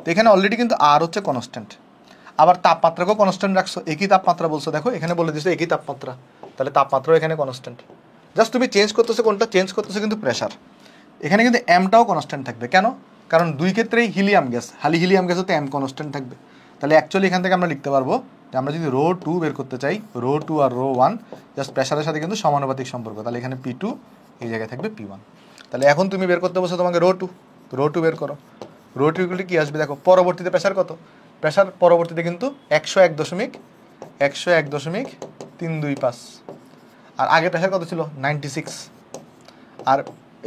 তো এখানে অলরেডি কিন্তু আর হচ্ছে কনস্ট্যান্ট, আবার তাপমাত্রাকেও কনস্ট্যান্ট রাখছো, একই তাপমাত্রা বলছো, দেখো এখানে বলে দিছো একই তাপমাত্রা, তাহলে তাপমাত্রাও এখানে কনস্ট্যান্ট। জাস্ট তুমি চেঞ্জ করতেছো কোনটা, চেঞ্জ করতেছো কিন্তু প্রেশার। এখানে কিন্তু এমটাও কনস্ট্যান্ট থাকবে, কেন? কারণ দুই ক্ষেত্রেই হিলিয়াম গ্যাস, খালি হিলিয়াম গ্যাসও তো এম কনস্ট্যান্ট থাকবে। তাহলে অ্যাকচুয়ালি এখান থেকে আমরা লিখতে পারবো যে আমরা যদি রো 2 বের করতে চাই, রো 2 আর রো 1 জাস্ট প্রেশারের সাথে কিন্তু সমানুপাতিক সম্পর্ক, তাহলে এখানে P2 এই জায়গায় থাকবে P1। তাহলে এখন তুমি বের করতে বসো তোমাকে রো 2, রো 2 বের করো। রো 2 ইকুয়াল টু কি আসবে দেখো, পরবর্তীতে প্রেশার কত? প্রেশার পরবর্তীতে কিন্তু 101.325, আর আগে প্রেশার কত ছিল? 96। আর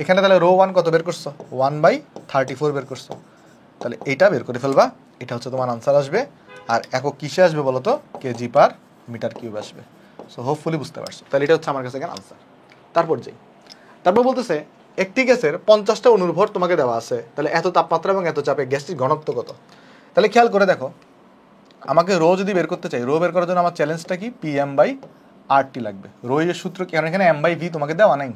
এখানে তাহলে রো 1 কত বের করছো? 1/34 বের করছো। তাহলে এইটা বের করে ফেলবা, এটা হচ্ছে তোমার আনসার আসবে। আর একক কিসে আসবে বলো তো? কেজি পার মিটার কিউব আসবে। সো হোপফুলি বুঝতে পারছো। তাহলে এটা হচ্ছে আমার কাছে এখানে আনসার। তারপর বলতেছে একটি গ্যাসের 50টা অণুর ভর তোমাকে দেওয়া আছে, তাহলে এত তাপমাত্রা এবং এত চাপে গ্যাসটির ঘনত্ব কত? তাহলে খেয়াল করে দেখো, আমাকে রো যদি বের করতে চাই, রো বের করার জন্য আমার চ্যালেঞ্জটা কি? PM/RT লাগবে। রো এর সূত্র কি? কারণ এখানে M/V তোমাকে দেওয়া নাই,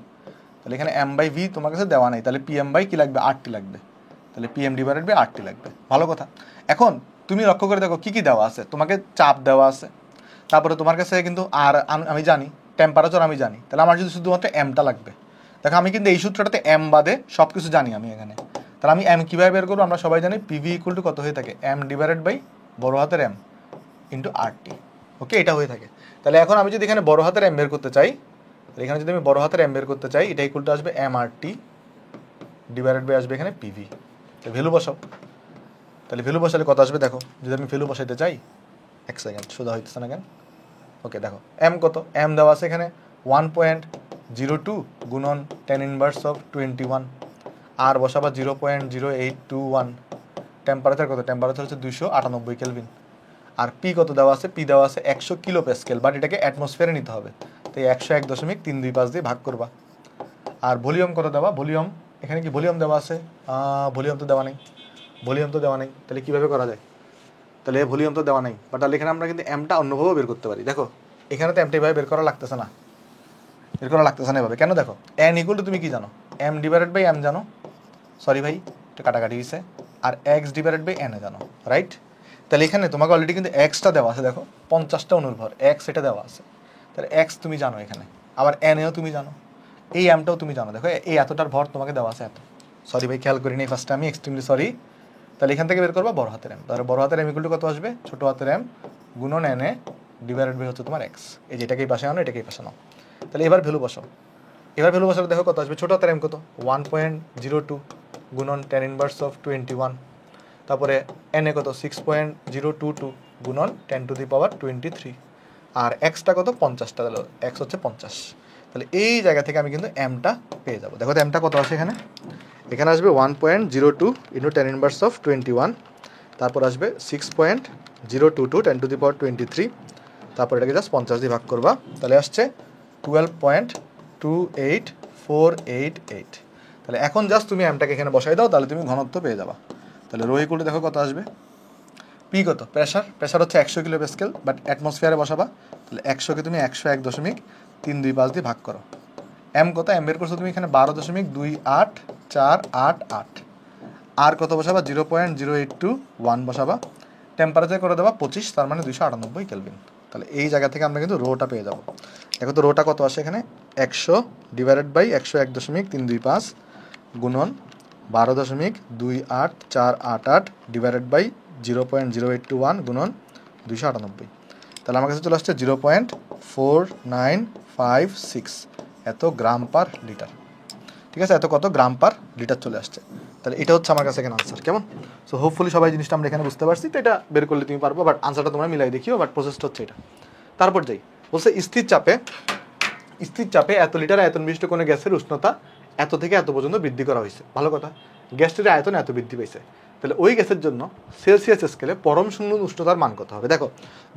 তাহলে এখানে M/V তোমার কাছে দেওয়া নাই, তাহলে PM কি লাগবে? RT লাগবে। তাহলে PM/RT লাগবে। ভালো কথা। এখন তুমি লক্ষ্য করে দেখো কি কি দেওয়া আছে। তোমাকে চাপ দেওয়া আছে, তারপরে তোমার কাছে কিন্তু আর আমি জানি টেম্পারেচার, আমি জানি। তাহলে আমার যদি শুধুমাত্র এমটা লাগবে, দেখো আমি কিন্তু এই সূত্রটাতে এম বাদে সব কিছু জানি আমি এখানে। তাহলে আমি এম কীভাবে বের করবো? আমরা সবাই জানি PV ইকুয়াল টু কত হয়ে থাকে? M/বড় হাতের M ইন্টু RT। ওকে, এটা হয়ে থাকে। তাহলে এখন আমি যদি এখানে বড় হাতের M বের করতে চাই, এখানে যদি আমি বড় হাতের M বের করতে চাই, এটা ইকুয়াল টু আসবে MRT আসবে এখানে PV। তো ভ্যালু বসাও। তাহলে ভ্যালু বসালে কত আসবে দেখো, যদি আমি ভ্যালু বসাইতে চাই, এক সেকেন্ড, সোজা হইতেছে না কেন? ওকে দেখো, এম কত? এম দেওয়া আছে এখানে 1.02 গুণন 10^21। আর বসাবা 0.0821। টেম্পারেচার কত? টেম্পারেচার হচ্ছে 298 কেলভিন। আর পি কত দেওয়া আছে? পি দেওয়া আছে 100 কিলো প্যাসকেল, বাট এটাকে অ্যাটমসফিয়ারে নিতে হবে, তাই 101.325 দিয়ে ভাগ করবা। আর ভলিউম কত দেওয়া? ভলিউম এখানে কি ভলিউম দেওয়া আছে? ভলিউম তো দেওয়া নেই, তাহলে কীভাবে করা যায়? তাহলে ভলিউম তো দেওয়া নেই, বাট তাহলে এখানে আমরা কিন্তু এমটা অন্যভাবেও বের করতে পারি। দেখো এখানে তো এমটা এভাবে বের করা লাগতেছে না, এভাবে। কেন? দেখো এন ইকুয়াল টু তুমি কি জানো? M/M জানো, সরি ভাই এটা কাটাকাটি হয়েছে, আর X/N জানো, রাইট? তাহলে এখানে তোমাকে অলরেডি কিন্তু এক্সটা দেওয়া আছে, দেখো 50টা অণুর ভর, এক্স এটা দেওয়া আছে। তাহলে এক্স তুমি জানো এখানে, আবার এনএও তুমি জানো, এই এমটাও তুমি জানো। দেখো এই এতটার ভর তোমাকে দেওয়া আছে এত। সরি ভাই, খেয়াল করিনি ফার্স্টে, আমি এক্সট্রিমলি সরি। তাহলে এখান থেকে বের করবা বড় হাতের এম। তাহলে বড় হাতের এম ইকুয়াল টু কত আসবে? ছোট হাতের এম গুণন এনএ ডিভাইডেড বাই হচ্ছে তোমার এক্স। এই যেটাকেই পাশে আনো, এটাকেই পাশে নাও। তাহলে এবার ভ্যালু বসাও। বসালে দেখো কত আসবে? ছোট হাতের এম কত? 1.02 গুণন 10^21। তারপরে এনএ কত? 6.022 গুণন 10^23। আর এক্সটা কত? 50টা, তাহলে এক্স হচ্ছে 50। তাহলে এই জায়গা থেকে আমি কিন্তু এমটা পেয়ে যাবো। দেখো তো এমটা কত আছে এখানে? এখানে আসবে 1.02 ইন্টু 10^21। তারপর আসবে 6.022 10^23। তারপর এটাকে জাস্ট 50 দিয়ে ভাগ করবা, তাহলে আসছে 12.28488। তাহলে এখন জাস্ট তুমি এমটাকে এখানে বসাই দাও, তাহলে তুমি ঘনত্ব পেয়ে যাবা। তাহলে রো ইকুয়াল টু দেখো কত আসবে? পি কত? প্রেশার হচ্ছে 100 কিলো প্যাসকেল, বাট অ্যাটমসফিয়ারে বসাবা, তাহলে 100কে তুমি 101.325 দিয়ে ভাগ করো। এম কত? এম বের করছো তুমি এখানে 12.28488। আর কত বসাবা? 0.0821 বসাবা। টেম্পারেচার করে দেবা 25, তার মানে 298 কেলভিন। তাহলে এই জায়গা থেকে আমরা কিন্তু রোটা পেয়ে যাবো। দেখো তো রোটা কত আসে এখানে? 100/101.325 গুণন 12.28488 ডিভাইডেড বাই 0.0821 গুণন 298। তাহলে আমার কাছে চলে আসছে 0.4956 এত গ্রাম পার লিটার। ঠিক আছে, এত কত গ্রাম পার লিটার চলে আসছে। তাহলে এটা হচ্ছে আমার কাছে এখানে আনসার। কেমন? সো হোপফুলি সবাই জিনিসটা আমরা এখানে বুঝতে পারছি। তো এটা বের করলে তুমি পারবো, বাট আনসারটা তোমরা মিলাই দেখিও, বাট প্রসেসটা হচ্ছে এটা। তারপর যাই, বলছে স্থির চাপে এত লিটার আয়তন বিশিষ্ট কোনো গ্যাসের উষ্ণতা এত থেকে এত পর্যন্ত বৃদ্ধি করা হয়েছে। ভালো কথা, গ্যাসটির আয়তন এত বৃদ্ধি পেয়েছে। তাহলে ওই গ্যাসের জন্য সেলসিয়াস স্কেলে পরম শূন্য উষ্ণতার মান কত হবে? দেখো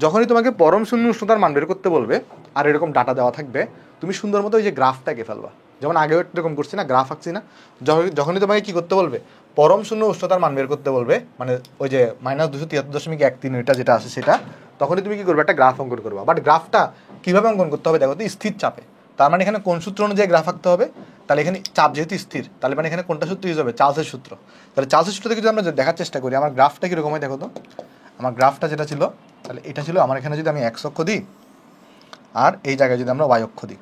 যখনই তোমাকে পরম শূন্য উষ্ণতার মান বের করতে বলবে আর এরকম ডাটা দেওয়া থাকবে, তুমি সুন্দর মতো ওই যে গ্রাফটা এঁকে ফেলবা। যেমন আগেও এরকম করছি না, গ্রাফ আঁকছি না। যখনই তোমাকে কি করতে বলবে? পরম শূন্য উষ্ণতার মান বের করতে বলবে, মানে ওই যে -273.13 এটা যেটা আছে সেটা, তখনই তুমি কি করবে? একটা গ্রাফ অঙ্কন করবা। বাট গ্রাফটা কিভাবে অঙ্কন করতে হবে? দেখো তো, স্থির চাপে। তার মানে এখানে কোন সূত্র অনুযায়ী গ্রাফ আঁকতে হবে? তাহলে এখানে চাপ যেহেতু স্থির, তাহলে মানে এখানে কোনটা সূত্র ইউজ হবে? চার্লসের সূত্র। তাহলে চার্লসের সূত্র থেকে যদি আমরা দেখার চেষ্টা করি, আমার গ্রাফটা কীরকম হয় দেখো তো। আমার গ্রাফটা যেটা ছিল, তাহলে এটা ছিল আমার এখানে যদি আমি এক্স অক্ষ দিই, আর এই জায়গায় যদি আমরা ওয়াই অক্ষ দিই,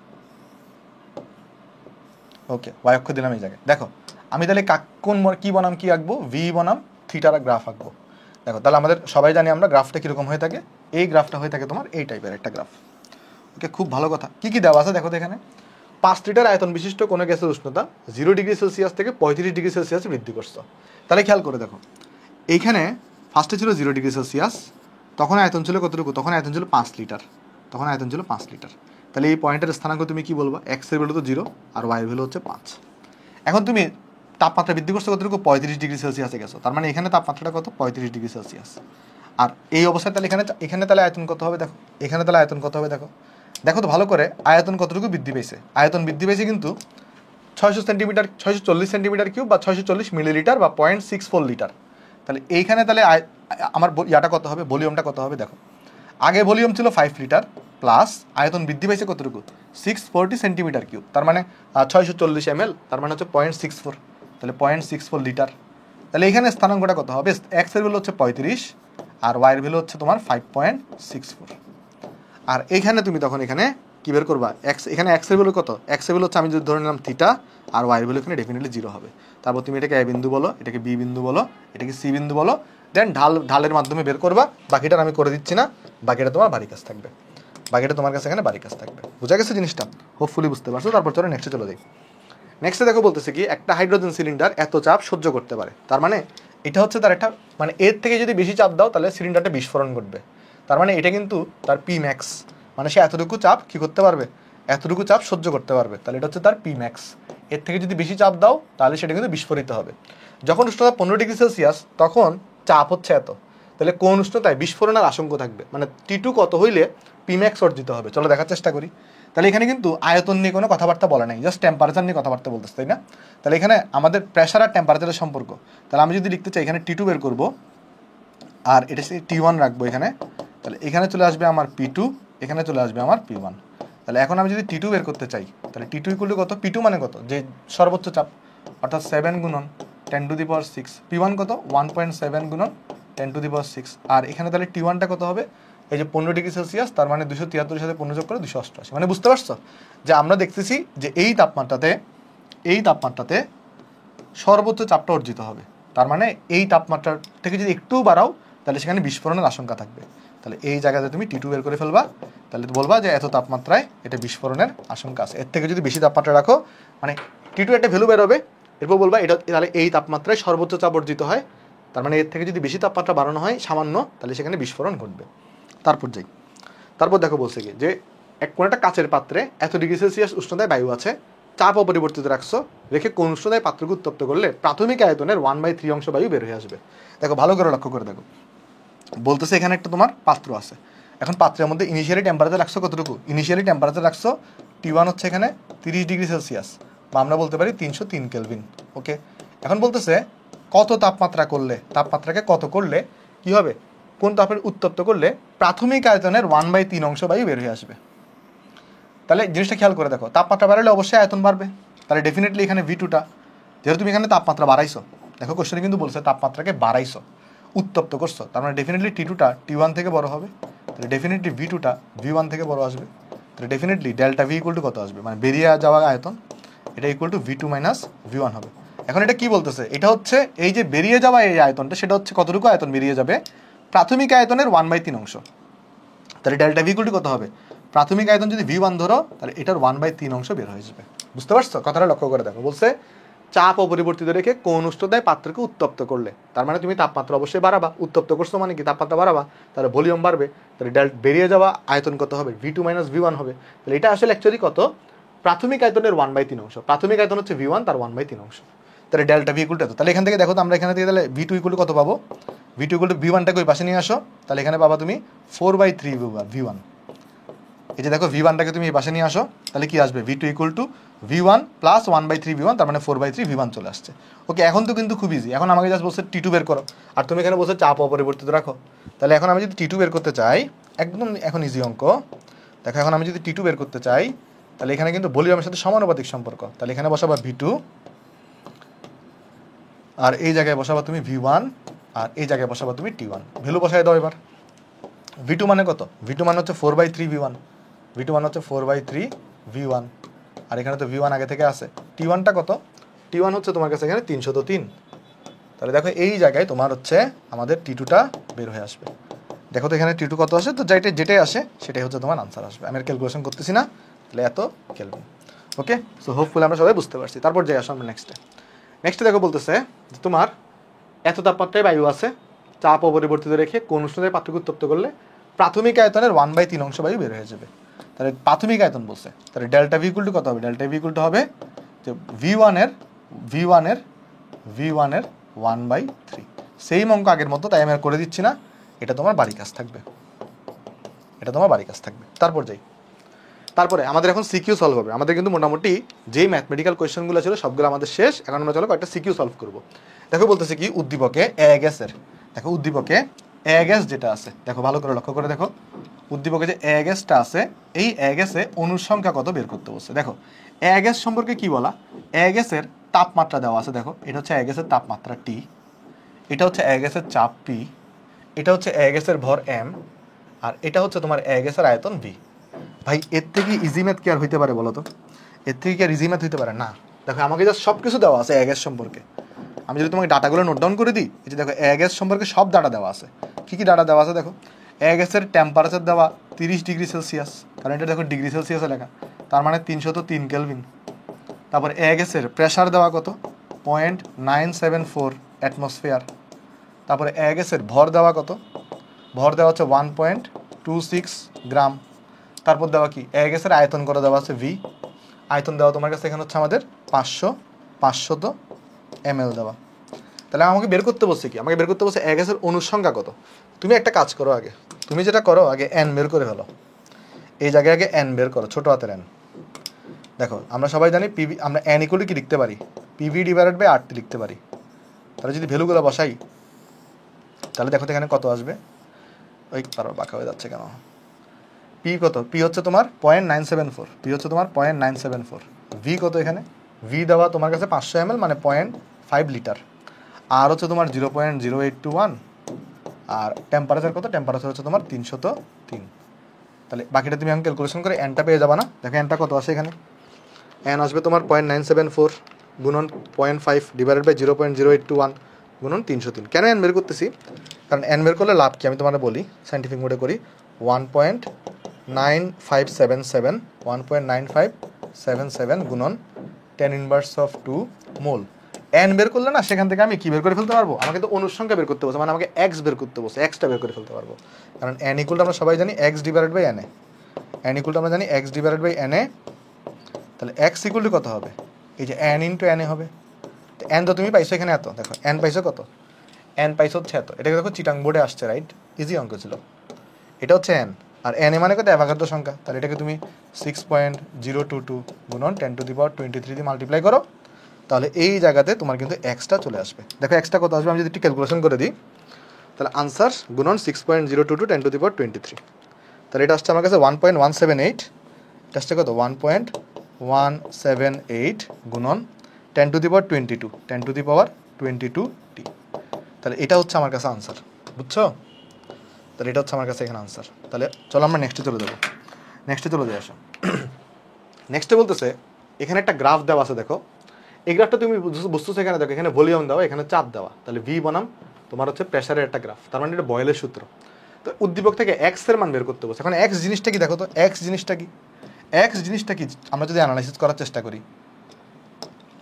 ওকে ওয়াই অক্ষ দিলাম এই জায়গায়। দেখো আমি তাহলে কি বনাম কি আঁকবো, ভি বনাম থিটার গ্রাফ আঁকবো। দেখো তাহলে আমাদের সবাই জানি আমরা গ্রাফটা কীরকম হয়ে থাকে, এই গ্রাফটা হয়ে থাকে তোমার এই টাইপের একটা গ্রাফ। ওকে, খুব ভালো কথা। কি দেওয়া আছে দেখো তো এখানে, 5 লিটার আয়তন বিশিষ্ট কোনো গ্যাসের উষ্ণতা 0 ডিগ্রি সেলসিয়াস থেকে 35 ডিগ্রি সেলসিয়াস বৃদ্ধি করছো। তাহলে খেয়াল করে দেখো, এইখানে ফার্স্টে ছিল 0 ডিগ্রি সেলসিয়াস, তখন আয়তন ছিল কতটুকু, তখন আয়তন ছিল 5 লিটার, তখন আয়তন ছিল 5 লিটার। তাহলে এই পয়েন্টের স্থানাঙ্ক তুমি কি বলবা, এক্সের ভ্যালু তো 0 আর ওয়াইয়ের ভ্যালু হচ্ছে 5। এখন তুমি তাপমাত্রা বৃদ্ধি করছো কতটুকু, 35 ডিগ্রি সেলসিয়াসে গেছো, তার মানে এখানে তাপমাত্রাটা কত, 35 ডিগ্রি সেলসিয়াস। আর এই অবস্থায় তাহলে এখানে তাহলে আয়তন কত হবে দেখো, এখানে তাহলে আয়তন কত হবে দেখো, দেখো তো ভালো করে, আয়তন কতটুকু বৃদ্ধি পেয়েছে, আয়তন বৃদ্ধি পেয়েছে কিন্তু 640 সেন্টিমিটার কিউব বা 640 মিলিলিটার বা 0.64 লিটার। তাহলে এইখানে তাহলে আমার ইয়াটা কত হবে, ভলিউমটা কত হবে দেখো, আগে ভলিউম ছিল 5 লিটার প্লাস আয়তন বৃদ্ধি পেয়েছে কতটুকু, 640 সেন্টিমিটার কিউব, তার মানে 640 ml, তার মানে হচ্ছে 0.64, তাহলে 0.64 লিটার। তাহলে এখানে স্থানাঙ্কটা কত হবে, এক্সের ভ্যালু হচ্ছে 35 আর ওয়াইয়ের ভ্যালু হচ্ছে তোমার 5.64। আর এইখানে তুমি তখন এখানে কি বের করবা, এখানে এক্সের ভ্যালু কত, এক্সের ভ্যালু হচ্ছে আমি যদি ধরে নিলাম থিটা, আর ওয়াইয়ের ভ্যালু এখানে ডেফিনেটলি 0 হবে। তারপর তুমি এটাকে এ বিন্দু বলো, এটাকে বি বিন্দু বলো, এটাকে সি বিন্দু বলো, দেন ঢালের মাধ্যমে বের করবা। বাকিটা আমি করে দিচ্ছি না, বাকিটা তোমার বাড়ি কাজ থাকবে, বাকিটা তোমার কাছে এখানে বাড়ি কাজ থাকবে। বুঝা গেছে জিনিসটা, হোপফুলি বুঝতে পারছো। তারপর চলো নেক্সটে চলে যাই। নেক্সটে দেখো বলতেছে কি, একটা হাইড্রোজেন সিলিন্ডার এত চাপ সহ্য করতে পারে, তার মানে এটা হচ্ছে তার একটা, মানে এর থেকে যদি বেশি চাপ দাও তাহলে সিলিন্ডারটা বিস্ফোরণ ঘটবে। তার মানে এটা কিন্তু তার পি ম্যাক্স, মানে সে এতটুকু চাপ কি করতে পারবে, এতটুকু চাপ সহ্য করতে পারবে, তাহলে এটা হচ্ছে তার পি ম্যাক্স। এর থেকে যদি বেশি চাপ দাও তাহলে সেটা কিন্তু বিস্ফোরিত হবে। যখন উষ্ণতা 15 ডিগ্রি সেলসিয়াস তখন চাপ হচ্ছে এত, তাহলে কোন উষ্ণতায় বিস্ফোরণের আশঙ্কা থাকবে, মানে টি2 কত হইলে পি ম্যাক্স অর্জিত হবে। চলো দেখার চেষ্টা করি। তাহলে এখানে কিন্তু আয়তন নিয়ে কোনো কথাবার্তা বলা নাই, জাস্ট টেম্পারেচার নিয়ে কথাবার্তা বলতেছে, তাই না? তাহলে এখানে আমাদের প্রেশার আর টেম্পারেচারের সম্পর্ক, তাহলে আমি যদি লিখতে চাই এখানে টি2 বের করবো আর এটা টি1 রাখবো এখানে, তাহলে এখানে চলে আসবে আমার পি2, এখানে চলে আসবে আমার পি1। তাহলে এখন আমি যদি টি2 বের করতে চাই তাহলে টি2 ইকুয়াল টু কত, পি2 মানে কত, যে সর্বোচ্চ চাপ, অর্থাৎ 7 গুণন 10⁶, পি1 কত 1.7 গুণন 10⁶। আর এখানে তাহলে টি1টা কত হবে, এই যে 15 ডিগ্রি সেলসিয়াস, তার মানে 273 সাথে 15 যোগ করে 288। মানে বুঝতে পারছো যে আমরা দেখতেছি যে এই তাপমাত্রাতে সর্বোচ্চ চাপটা অর্জিত হবে। তার মানে এই তাপমাত্রার থেকে যদি একটু বাড়াও তাহলে সেখানে বিস্ফোরণের আশঙ্কা থাকবে। তাহলে এই জায়গাতে তুমি টি2 বের করে ফেলবা, তাহলে বলবা যে এত তাপমাত্রায় এটা বিস্ফোরণের আশঙ্কা আছে। এর থেকে যদি বেশি তাপমাত্রা রাখো, মানে টি2 একটা ভ্যালু বেরোবে, এরপর বলবা এটা তাহলে এই তাপমাত্রায় সর্বোচ্চ চাপ অর্জিত হয়, তার মানে এর থেকে যদি বেশি তাপমাত্রা বাড়ানো হয় সামান্য, তাহলে সেখানে বিস্ফোরণ ঘটবে। তারপর দেখো বলছে কি যে কোনো একটা কাচের পাত্রে এত ডিগ্রি সেলসিয়াস উষ্ণতায় বায়ু আছে, চাপ অপরিবর্তিত রেখে কোন উষ্ণতায় পাত্রকে উত্তপ্ত করলে প্রাথমিক আয়তনের 1/3 অংশ বায়ু বের হয়ে আসবে। দেখো ভালো করে লক্ষ্য করে দেখো, বলতেছে এখানে একটা তোমার পাত্র আছে, এখন পাত্রের মধ্যে ইনিশিয়ালি টেম্পারেচার রাখছো কতটুকু, ইনিশিয়ালি টেম্পারেচার রাখছো টি1 হচ্ছে এখানে 30 ডিগ্রি সেলসিয়াস, বা আমরা বলতে পারি 303 কেলভিন। ওকে, এখন বলতেছে কত তাপমাত্রাকে কত করলে কি হবে, কোন তাপের উত্তপ্ত করলে প্রাথমিক আয়তনের 1/3 অংশ বায়ু বের হয়ে আসবে। তাহলে জিনিসটা খেয়াল করে দেখো, তাপমাত্রা বাড়ালে অবশ্যই আয়তন বাড়বে, তাহলে ডেফিনেটলি এখানে ভি2টা, যেহেতু তুমি এখানে তাপমাত্রা বাড়াইছো, দেখো কোশ্চেনে কিন্তু বলছে তাপমাত্রাকে বাড়াইছো, উত্তপ্ত করছো, তার মানে ডেফিনেটলি টি2টা টি1 থেকে বড় হবে, তাহলে ডেফিনেটলি ভি2টা ভি1 থেকে বড় আসবে, তাহলে definitely delta V equal to কত আসবে, মানে বেরিয়ে যাওয়া আয়তন, এটা ইকুয়াল টু ভি2 মাইনাস ভি1 হবে। এখন এটা কি বলতেছে, এটা হচ্ছে এই যে বেরিয়ে যাওয়া এই আয়তনটা, সেটা হচ্ছে কতটুকু আয়তন বেরিয়ে যাবে, প্রাথমিক আয়তনের 1/3 অংশ, তাহলে ডেল্টা ভি ইকুয়াল টু কত হবে, প্রাথমিক আয়তন যদি ভি1 ধরো তাহলে এটার 1/3 অংশ বের হয়ে যাবে। বুঝতে পারছো কথাটা, লক্ষ্য করে দেখো, বলছে চাপ অপরিবর্তিত রেখে কোন উষ্ণতায় পাত্রকে উত্তপ্ত করলে, তার মানে তুমি তাপমাত্রা অবশ্যই বাড়াবা, উত্তপ্ত করছো মানে কি তাপমাত্রা বাড়াবা, তাহলে ভলিউম বাড়বে, তাহলে বেরিয়ে যাওয়া আয়তন কত হবে, ভি2 মাইনাস ভি1 হবে। তাহলে এটা আসলে অ্যাকচুয়ালি কত, প্রাথমিক আয়তনের 1/3 অংশ, প্রাথমিক আয়তন হচ্ছে ভি1, তার 1/3 অংশ, তাহলে ডেল্টা ভি ইকুয়াল টু এত। তাহলে এখান থেকে দেখো তো, আমরা এখানে থেকে তাহলে ভি2 ইকুয়াল টু কত পাবো, ভি2 ইকুয়াল টু ভি1টাকে ওই পাশে নিয়ে আসো, তাহলে এখানে পাবা তুমি 4/3 ভি1। এই যে দেখো ভি1টাকে তুমি এই পাশে নিয়ে আসো, তাহলে কি আসবে, ভি2 equal to V1 plus 1/3 V1, তার মানে 4/3 ভি1 চলে আসছে। ওকে, এখন তো কিন্তু খুব ইজি, এখন আমাকে জাস্ট বলছে টি2 বের করো, আর তুমি এখানে বলছো চাপ অপরিবর্তিত রাখো। তাহলে এখন আমি যদি টি2 বের করতে চাই, একদম এখন ইজি অঙ্ক দেখো, এখন আমি যদি টি2 বের করতে চাই তাহলে এখানে কিন্তু ভলিউমের সাথে সমানুপাতিক সম্পর্ক, তাহলে এখানে বসাবা ভি2, আর এই জায়গায় বসাবা তুমি ভি1, আর এই জায়গায় বসাবা তুমি টি1, ভ্যালু বসাই দাও এবার। ভি2 মানে কত, ভি2 মানে হচ্ছে 4/3 ভি1, ভি2 মানে হচ্ছে 4/3 ভি1, আর এখানে তো ভি1 আগে থেকে আছে, T1টা কত? T1 হচ্ছে তোমার কাছে এখানে 303। তাহলে দেখো এই জায়গায় তোমার হচ্ছে আমাদের T2টা বের হয়ে আসবে। দেখো তো এখানে T2 কত আসে, তো যেটাই আসে সেটাই হচ্ছে তোমার আনসার আসবে। আমি আর ক্যালকুলেশন করতেছি না, তাহলে এত কেলভিন। ওকে, সো হোপফুলি আমরা সবাই বুঝতে পারছি। তারপর যাই আসো আমরা নেক্সটে দেখো বলতেছে যে তোমার এত তাপমাত্রায় বায়ু আছে, চাপ অপরিবর্তিত রেখে কোন উষ্ণতায় পাত্রকে উত্তপ্ত করলে প্রাথমিক আয়তনের 1/3 অংশ বায়ু বের হয়ে যাবে। তাহলে প্রাথমিক আয়তন বলছে, তাহলে ডেল্টা ভি ইকুয়াল টু কত হবে? ডেল্টা ভি ইকুয়াল টু হবে যে V1 এর 1/3। সেম অঙ্ক আগের মতো, তাই আমি আর করে দিচ্ছি না, এটা তোমার বাড়ি কাজ থাকবে, তারপরে আমাদের এখন সিকিউ সলভ হবে। আমাদের কিন্তু মোটামুটি যেই ম্যাথমেটিক্যাল কোয়েশ্চেনগুলো ছিল সবগুলো আমাদের শেষ। এখন আমরা চলো কয়েকটা সিকিউ সলভ করবো। দেখো বলতেছে কি, উদ্দীপকে এ গ্যাস যেটা আছে, দেখো ভালো করে লক্ষ্য করে দেখো, উদ্দীপকে যে এ গ্যাসটা আছে, এই এ গ্যাসে অণুর সংখ্যা কত বের করতে বলছে। দেখো এ গ্যাস সম্পর্কে কি বলা, এ গ্যাসের তাপমাত্রা দেওয়া আছে। দেখো এটা হচ্ছে এ গ্যাসের তাপমাত্রা T, এটা হচ্ছে এ গ্যাসের চাপ P, এটা হচ্ছে এ গ্যাসের ভর M, আর এটা হচ্ছে তোমার এ গ্যাসের আয়তন V। ভাই এর থেকে ইজি ম্যাথ কি আর হইতে পারে বলো তো? এর থেকে কি আর ইজি ম্যাথ হইতে পারে? না। দেখো আমাকে জাস্ট সব কিছু দেওয়া আছে এ গ্যাস সম্পর্কে। আমি যদি তোমাকে ডাটাগুলো নোট ডাউন করে দিই, এই যে দেখো এ গ্যাস সম্পর্কে সব ডাটা দেওয়া আছে। কী কী ডাটা দেওয়া আছে দেখো, এ গ্যাসের টেম্পারেচার দেওয়া 30 ডিগ্রি সেলসিয়াস, কারণ এটা দেখো ডিগ্রি সেলসিয়াসে লেখা, তার মানে 303 কেলভিন। তারপর এ গ্যাসের প্রেশার দেওয়া কত? 0.974 অ্যাটমসফিয়ার। তারপরে এ গ্যাসের ভর দেওয়া কত? ভর দেওয়া হচ্ছে 1.26 গ্রাম। তারপর দেওয়া কি, এ গ্যাসের আয়তন করে দেওয়া আছে V, আয়তন দেওয়া তোমার কাছে এখানে হচ্ছে আমাদের 500 ml দেওয়া। তাহলে আমাকে বের করতে বলছে কি, আমাকে বের করতে বলছে এ গ্যাসের অণুর সংখ্যা কত। তুমি একটা কাজ করো, তুমি যেটা করো আগে n বের করে ফেলো। এই জায়গায় আগে n বের করো, ছোট হাতের n। দেখো আমরা সবাই জানি পিভি, আমরা n ইকুয়াল টু কি লিখতে পারি? PV ডিভাইডেড বাই RT লিখতে পারি। তাহলে যদি ভ্যালুগুলো বসাই, তাহলে দেখো তো এখানে কত আসবে। ওই তার বাঁকা হয়ে যাচ্ছে কেন? পি কত? পি হচ্ছে তোমার 0.974, পি হচ্ছে তোমার 0.974। ভি কত এখানে? ভি দেওয়া তোমার কাছে 500 ml, মানে 0.5 লিটার। আর হচ্ছে তোমার 0.0821। আর টেম্পারেচার কত? টেম্পারেচার হচ্ছে তোমার 303। তাহলে বাকিটা তুমি এখন ক্যালকুলেশন করে এনটা পেয়ে যাবা না? দেখো এনটা কত আসে এখানে, এন আসবে তোমার 0.974 গুণন 0.5 ডিভাইডেড বাই 0.0821 গুণন 303। কেন এন বের করতেছি? কারণ এন বের করলে লাভ কি আমি তোমার বলি, সাইন্টিফিক মোডে করি। 1.9577 গুণন 10⁻², মোল। এন বের করলে না, সেখান থেকে আমি কি বের করে ফেলতে পারবো? আমাকে তো অনুর সংখ্যা বের করতে বলছে, মানে আমাকে এক্স বের করতে বলছে, এক্সটা বের করে ফেলতে পারবো। কারণ এন ইকুয়াল আমরা সবাই জানি x divided by n A, n equal আমরা জানি x divided by n A. তাহলে এক্স ইকুয়াল টু কত হবে? এই যে এন ইন্টু এন এ হবে। তো এন তো তুমি পাইছো এখানে এত, দেখো এন পাইছো কত? এন পাইছো হচ্ছে এত। এটাকে দেখো চিটাং বোর্ডে আসছে, রাইট? ইজি অঙ্ক ছিল। এটা হচ্ছে এন, আর এন এ মানে কত? অ্যাভাগাদ্র সংখ্যা। তাহলে এটাকে তুমি 6.022 গুণন 10⁻23 দিয়ে মাল্টিপ্লাই করো, তাহলে এই জায়গাতে তোমার কিন্তু এক্সটা চলে আসবে। দেখো এক্সটা কত আসবে, আমি যদি একটু ক্যালকুলেশন করে দিই, তাহলে আনসার গুণন 6.022 10⁻23। তাহলে এটা আসছে আমার কাছে 1.178। এটা আসছে কত? 1.178 গুণন 10⁻22 10⁻22t। তাহলে এটা হচ্ছে আমার কাছে আনসার, বুঝছো? তাহলে এটা হচ্ছে আমার কাছে এখানে আনসার। তাহলে চলো আমরা নেক্সটে চলে যাবো। নেক্সটে চলে যাই আসো। নেক্সটে বলতেছে এখানে একটা গ্রাফ দেওয়া আছে, দেখো এই গ্রাফটা তুমি বুঝতেছো, এখানে দেখো এখানে ভলিউম দেওয়া, এখানে চাপ দেওয়া, তাহলে ভি বনাম তোমার হচ্ছে প্রেশারের একটা গ্রাফ, তার মানে এটা বয়েলের সূত্র। তো উদ্দীপক থেকে এক্স এর মান বের করতে বলছে। এখন এক্স জিনিসটা কি দেখো তো, এক্স জিনিসটা কি আমরা যদি অ্যানালাইসিস করার চেষ্টা করি,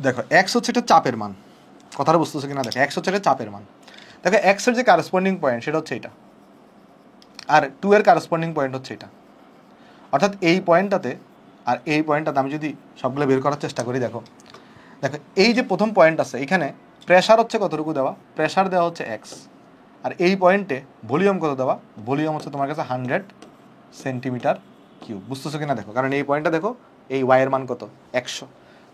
দেখো এক্স হচ্ছে এটা চাপের মান, কথাটা বুঝতেছো কিনা দেখো, এক্স হচ্ছে এটা চাপের মান। দেখো এক্স এর যে কারেসপন্ডিং পয়েন্ট সেটা হচ্ছে এটা, আর 2 এর কারেসপন্ডিং পয়েন্ট হচ্ছে এটা। অর্থাৎ এই পয়েন্টটাতে আর এই পয়েন্টটাতে আমি যদি সবগুলো বের করার চেষ্টা করি, দেখো এই যে প্রথম পয়েন্ট আছে, এখানে প্রেশার হচ্ছে কতটুকু দেওয়া? প্রেশার দেওয়া হচ্ছে এক্স। আর এই পয়েন্টে ভলিউম কত দেওয়া? ভলিউম হচ্ছে তোমার কাছে 100 সেন্টিমিটার কিউব। বুঝতেছো কিনা দেখো, কারণ এই পয়েন্টটা দেখো, এই ওয়াইয়ের মান কত? 100।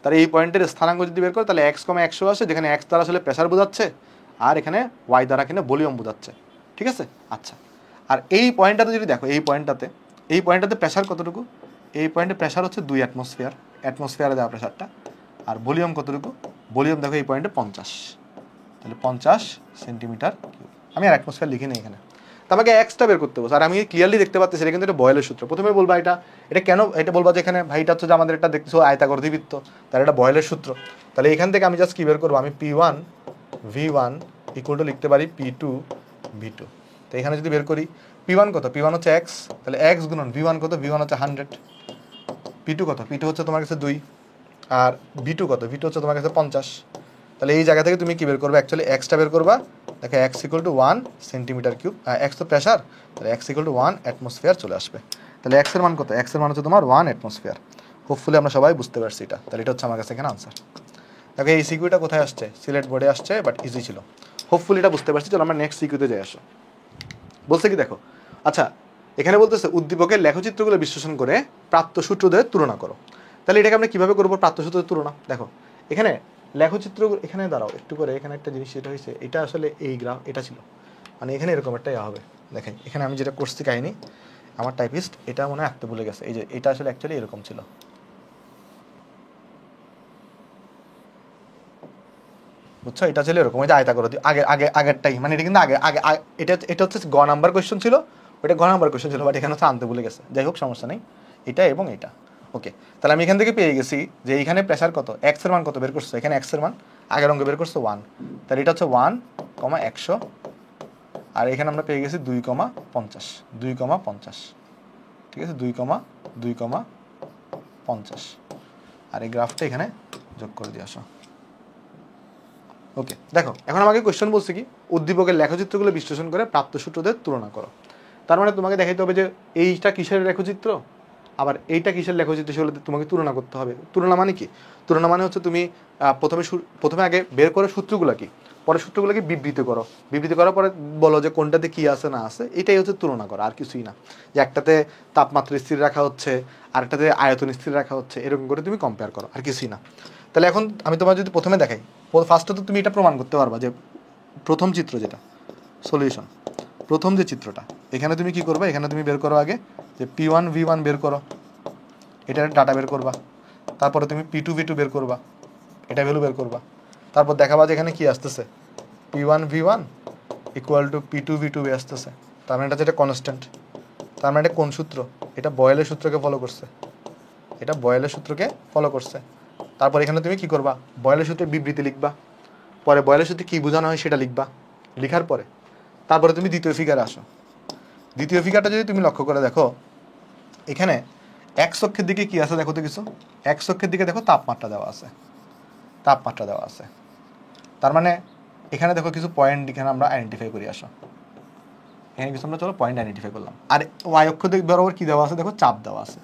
তাহলে এই পয়েন্টের স্থানাঙ্ক যদি বের করো, তাহলে এক্স কমে 100 আসে, যেখানে এক্স দ্বারা আসলে প্রেশার বোঝাচ্ছে, আর এখানে ওয়াই দ্বারা কিনা ভলিউম বোঝাচ্ছে। ঠিক আছে? আচ্ছা, আর এই পয়েন্টটাতে যদি দেখো, এই পয়েন্টটাতে প্রেশার কতটুকু? এই পয়েন্টে প্রেশার হচ্ছে 2 অ্যাটমসফিয়ার, অ্যাটমসফিয়ারে দেওয়া প্রেশারটা। আর ভলিউম কতটুকু? ভলিউম দেখো এই পয়েন্টে 50, তাহলে 50 সেন্টিমিটার কিউব। আমি আর অ্যাটমসফিয়ার লিখি নিই এখানে। তো আমাকে এক্সটা বের করতে বলছে, আর আমি ক্লিয়ারলি দেখতে পাচ্ছি এটা কিন্তু এটা বয়েলের সূত্র। প্রথমে বলবা এটা কেন, এটা বলবা যে এখানে ভাইটা হচ্ছে যে আমাদের এটা দেখতেছো আয়তাকার দ্বিবৃত্ত, তার এটা বয়েলের সূত্র। তাহলে এখান থেকে আমি জাস্ট কি বের করবো, আমি P1 V1 ইকুয়াল টু লিখতে পারি P2 V2। তো এখানে যদি বের করি P1 কত, P1 হচ্ছে x, তাহলে x গুণন V1 কত, V1 হচ্ছে 100, P2 কত, P2 হচ্ছে তোমার কাছে 2, আর V2 কত, V2 হচ্ছে তোমার কাছে 50। তাহলে এই জায়গা থেকে তুমি কি বের করবে, অ্যাকচুয়ালি এক্সটা বের করবা। দেখো x equal to 1 centimetre cube, x তো প্রেশার, তাহলে x ইকুয়াল টু 1 অ্যাটমসফিয়ার চলে আসবে। তাহলে x এর মান কত, x এর মান হচ্ছে তোমার 1 অ্যাটমসফিয়ার। হোপফুলি আমরা সবাই বুঝতে পারছি এটা, তাহলে এটা হচ্ছে আমার কাছে এখানে আনসার। দেখো এই সিকিউটা কোথায় আসছে, সিলেট বোর্ডে আসছে, বাট ইজি ছিল। হোপফুলি এটা বুঝতে পারছি। চলো আমরা নেক্সট সিকিউতে যাই আসো। বলছে কি দেখো, আচ্ছা এখানে বলতেছে উদ্দীপকের লেখচিত্রগুলো বিশ্লেষণ করে প্রাপ্ত সূত্রদের তুলনা করো। তাহলে এটাকে আমরা কিভাবে করবো, প্রাপ্ত সূত্রদের তুলনা। দেখো এখানে লেখচিত্র, এখানে দাঁড়াও একটু করে, এখানে একটা জিনিস যেটা হয়েছে, এটা আসলে এই গ্রাফ এটা ছিল, মানে এখানে এরকম একটা ইয়া হবে। দেখেন এখানে আমি যেটা করছি কাহিনী, আমার টাইপিস্ট এটা মনে হয় আঁকতে ভুলে গেছে। এই যে এটা আসলে অ্যাকচুয়ালি এরকম ছিল, বুঝছো, এটা ছিল এরকম, ওই যে আয়তা করে আগেরটাই, মানে এটা কিন্তু আগে এটা হচ্ছে গ নাম্বার কোয়েশ্চন ছিল, ওইটা ঘ নাম্বার কোয়েশ্চন ছিল, বাট এখানে হচ্ছে আনতে ভুলে গেছে। যাই হোক সমস্যা নেই, এটা এবং এটা ওকে। তাহলে আমি এখান থেকে পেয়ে গেছি যে এইখানে প্রেশার কত, এক্স এর মান কত বের করছো, এখানে এক্স এর মান আগের অঙ্কে বের করছো 1, তাহলে এটা হচ্ছে 1,100, আর এখানে আমরা পেয়ে গেছি 2,50, 2,50, ঠিক আছে, 2,50, আর এই গ্রাফটা এখানে যোগ করে দিয়ে আসো। ওকে দেখো এখন আমাকে কোয়েশ্চেন বলছে কি, উদ্দীপকের লেখচিত্রগুলো বিশ্লেষণ করে প্রাপ্ত সূত্রদের তুলনা করো। তার মানে তোমাকে দেখাইতে হবে যে এইটা কিসের লেখচিত্র, আবার এইটা কিসের লেখচিত্র, সেগুলো তোমাকে তুলনা করতে হবে। তুলনা মানে কি, তুলনা মানে হচ্ছে তুমি প্রথমে আগে বের করে সূত্রগুলো কি, পরে সূত্রগুলোকে বিবৃত করো, বিবৃতি করার পরে বলো যে কোনটাতে কি আছে না আছে, এটাই হচ্ছে তুলনা করা, আর কিছুই না। যে একটাতে তাপমাত্রা স্থির রাখা হচ্ছে, আরেকটাতে আয়তন স্থির রাখা হচ্ছে, এরকম করে তুমি কম্পেয়ার করো, আর কিছুই না। তাহলে এখন আমি তোমার যদি প্রথমে দেখাই, ফার্স্টে তো তুমি এটা প্রমাণ করতে পারবা যে প্রথম চিত্র যেটা সলিউশন, প্রথম যে চিত্রটা, এখানে তুমি কি করবে, এখানে তুমি বের করো আগে যে P1 V1 বের করো, এটার ডাটা বের করবা। তারপরে তুমি P2 V2 বের করবা, এটা ভ্যালু বের করবা। তারপর দেখাবা যে এখানে কি আসতেছে, P1 V1 equal to P2 V2 আসতেছে। তার মানে এটা যেটা কনস্ট্যান্ট, তার মানে এটা কোন সূত্র, এটা বয়েলের সূত্রকে ফলো করছে, এটা বয়েলের সূত্রকে ফলো করছে। তারপর এখানে তুমি কি করবা, বয়েলের সূত্রের বিবৃতি লিখবা, পরে বয়েলের সূত্রে কী বোঝানো হয় সেটা লিখবা, লিখার পরে তারপরে তুমি দ্বিতীয় ফিগারে আসো। দ্বিতীয় ফিগারটা যদি তুমি লক্ষ্য করে দেখো, এখানে এক্স অক্ষের দিকে কি আছে দেখো তো কিছু, এক্স অক্ষের দিকে দেখো তাপমাত্রা দেওয়া আছে, তাপমাত্রা দেওয়া আছে। তার মানে এখানে দেখো কিছু পয়েন্ট এখানে আমরা আইডেন্টিফাই করি আসো, এখানে কিছু আমরা চলো পয়েন্ট আইডেন্টিফাই করলাম। আর ওয়াই অক্ষ দিক বরাবর কী দেওয়া আছে দেখো, চাপ দেওয়া আছে।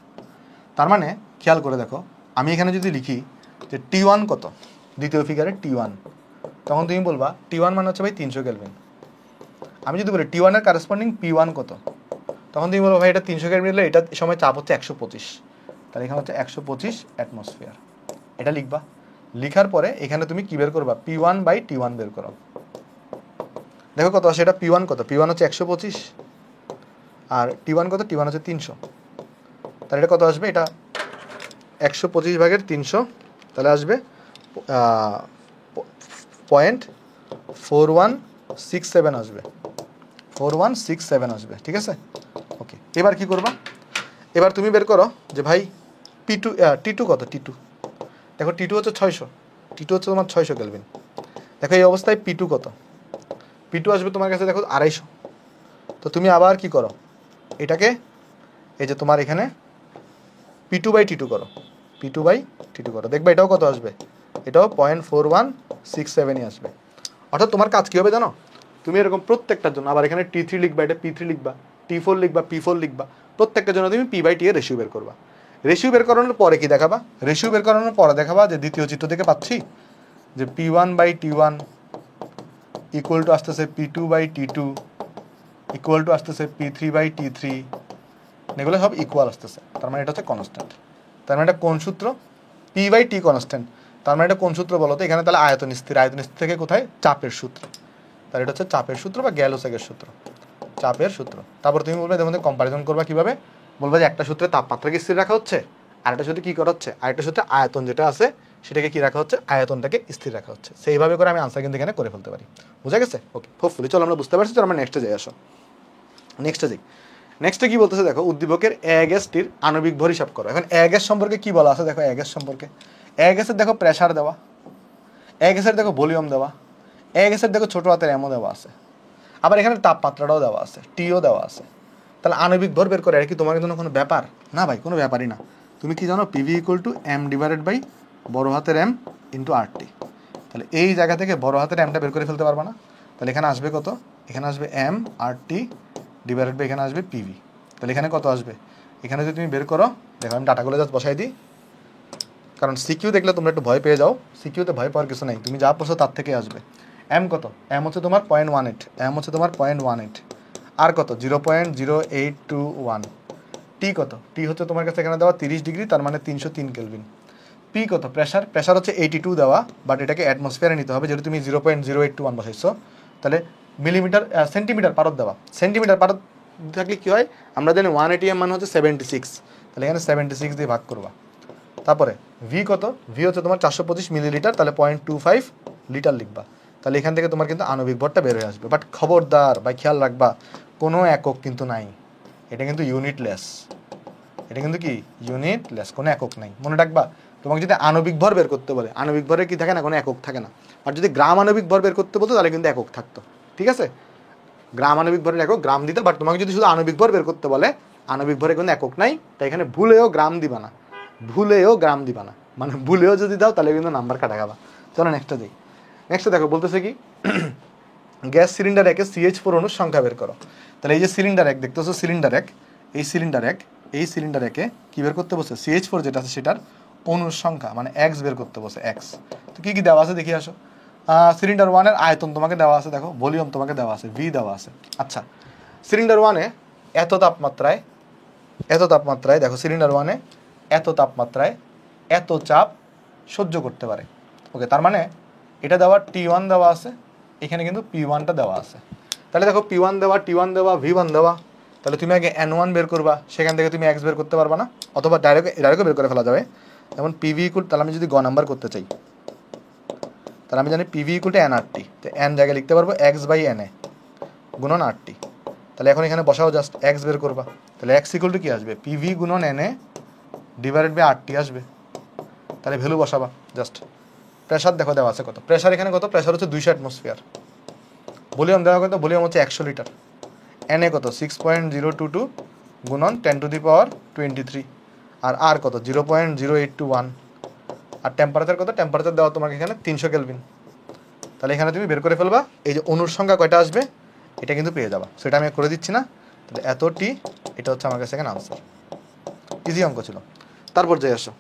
তার মানে খেয়াল করে দেখো, আমি এখানে যদি লিখি যে T1 কত, দ্বিতীয় ফিগারে T1, তখন তুমি বলবা T1 মানে হচ্ছে ভাই 300 কেলভিন। আমি যদি বলি T1 এর কারেসপন্ডিং P1 কত, তখন তুমি বলবো ভাই এটা 300 কেলভিন নিলে এটা সময় চাপ হচ্ছে 125, তাহলে এখানে হচ্ছে 125 অ্যাটমসফিয়ার। এটা লিখবা, লিখার পরে এখানে তুমি কি বের করবা, P1/T1 বের করো। দেখো কত আসে, এটা P1 কত, P1 হচ্ছে 125, আর T1 কত, T1 হচ্ছে 300, তাহলে এটা কত আসবে, এটা 125/300, তাহলে আসবে 0.4167 আসবে, 4167 আসবে, ঠিক আছে ওকে। এবার কি করবা, এবার তুমি বের করো যে ভাই T2 কত, T2 দেখো, T2 হচ্ছে 600, T2 হচ্ছে তোমার 600 কেলভিন। দেখো এই অবস্থায় P2 কত, P2 আসবে তোমার কাছে দেখো 250। তো তুমি আবার কি করো, এটাকে এই যে তোমার এখানে P2/T2 করো, P2/T2 করো, দেখবে এটাও কত আসবে, এটাও 0.4167ই আসবে। অর্থাৎ তোমার কাজ কী হবে জানো, তুমি এরকম প্রত্যেকটার জন্য আবার এখানে T3 লিখবা, এটা P3 লিখবা, T4 লিখবা, P4 লিখবা, প্রত্যেকটার জন্য তুমি P/T এর রেশিও বের করবা। রেশিও বের করানোর পরে কি দেখাবা, রেশিও বের করানোর পরে দেখাবা যে দ্বিতীয় চিত্র থেকে পাচ্ছি যে P1/T1 ইকুয়াল টু আসতেছে P2/T2 ইকুয়াল টু আসতেছে P3/T3, এগুলো সব ইকুয়াল আসতেছে। তার মানে এটা হচ্ছে কনস্ট্যান্ট। তার মানে এটা কোন সূত্র, P/T কনস্ট্যান্ট, তার মানে এটা কোন সূত্র বলো তো, এখানে তাহলে আয়তন স্থির, আয়তন স্থির থেকে কোথায়, চাপের সূত্র, তাহলে এটা হচ্ছে চাপের সূত্র বা গ্যালোসেগের সূত্র, চাপের সূত্র। তারপর তুমি বলবে এদের মধ্যে কম্পারিজন করবা কিভাবে, বলবে যে একটা সূত্রে তাপমাত্রাকে স্থির রাখা হচ্ছে, আরেকটা সূত্রে কী করা হচ্ছে, আরেকটা সূত্রে আয়তন যেটা আছে সেটাকে কী রাখা হচ্ছে, আয়তনটাকে স্থির রাখা হচ্ছে। সেইভাবে করে আমি আনসার কিন্তু এখানে করে ফেলতে পারি। বুঝা গেছে ওকে, হোপফুলি চলো আমরা বুঝতে পারছি। চলো আমরা নেক্সটে যাই আসো। নেক্সটে যাই। নেক্সটে কি বলতেছে দেখো, উদ্দীপকের এ গ্যাসটির আণবিক ভর হিসাব করো। এখন এ গ্যাস সম্পর্কে কি বলা আছে দেখো, এ গ্যাস সম্পর্কে, এ গ্যাসের দেখো প্রেসার দেওয়া, এ গ্যাসের দেখো ভলিউম দেওয়া, এ গ্যাসের দেখো ছোট হাতের এমও দেওয়া আছে, আবার এখানে তাপমাত্রাটাও দেওয়া আছে, টিও দেওয়া আছে। তাহলে আণবিক ভর বের করে, এটা কি তোমার জন্য কোনো ব্যাপার? না ভাই, কোনো ব্যাপারই না। তুমি কি জানো, PV equal to m divided by বড় হাতের এম ইন্টু আর টি। তাহলে এই জায়গা থেকে বড় হাতের এমটা বের করে ফেলতে পারবা না? তাহলে এখানে আসবে কত, এখানে আসবে m R T divided by এখানে আসবে পিভি। তাহলে এখানে কত আসবে, এখানে যদি তুমি বের করো, দেখো আমি ডাটাগুলো জাস্ট বসাই দিই, কারণ সিকিউ দেখলে তোমরা একটু ভয় পেয়ে যাও। সিকিউতে ভয় পাওয়ার কিছু নেই, তুমি যা পড়ছো তার থেকে আসবে। এম কত, এম হচ্ছে তোমার 0.18, এম হচ্ছে তোমার 0.18, আর কত 0.0821। টি কত, টি হচ্ছে তোমার কাছে এখানে দেওয়া 30 ডিগ্রি, তার মানে 303 কেলভিন। পি কত, প্রেশার, প্রেশার হচ্ছে 82 দেওয়া, বাট এটাকে অ্যাটমসফিয়ারে নিতে হবে, যেহেতু তুমি 0.0821 বসাইছো। তাহলে মিলিমিটার সেন্টিমিটার পারত দেওয়া, সেন্টিমিটার পারত থাকলে কী হয়, আমরা জানি 180 মানে হচ্ছে 76, তাহলে এখানে 76 দিয়ে ভাগ করবা। তারপরে ভি কত, ভি হচ্ছে তোমার 425 মিলিলিটার, তাহলে 0.25 লিটার লিখবা। তাহলে এখান থেকে তোমার কিন্তু আণবিক ভরটা বের হয়ে আসবে। বাট খবরদার ভাই, খেয়াল রাখবা, কোনো একক কিন্তু নাই, এটা কিন্তু ইউনিটলেস, এটা কিন্তু কি ইউনিটলেস, কোনো একক নাই, মনে রাখবা। তোমাকে যদি আণবিক ভর বের করতে বলে, আণবিক ভরে কি থাকে না, কোনো একক থাকে না। আর যদি গ্রাম আণবিক ভর বের করতে বলতো, তাহলে কিন্তু একক থাকতো, ঠিক আছে? গ্রাম আণবিক ভরের একক গ্রাম দিতে, বাট তোমাকে যদি শুধু আণবিক ভর বের করতে বলে, আণবিক ভরে কিন্তু একক নাই, তাই এখানে ভুলেও গ্রাম দিবা না, ভুলেও গ্রাম দিবা না, মানে ভুলেও যদি দাও তাহলে কিন্তু নাম্বার কাটা খাবা। চলো নেক্সটটা দিই। নেক্সটে দেখো বলতেছে কি, গ্যাস সিলিন্ডার একে CH4 অণুর সংখ্যা বের করো। তাহলে এই যে সিলিন্ডার এক দেখতেছো, সিলিন্ডার এক, এই সিলিন্ডার এক, এই সিলিন্ডার একে কী বের করতে বসে, CH4 যেটা আছে সেটার অণুর সংখ্যা মানে এক্স বের করতে বসে, এক্স। তো কী কী দেওয়া আছে দেখি আসো। সিলিন্ডার ওয়ানের আয়তন তোমাকে দেওয়া আছে, দেখো ভলিউম তোমাকে দেওয়া আছে, ভি দেওয়া আছে। আচ্ছা, সিলিন্ডার ওয়ানে এত তাপমাত্রায়, এত তাপমাত্রায়, দেখো সিলিন্ডার ওয়ানে এত তাপমাত্রায় এত চাপ সহ্য করতে পারে। ওকে, তার মানে এটা দেওয়া T1 দেওয়া আছে, এখানে কিন্তু P1টা দেওয়া আছে। তাহলে দেখো P1 দেওয়া, T1 দেওয়া, V1 দেওয়া, তাহলে তুমি আগে N1 বের করবা, সেখান থেকে তুমি X বের করতে পারবা না, অথবা ডাইরেক্ট বের করে ফেলা যাবে। যেমন PV ইকুয়াল, তাহলে আমি যদি গ নাম্বার করতে চাই, তাহলে আমি জানি PV ইকুয়াল টু NRT, তো N জায়গায় লিখতে পারবো X/NA গুণন RT। তাহলে এখন এখানে বসাও, জাস্ট X বের করবা, তাহলে X ইকুয়াল টু কী আসবে, PV গুণন NA ডিভাইডেড বাই RT আসবে। তাহলে ভ্যালু বসাবা জাস্ট। প্রেশার দেখো দেওয়া আছে কত, প্রেশার এখানে কত, প্রেশার হচ্ছে 200 অ্যাটমসফিয়ার। ভলিউম দেওয়া কত, ভলিউম হচ্ছে 100 লিটার। NA কত 6.022 গুণন 10⁻23, আর কত 0.0821। আর টেম্পারেচার কত, টেম্পারেচার দেওয়া তোমাকে এখানে 300 কেলভিন। তাহলে এখানে তুমি বের করে ফেলবা, এই যে অণুর সংখ্যা কয়টা আসবে এটা কিন্তু পেয়ে যাবা, সেটা আমি করে দিচ্ছি না। তাহলে এত টি, এটা হচ্ছে আমার কাছে এখানে আনসার। ইজি অঙ্ক ছিল। তারপর যাই আসো,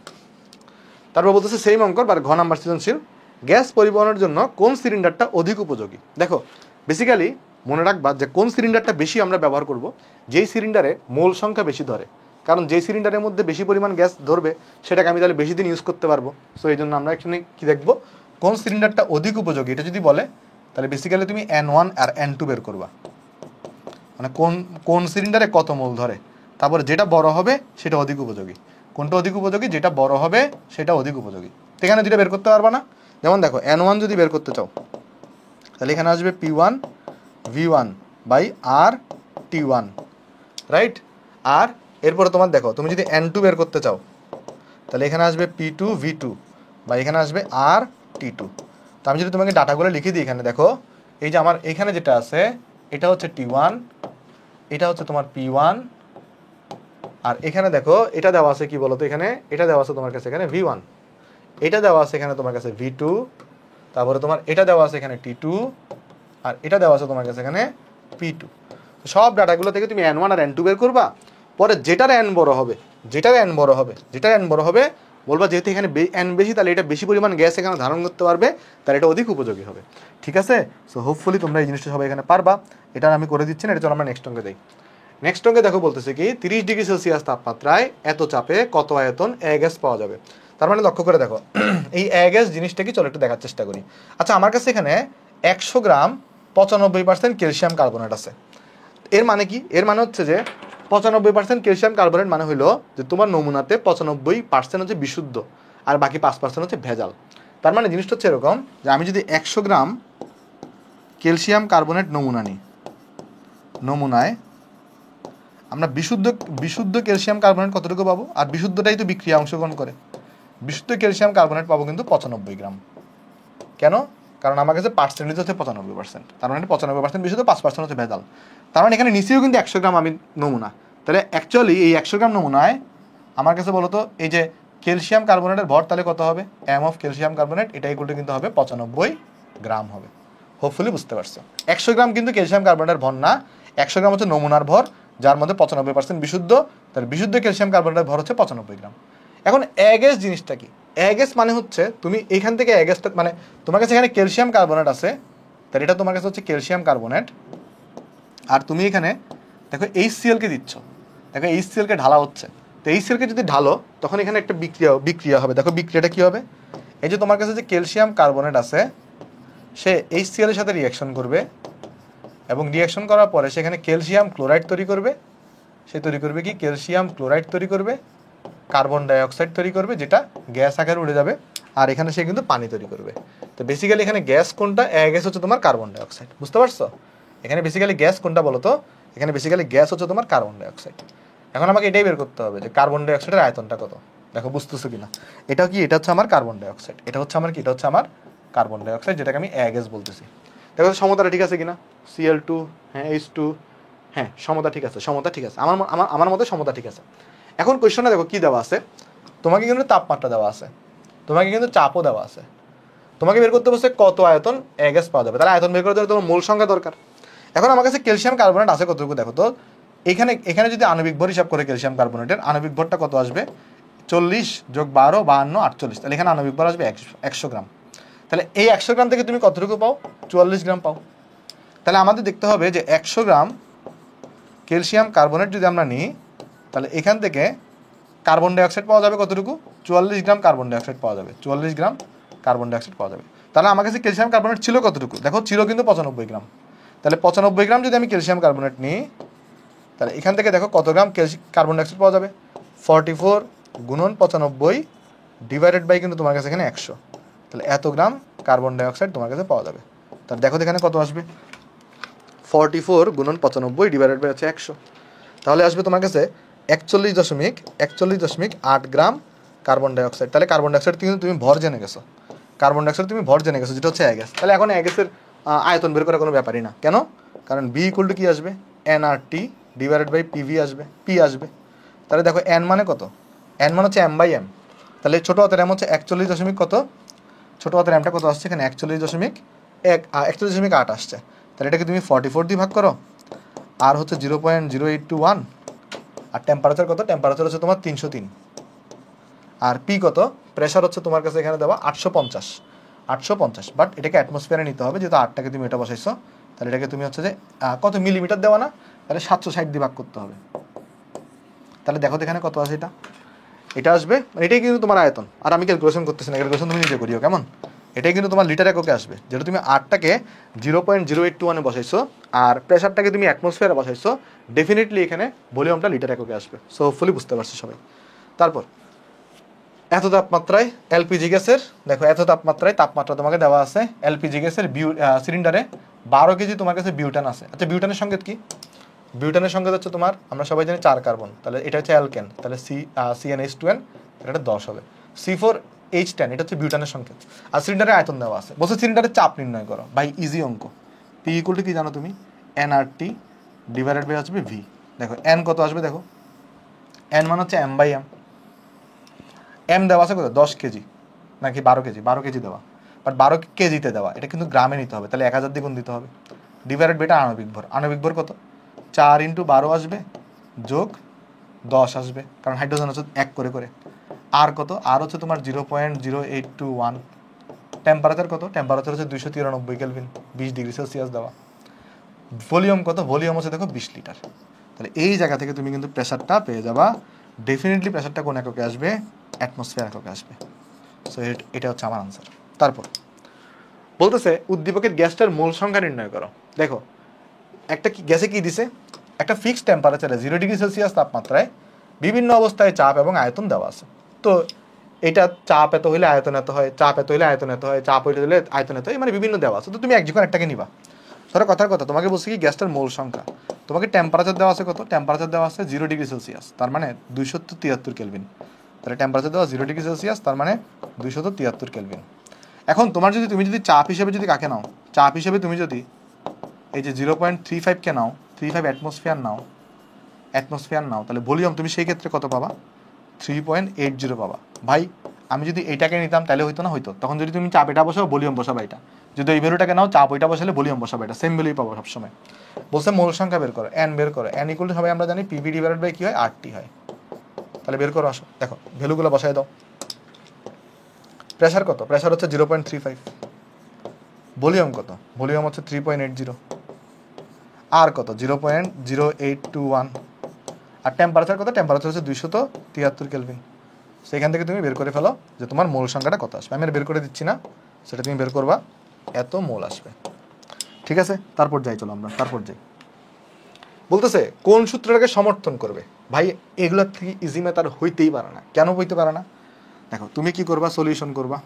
তারপর বলতেছে সেম অঙ্ক বা ঘ নাম্বার সৃজনশীল, গ্যাস পরিবহনের জন্য কোন সিলিন্ডারটা অধিক উপযোগী। দেখো বেসিক্যালি মনে রাখবা যে কোন সিলিন্ডারটা বেশি আমরা ব্যবহার করব, যেই সিলিন্ডারে মোল সংখ্যা বেশি ধরে, কারণ যেই সিলিন্ডারের মধ্যে বেশি পরিমাণ গ্যাস ধরবে সেটাকে আমি তাহলে বেশি দিন ইউজ করতে পারবো। সো এই জন্য আমরা অ্যাকচুয়ালি কী দেখবো, কোন সিলিন্ডারটা অধিক উপযোগী এটা যদি বলে, তাহলে বেসিক্যালি তুমি N1 আর N2 বের করবা, মানে কোন কোন সিলিন্ডারে কত মোল ধরে, তারপর যেটা বড় হবে সেটা অধিক উপযোগী। কোনটা অধিক উপযোগী, যেটা বড় হবে সেটা অধিক উপযোগী। এখানে যেটা বের করতে পারবা না, যেমন দেখো N1 যদি বের করতে চাও, তাহলে এখানে আসবে P1 V1 by R T1, right. আর এরপরে তোমার দেখো, তুমি যদি N2 বের করতে চাও, তাহলে এখানে আসবে P2 V2 বা এখানে আসবে আর T2। তো আমি যদি তোমাকে ডাটাগুলো লিখে দিই, এখানে দেখো, এই যে আমার এখানে যেটা আছে এটা হচ্ছে T1, এটা হচ্ছে তোমার P1, আর এখানে দেখো এটা দেওয়া আছে কি বলতো, এখানে এটা দেওয়া আছে তোমার কাছে এখানে V1, এটা দেওয়া আছে এখানে তোমার কাছে V2, তারপরে তোমার এটা দেওয়া আছে এখানে T2, আর এটা দেওয়া আছে তোমার কাছে এখানে P2। সব ডাটাগুলো থেকে তুমি N1 আর N2 বের করবা, পরে যেটার N বড় হবে, যেটার N বড় হবে, যেটার N বড় হবে বলবা যেহেতু এখানে N বেশি, তাহলে এটা বেশি পরিমাণ গ্যাস এখানে ধারণ করতে পারবে, তাহলে এটা অধিক উপযোগী হবে। ঠিক আছে, সো হোপফুলি তোমরা এই জিনিসটা সবাই এখানে পারবা। এটা আমি করে দিচ্ছি না, এটা চলো আমরা নেক্সট অঙ্কে দেই। নেক্সট অঙ্কে দেখো বলতেছে কি 30 ডিগ্রি সেলসিয়াস তাপমাত্রায় এত চাপে কত আয়তন এ গ্যাস পাওয়া যাবে। তার মানে লক্ষ্য করে দেখো এই এ গ্যাস জিনিসটা কি, চলো একটু দেখার চেষ্টা করি। আচ্ছা, আমার কাছে এখানে 100 গ্রাম 95% ক্যালসিয়াম কার্বনেট আছে। এর মানে কি, এর মানে হচ্ছে যে 95% ক্যালসিয়াম কার্বনেট মানে হলো যে তোমার নমুনাতে 95% হচ্ছে বিশুদ্ধ আর বাকি 5% হচ্ছে ভেজাল। তার মানে জিনিসটা হচ্ছে এরকম যে আমি যদি 100 গ্রাম ক্যালসিয়াম কার্বনেট নমুনা নিই, নমুনায় আমরা বিশুদ্ধ ক্যালসিয়াম কার্বনেট কতটুকু পাবো, আর বিশুদ্ধটাই তো বিক্রিয়া অংশগ্রহণ করে, বিশুদ্ধ ক্যালসিয়াম কার্বনেট পাবো কিন্তু 95 গ্রাম। কেন? কারণ আমার কাছে পার্সেন্টেজ হচ্ছে 95%, তার মানে 95% বিশুদ্ধ, 5% হচ্ছে ভেজাল। তার মানে এখানে নিচেও কিন্তু 100 গ্রাম আমি নমুনা। তাহলে অ্যাকচুয়ালি এই 100 গ্রাম নমুনায় আমার কাছে বলতো এই যে ক্যালসিয়াম কার্বনেটের ভর তাহলে কত হবে, এম অফ ক্যালসিয়াম কার্বনেট, এটা ইকুয়াল টু কিন্তু হবে 95 গ্রাম হবে। হোপফুলি বুঝতে পারছো। 100 গ্রাম কিন্তু ক্যালসিয়াম কার্বনেটের ভর না, 100 গ্রাম হচ্ছে নমুনার ভর, যার মধ্যে 95% বিশুদ্ধ, তাহলে বিশুদ্ধ ক্যালসিয়াম কার্বনেটের ভর হচ্ছে 95 গ্রাম। এখন অ্যাগেস জিনিসটা কি? অ্যাগেস মানে হচ্ছে তুমি এখান থেকে অ্যাগেসটা মানে তোমার কাছে এখানে ক্যালসিয়াম কার্বনেট আছে, তাহলে এটা তোমার কাছে হচ্ছে ক্যালসিয়াম কার্বনেট, আর তুমি এখানে দেখো HCl কে দিচ্ছ, দেখো HCl কে ঢালা হচ্ছে, তো HCl কে যদি ঢালো তখন এখানে একটা বিক্রিয়া হবে। দেখো বিক্রিয়াটা কি হবে, এই যে তোমার কাছে যে ক্যালসিয়াম কার্বনেট আছে সে HCl এর সাথে রিয়াকশন করবে, এবং রিয়াকশন করার পরে সেখানে ক্যালসিয়াম ক্লোরাইড তৈরি করবে, সে তৈরি করবে কি ক্যালসিয়াম ক্লোরাইড তৈরি করবে, কার্বন ডাইঅক্সাইড তৈরি করবে, যেটা গ্যাস আকারে উড়ে যাবে, আর এখানে সে কিন্তু পানি তৈরি করবে। তো বেসিক্যালি এখানে গ্যাস কোনটা, গ্যাস হচ্ছে তোমার কার্বন ডাইঅক্সাইড, বুঝতে পারছো? এখানে বেসিক্যালি গ্যাস কোনটা বলো তো, এখানে বেসিক্যালি গ্যাস হচ্ছে তোমার কার্বন ডাইঅক্সাইড। এখন আমাকে এটাই বের করতে হবে যে কার্বন ডাইঅক্সাইডের আয়তনটা কত। দেখো বুঝতেছো কিনা, এটা কি, এটা হচ্ছে আমার কার্বন ডাইঅক্সাইড, এটা হচ্ছে আমার কি, এটা হচ্ছে আমার কার্বন ডাইঅক্সাইড, যেটাকে আমি গ্যাস বলতেছি। দেখো সমতাটা ঠিক আছে কিনা, Cl2, হ্যাঁ H2, হ্যাঁ সমতা ঠিক আছে, সমতা ঠিক আছে, আমার আমার আমার মতে সমতা ঠিক আছে। এখন কোয়েশ্চনে দেখো কি দেওয়া আছে, তোমাকে কিন্তু তাপমাত্রা দেওয়া আছে, তোমাকে কিন্তু চাপও দেওয়া আছে, তোমাকে বের করতে বলছে কত আয়তন গ্যাস পাওয়া যাবে, তাহলে আয়তন বের করতে হলে তোমার মোল সংখ্যা দরকার। এখন আমার কাছে ক্যালসিয়াম কার্বনেট আছে কতটুকু দেখো তো, এখানে যদি আণবিক ভর হিসাব করে ক্যালসিয়াম কার্বনেটের আণবিক ভরটা কত আসবে, 40 যোগ 12 52 48, তাহলে এখানে আণবিক ভর আসবে 100 গ্রাম। তাহলে এই 100 গ্রাম থেকে তুমি কতটুকু পাও, 44 গ্রাম পাও। তাহলে আমাদের দেখতে হবে যে 100 গ্রাম ক্যালসিয়াম কার্বনেট যদি আমরা নিই, তাহলে এখান থেকে কার্বন ডাইঅক্সাইড পাওয়া যাবে কতটুকু, 44 গ্রাম কার্বন ডাইঅক্সাইড পাওয়া যাবে, 44 গ্রাম কার্বন ডাইঅক্সাইড পাওয়া যাবে। তাহলে আমার কাছে ক্যালসিয়াম কার্বনেট ছিল কতটুকু, দেখো ছিল কিন্তু 95 গ্রাম। তাহলে 95 গ্রাম যদি আমি ক্যালসিয়াম কার্বনেট নিই, তাহলে এখান থেকে দেখো কত গ্রাম কার্বন ডাইঅক্সাইড পাওয়া যাবে, 44 গুণন 95 ডিভাইডেড বাই কিন্তু তোমার কাছে এখানে 100, তাহলে এত গ্রাম কার্বন ডাইঅক্সাইড তোমার কাছে পাওয়া যাবে। তাহলে দেখো এখানে কত আসবে, 44 গুণন 95 ডিভাইডেড বাই হচ্ছে 100, তাহলে আসবে তোমার কাছে 41.8 গ্রাম কার্বন ডাইঅক্সাইড। তাহলে কার্বন ডাইঅক্সাইড কিন্তু তুমি ভর জেনে গেছো, কার্বন ডাইঅক্সাইড তুমি ভর জেনে গেছো, যেটা হচ্ছে গ্যাস। তাহলে এখন গ্যাসের আয়তন বের করার কোনো ব্যাপারই না, কেন? কারণ বি ইকুয়াল টু কি আসবে, nRT ডিভাইডেড বাই পিভি আসবে, পি আসবে। তাহলে দেখো এন মানে কত, এন মানে হচ্ছে m/m, তাহলে ছোটো হাতের এম হচ্ছে 41 কত, ছোটো হাতের এমটা কত আসছে এখানে 41.8 আসছে। তাহলে এটাকে তুমি 44 দিয়ে ভাগ করো, আর হচ্ছে 0.0821, আর টেম্পারেচার কত, টেম্পারেচার হচ্ছে তোমার 303, আর পি কত, প্রেশার হচ্ছে তোমার কাছে এখানে দেওয়া 850, বাট এটাকে অ্যাটমসফিয়ারে নিতে হবে, যেহেতু 8টাকে তুমি এটা বসাইছো, তাহলে এটাকে তুমি হচ্ছে যে কত মিলিমিটার দেওয়া না, তাহলে 760 দিয়ে ভাগ করতে হবে। তাহলে দেখো এখানে কত আছে, এটা আসবে, এটাই কিন্তু তোমার আয়তন, আর আমি ক্যালকুলেশন করতেছি না, ক্যালকুলেশন তুমি নিজে করিও কেমন। এটাই কিন্তু তোমার লিটার এককে আসবে, যেটা তুমি 8টাকে 0.081 বসাইছো, আর প্রেশারটাকে তুমি অ্যাটমসফিয়ারে বসাইছো, ডেফিনেটলি এখানে ভলিউমটা লিটার এককে আসবে। সো হোপফুলি বুঝতে পারছো সবাই। তারপর এত তাপমাত্রায় এলপিজি গ্যাসের, দেখো এত তাপমাত্রা তোমাকে দেওয়া আছে, এলপিজি গ্যাসের সিলিন্ডারে 12 কেজি তোমার কাছে বিউটান আছে। আচ্ছা বিউটানের সংকেত কি, বিউটানের সংকেত হচ্ছে তোমার, আমরা সবাই জানি 4 কার্বন, তাহলে এটা হচ্ছে অ্যালকেন, তাহলে CnH2n, এটা 10 হবে, C4H10, এটা হচ্ছে বিউটানের সংকেত। আর সিলিন্ডারের আয়তন দেওয়া আছে, বলছে সিলিন্ডারের চাপ নির্ণয় করো, ভাই ইজি অঙ্ক, পি ইকুয়াল টু কি জানো তুমি, nRT ডিভাইডেড বাই আসবে ভি। দেখো এন কত আসবে, দেখো এন মানে হচ্ছে m/m, এম দেওয়া আছে কত, 10 কেজি নাকি 12 কেজি, 12 কেজি দেওয়া, বাট 12 কেজিতে দেওয়া, এটা কিন্তু গ্রামে নিতে হবে, তাহলে 1000 দিয়ে গুণ দিতে হবে, ডিভাইডেড বাই এটা আণবিক ভর, আণবিক ভর কত, 4 × 12 আসবে যোগ 10 আসবে, কারণ হাইড্রোজেন হচ্ছে 1 করে করে, আর কত, আর হচ্ছে তোমার 0.0821, টেম্পারেচার কত, টেম্পারেচার হচ্ছে 293 কেলভিন, 20 ডিগ্রি সেলসিয়াস দেওয়া, ভলিউম কত, ভলিউম হচ্ছে দেখো 20 লিটার। তাহলে এই জায়গা থেকে তুমি কিন্তু প্রেশারটা পেয়ে যাবা, ডেফিনেটলি প্রেশারটা কোন এককে আসবে, অ্যাটমসফিয়ার এককে আসবে। সো এটা হচ্ছে আমার আনসার। তারপর বলতেছে উদ্দীপকের গ্যাসটার মোল সংখ্যা নির্ণয় করো। দেখো একটা কি গ্যাসে কি দিছে, একটা ফিক্সড টেম্পারেচারে 0 ডিগ্রি সেলসিয়াস তাপমাত্রায় বিভিন্ন অবস্থায় চাপ এবং আয়তন দেওয়া আছে। তো এটা চাপ এত হইলে আয়তন এত হয়, চাপ এত হইলে আয়তন এত হয়, চাপ হইলে আয়তন এত হয়, মানে বিভিন্ন দেওয়া আছে। তো তুমি একজন একটাকে নিবা। ধরো কথার কথা তোমাকে বলছি কি গ্যাসটার মোল সংখ্যা, তোমাকে টেম্পারেচার দেওয়া আছে কত, টেম্পারেচার দেওয়া আছে 0 ডিগ্রি সেলসিয়াস, তার মানে 273 কেলভিন। তাহলে টেম্পারেচার দেওয়া 0 ডিগ্রি সেলসিয়াস, তার মানে 273 কেলভিন। এখন তুমি যদি চাপ হিসেবে যদি কাকে নাও, চাপ হিসেবে তুমি যদি এই যে 0.35কে নাও, 35 অ্যাটমসফিয়ার নাও, তাহলে ভলিউম তুমি সেই ক্ষেত্রে কত পাবা, 3.80 পাবা। ভাই আমি যদি এইটাকে নিতাম তাহলে হইতো না, হইতো। তখন যদি তুমি চাপ এটা বসাও, ভলিউম বসাবা এটা, যদি এই ভ্যালুটাকে নাও চাপ ওইটা বসালে ভলিউম বসাবে এটা, সেম ভ্যালুই পাবো সবসময়। বলছে মোল সংখ্যা বের করো, এন বের করো, এন ইকুয়াল টু সবাই আমরা জানি পিভি ডিভাইডেড বাই কি হয়, আরটি হয়। তাহলে বের করো, আসো দেখো ভ্যালুগুলো বসাই দাও। প্রেশার কত, প্রেশার হচ্ছে 0.35, ভলিউম কত, ভলিউম হচ্ছে 3.80, আর কত 0.0821, আর টেম্পারেচার কত, টেম্পারেচার হচ্ছে 273 কেলভিন। সেখান থেকে তুমি বের করে ফেলো যে তোমার মোল সংখ্যাটা কত আসবে। আমি আর বের করে দিচ্ছি না, সেটা তুমি বের করবা, এত মোল আসবে। ঠিক আছে, তারপর যাই, চলো আমরা তারপর যাই। বলতেছে কোন সূত্রটাকে সমর্থন করবে। ভাই এগুলো থেকে ইজি মেথড হইতেই পারে না। কেন হইতে পারে না? দেখো তুমি কি করবা, সলিউশন করবা।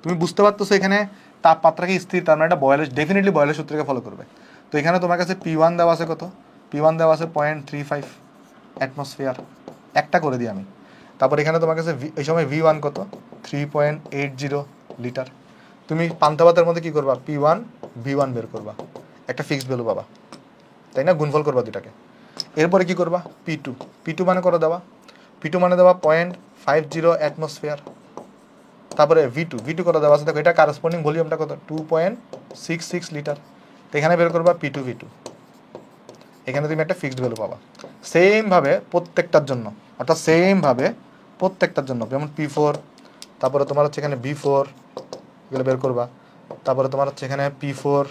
তুমি বুঝতে পারতেছো এখানে তাপমাত্রাকে স্থির, তার মানে এটা বয়েলের, ডেফিনেটলি বয়েলের সূত্রকে ফলো করবে। তো এখানে তোমার কাছে P1 দেওয়া আছে কত, P1 দেওয়া আছে 0.35 অ্যাটমসফিয়ার, একটা করে দিই আমি। তারপর এখানে তোমার কাছে এই সময় V1 কত, 3.80 লিটার। তুমি পান্তাভাতের মধ্যে কি করবা, P1 V1 বের করবা, একটা ফিক্সড ভ্যালু পাবা, তাই না, গুণফল করবা দুটাকে। এরপরে কি করবা, P2 মানে করে দেওয়া, P2 মানে দেওয়া 0.50 অ্যাটমসফিয়ার। তারপরে V2 করে দেওয়া আছে, দেখো এটা কারেসপন্ডিং ভলিউমটা কত, 2.66 লিটার। তো এখানে বের করবা P2 V2, এখানে তুমি একটা ফিক্সড ভ্যালু পাবা। সেমভাবে প্রত্যেকটার জন্য, অর্থাৎ সেমভাবে প্রত্যেকটার জন্য, যেমন P4, তারপরে তোমার হচ্ছে এখানে B4, এগুলো বের করবা। তারপরে তোমার হচ্ছে এখানে P4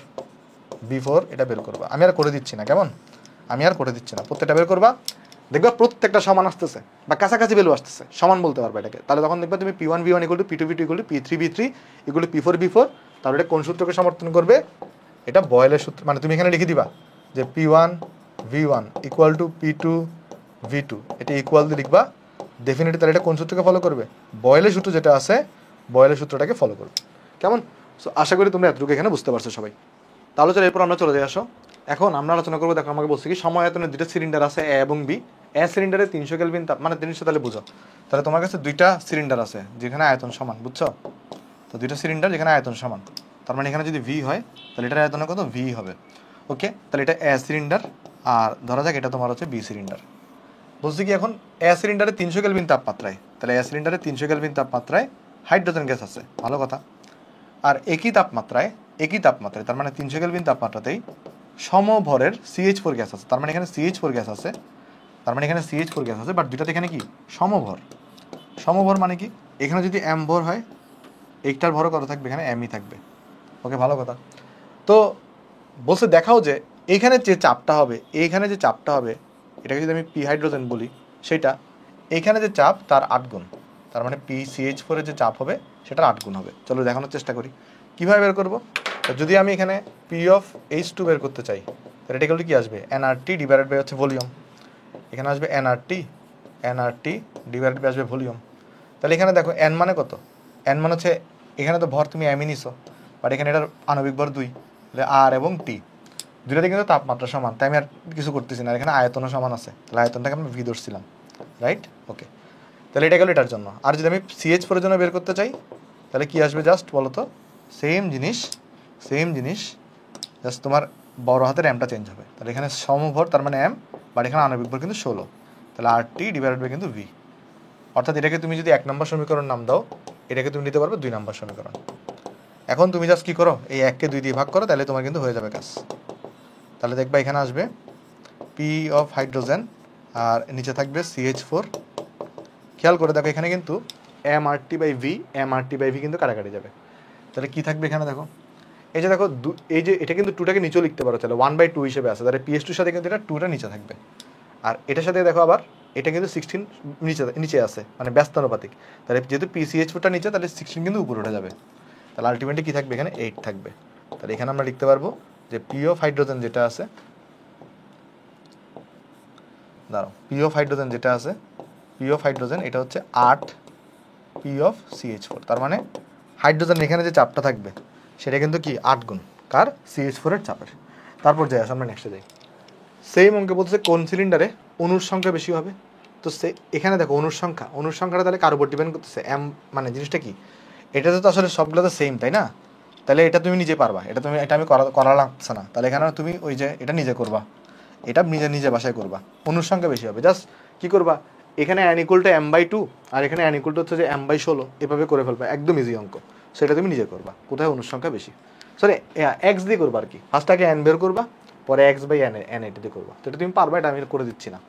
B4, এটা বের করবা। আমি আর করে দিচ্ছি না, কেমন, আমি আর করে দিচ্ছি না, প্রত্যেকটা বের করবা। দেখবা প্রত্যেকটা সমান আসতেছে বা কাছাকাছি ভ্যালু আসতেছে, সমান বলতে পারবে এটাকে। তাহলে তখন দেখবা তুমি P1 V1 equal to P2 V2 equal to P3 V3 equal to P4 B4। তাহলে এটা কোন সূত্রকে সমর্থন করবে, এটা বয়েলের সূত্র। মানে তুমি এখানে লিখে দিবা যে P1 V1 equal to P2 V2, এটা ইকুয়াল দিয়ে লিখবা ডেফিনেটলি। তাহলে এটা কোন সূত্রকে ফলো করবে, বয়েলের সূত্র যেটা আছে, বয়েলের সূত্রটাকে ফলো করবে। কেমন? সো আশা করি তোমরা এতটুকু এখানে বুঝতে পারছো সবাই। তাহলে চলো এরপর আমরা চলে যাই, আসো এখন আমরা আলোচনা করবো। দেখো আমাকে বলছি কি সময় আয়তনের দুইটা সিলিন্ডার আছে, এ এবং বি। এ সিলিন্ডারে 300 কেলভিন তাপ, মানে 300, তাহলে বুঝো, তাহলে তোমার কাছে দুইটা সিলিন্ডার আছে যেখানে আয়তন সমান, বুঝছো? তো দুইটা সিলিন্ডার যেখানে আয়তন সমান, তার মানে এখানে যদি ভি হয় তাহলে এটার আয়তন কত, ভি হবে। ওকে, তাহলে এটা এ সিলিন্ডার, আর ধরা যাক এটা তোমার হচ্ছে বি সিলিন্ডার। বলছি কি এখন এ সিলিন্ডারে 300 কেলভিন তাপমাত্রায়, তাহলে এ সিলিন্ডারে 300 কেলভিন তাপমাত্রায় হাইড্রোজেন গ্যাস আছে, ভালো কথা। আর একই তাপমাত্রায় তার মানে 300 কেলভিন তাপমাত্রাতেই সমভরের CH4 গ্যাস আছে, তার মানে এখানে CH4 গ্যাস আছে, বাট দুইটাতে এখানে কি সমভর। সমভর মানে কি, এখানে যদি এম ভর হয়, একটার ভরও কত থাকবে, এখানে এমই থাকবে। ওকে, ভালো কথা। তো বলছে দেখাও যে এইখানে যে চাপটা হবে, এটাকে যদি আমি পি হাইড্রোজেন বলি, সেটা এখানে যে চাপ তার 8 গুণ, তার মানে PCH4 এর যে চাপ হবে সেটার 8 গুণ হবে। চলো দেখানোর চেষ্টা করি কীভাবে বের করবো। যদি আমি এখানে P(H2) বের করতে চাই, তাহলে এটা কি আসবে, nRT ডিভাইডেড বাই হচ্ছে ভলিউম। এখানে আসবে nRT ডিভাইডেড বাই আসবে ভলিউম। তাহলে এখানে দেখো n মানে কত, n মানে হচ্ছে, এখানে তো ভর তুমি এমই নিছো, বাট এখানে এটার আণবিক ভর 2, তাহলে আর এবং টি দুটাতে কিন্তু তাপমাত্রা সমান, তাই আমি আর কিছু করতেছি না। এখানে আয়তনও সমান আছে, তাহলে আয়তনটাকে আমি ভি ধরছিলাম, রাইট? ওকে, তাহলে এটা গেল এটার জন্য। আর যদি আমি CH4 এর জন্য বের করতে চাই, তাহলে কি আসবে, জাস্ট বলো তো, সেম জিনিস, জাস্ট তোমার বড় হাতের এমটা চেঞ্জ হবে। তাহলে এখানে সমভর, তার মানে এম, বাট এখানে আণবিক ভর কিন্তু 16, তাহলে RT ডিভাইডেড বাই কিন্তু ভি। অর্থাৎ এটাকে তুমি যদি 1 নম্বর সমীকরণ নাম দাও, এটাকে তুমি নিতে পারবে 2 নম্বর সমীকরণ। এখন তুমি জাস্ট কি করো, এই 1কে 2 দিয়ে ভাগ করো, তাহলে তোমার কিন্তু হয়ে যাবে কাজ। তাহলে দেখবা এখানে আসবে পি অফ হাইড্রোজেন, আর নিচে থাকবে CH4। খেয়াল করে দেখো এখানে কিন্তু MRT/V কিন্তু কাটাকাটি যাবে। তাহলে কি থাকবে এখানে দেখো, এই যে দেখো এই যে এটা কিন্তু 2টাকে নিচেও লিখতে পারো, তাহলে 1/2 হিসেবে আছে, তাহলে PS2 সাথে কিন্তু এটা 2টা নিচে থাকবে। আর এটার সাথে দেখো আবার এটা কিন্তু 16 নিচে আছে, মানে ব্যস্তানুপাতিক। তাহলে যেহেতু PCH4টা নিচে, তাহলে 16 কিন্তু উপরে উঠে যাবে। তাহলে আলটিমেটলি কি থাকবে, এখানে 8 থাকবে। তাহলে এখানে আমরা লিখতে পারবো যে পি অফ হাইড্রোজেন যেটা আছে, এটা হচ্ছে 8 পি অফ CH4। তার মানে হাইড্রোজেন এখানে যে চাপটা থাকবে সেটা কিন্তু কি 8 গুণ কার, CH4 এর চাপের। তারপর যাই আমরা নেক্সটে যাই। সেম অঙ্কে বলতেছে কোন সিলিন্ডারে অণুর সংখ্যা বেশি হবে। তো এখানে দেখো অণুর সংখ্যাটা তাহলে কার উপর ডিপেন্ড করতেছে, মানে জিনিসটা কি, এটা তো আসলে সবগুলো তো সেম, তাই না? তাহলে এটা তুমি নিজে পারবা, এটা আমি করা লাগছে না। তাহলে এখানে তুমি ওই যে এটা নিজে করবা, এটা নিজে বাসায় করবা। অণুর সংখ্যা বেশি হবে, জাস্ট কি করবা, এখানে n = m/2 আর এখানে n = হচ্ছে যে m/16, এভাবে করে ফেলবা, একদম ইজি অঙ্ক। সেটা তুমি নিজে করবা কোথায় অণুর সংখ্যা বেশি। সরি, এক্স দিয়ে করবা আর কি, ফার্স্ট আগে n বের করবা, পরে x/n এটা দিয়ে করবা। তো এটা তুমি পারবা, এটা আমি করে দিচ্ছি না।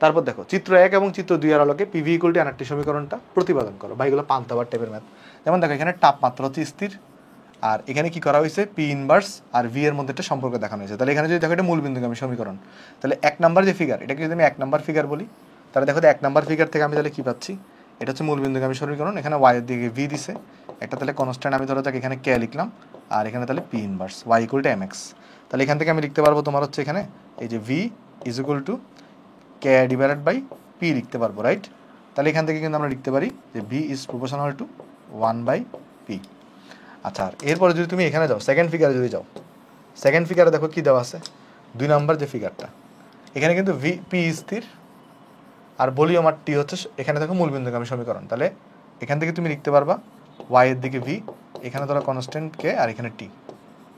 তারপর দেখো চিত্র 1 এবং চিত্র 2 এর আলোকে PV = nRT সমীকরণটা প্রতিপাদন করো। বা এগুলো পান্তাবার টাইপের ম্যাথ। যেমন দেখো এখানে তাপমাত্রা হচ্ছে স্থির, আর এখানে কি করা হয়েছে, P ইনভার্স আর V এর মধ্যে একটা সম্পর্ক দেখানো হয়েছে। তাহলে এখানে যদি দেখো এটা মূলবিন্দুগামী সমীকরণ, তাহলে 1 নাম্বার যে ফিগার, এটাকে যদি আমি 1 নাম্বার ফিগার বলি, তাহলে দেখো 1 নাম্বার ফিগার থেকে আমি তাহলে কি পাচ্ছি, এটা হচ্ছে মূলবিন্দুগামী সমীকরণ। এখানে y এর দিকে V দিছে, একটা তাহলে কনস্ট্যান্ট আমি ধরো যাক এখানে k লিখলাম, আর এখানে তাহলে P ইনভার্স y = mx। তাহলে এখান থেকে আমি লিখতে পারবো তোমার হচ্ছে এখানে এই যে V = k/P লিখতে পারবো, রাইট? তাহলে এখান থেকে কিন্তু আমরা লিখতে পারি যে V is proportional to 1/P। আচ্ছা, আর এরপরে যদি তুমি এখানে যাও সেকেন্ড ফিগারে, যদি যাও সেকেন্ড ফিগারে দেখো কি দেওয়া আছে, 2 নাম্বার যে ফিগারটা, এখানে কিন্তু P স্থির আর ভলিউম আর T হচ্ছে, এখানে দেখো মূলবিন্দুগামী সমীকরণ। তাহলে এখান থেকে তুমি লিখতে পারবা y এর দিকে V, এখানে ধরো কনস্ট্যান্ট k আর এখানে T।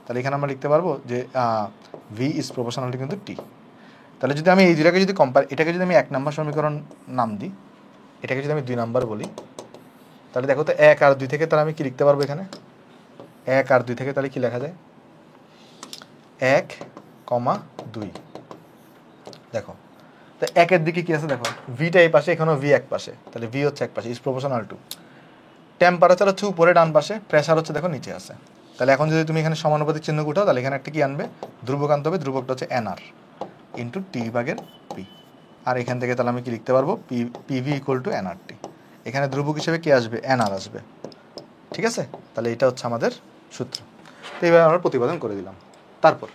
তাহলে এখানে আমরা লিখতে পারবো যে V is proportional to কিন্তু T। তাহলে যদি আমি এই দুটাকে যদি এটাকে যদি আমি 1 নাম্বার সমীকরণ নাম দিই, এটাকে যদি আমি 2 নাম্বার বলি, তাহলে দেখো তো 1 আর 2 থেকে তাহলে আমি কি লিখতে পারবো, এখানে 1 আর 2 থেকে তাহলে কি লেখা যায়, 1,2। দেখো তো 1 এর দিকে কি আছে, দেখো ভিটা এই পাশে, এখানেও V এক পাশে, তাহলে V হচ্ছে এক পাশে, ইজ প্রপোর্শনাল টু টেম্পারেচার হচ্ছে উপরে ডান পাশে, প্রেসার হচ্ছে দেখো নিচে আছে। তাহলে এখন যদি তুমি এখানে সমানুপাতিক চিহ্ন উঠাও, তাহলে এখানে একটা কি আনবে, ধ্রুবক আনতে হবে। ধ্রুবকটা হচ্ছে NR ইন্টু T/P। আর এখান থেকে তাহলে আমি কি লিখতে পারবো, PV = nRT। এখানে ধ্রুবক হিসেবে কি আসবে, NR আসবে, ঠিক আছে? তাহলে এটা হচ্ছে আমাদের সূত্র। তো এইভাবে আমরা প্রতিপাদন করে দিলাম। তারপর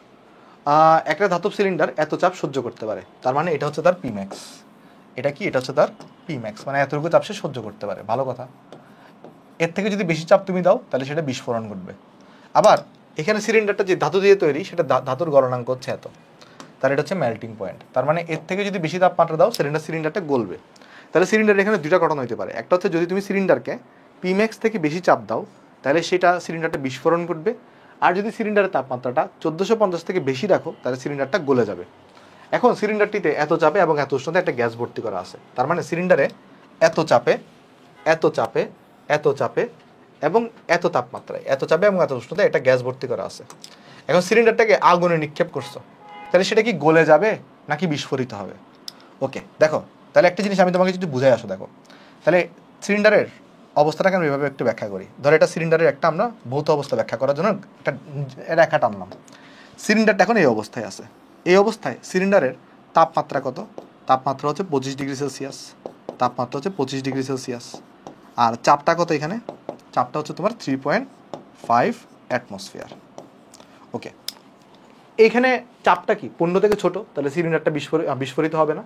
একটা ধাতব সিলিন্ডার এত চাপ সহ্য করতে পারে, তার মানে এটা হচ্ছে তার Pmax। এটা কি, এটা হচ্ছে তার Pmax, মানে এতটুকু চাপ সে সহ্য করতে পারে, ভালো কথা। এর থেকে যদি বেশি চাপ তুমি দাও, তাহলে সেটা বিস্ফোরণ ঘটবে। আবার এখানে সিলিন্ডারটা যে ধাতু দিয়ে তৈরি, সেটা ধাতুর গলনাঙ্ক হচ্ছে এত, তার এটা হচ্ছে মেল্টিং পয়েন্ট। তার মানে এর থেকে যদি বেশি তাপমাত্রা দাও, সিলিন্ডারটা গলবে। তাহলে সিলিন্ডার এখানে দুইটা ঘটনা হতে পারে। একটা হচ্ছে যদি তুমি সিলিন্ডারকে Pmax থেকে বেশি চাপ দাও, তাহলে সেটা সিলিন্ডারটা বিস্ফোরণ ঘটবে। আর যদি সিলিন্ডারের তাপমাত্রাটা 1450 থেকে বেশি রাখো, তাহলে সিলিন্ডারটা গলে যাবে। এখন সিলিন্ডারটিতে এত চাপে এবং এত উষ্ণতায় একটা গ্যাস ভর্তি করা আছে। তার মানে সিলিন্ডারে এত চাপে, এত চাপে, এত চাপে এবং এত তাপমাত্রায়, এত চাপে এবং এত উষ্ণতায় একটা গ্যাস ভর্তি করা আছে। এখন সিলিন্ডারটাকে আগুনে নিক্ষেপ করছো, তাহলে সেটা কি গলে যাবে নাকি বিস্ফোরিত হবে? ওকে, দেখো তাহলে একটা জিনিস আমি তোমাকে যদি বুঝাই আসো, দেখো তাহলে সিলিন্ডারের অবস্থাটাকে আমি এভাবে একটু ব্যাখ্যা করি। ধরো এটা সিলিন্ডারের একটা আমরা ভৌত অবস্থা ব্যাখ্যা করার জন্য একটা রেখা টানলাম। সিলিন্ডারটা এখন এই অবস্থায় আছে। এই অবস্থায় সিলিন্ডারের তাপমাত্রা কত? তাপমাত্রা হচ্ছে 25°C। তাপমাত্রা হচ্ছে 25°C। আর চাপটা কত এখানে? চাপটা হচ্ছে তোমার 3.5 অ্যাটমসফিয়ার। ওকে, এইখানে চাপটা কি 15 থেকে ছোট, তাহলে সিলিন্ডারটা বিস্ফোরিত হবে না।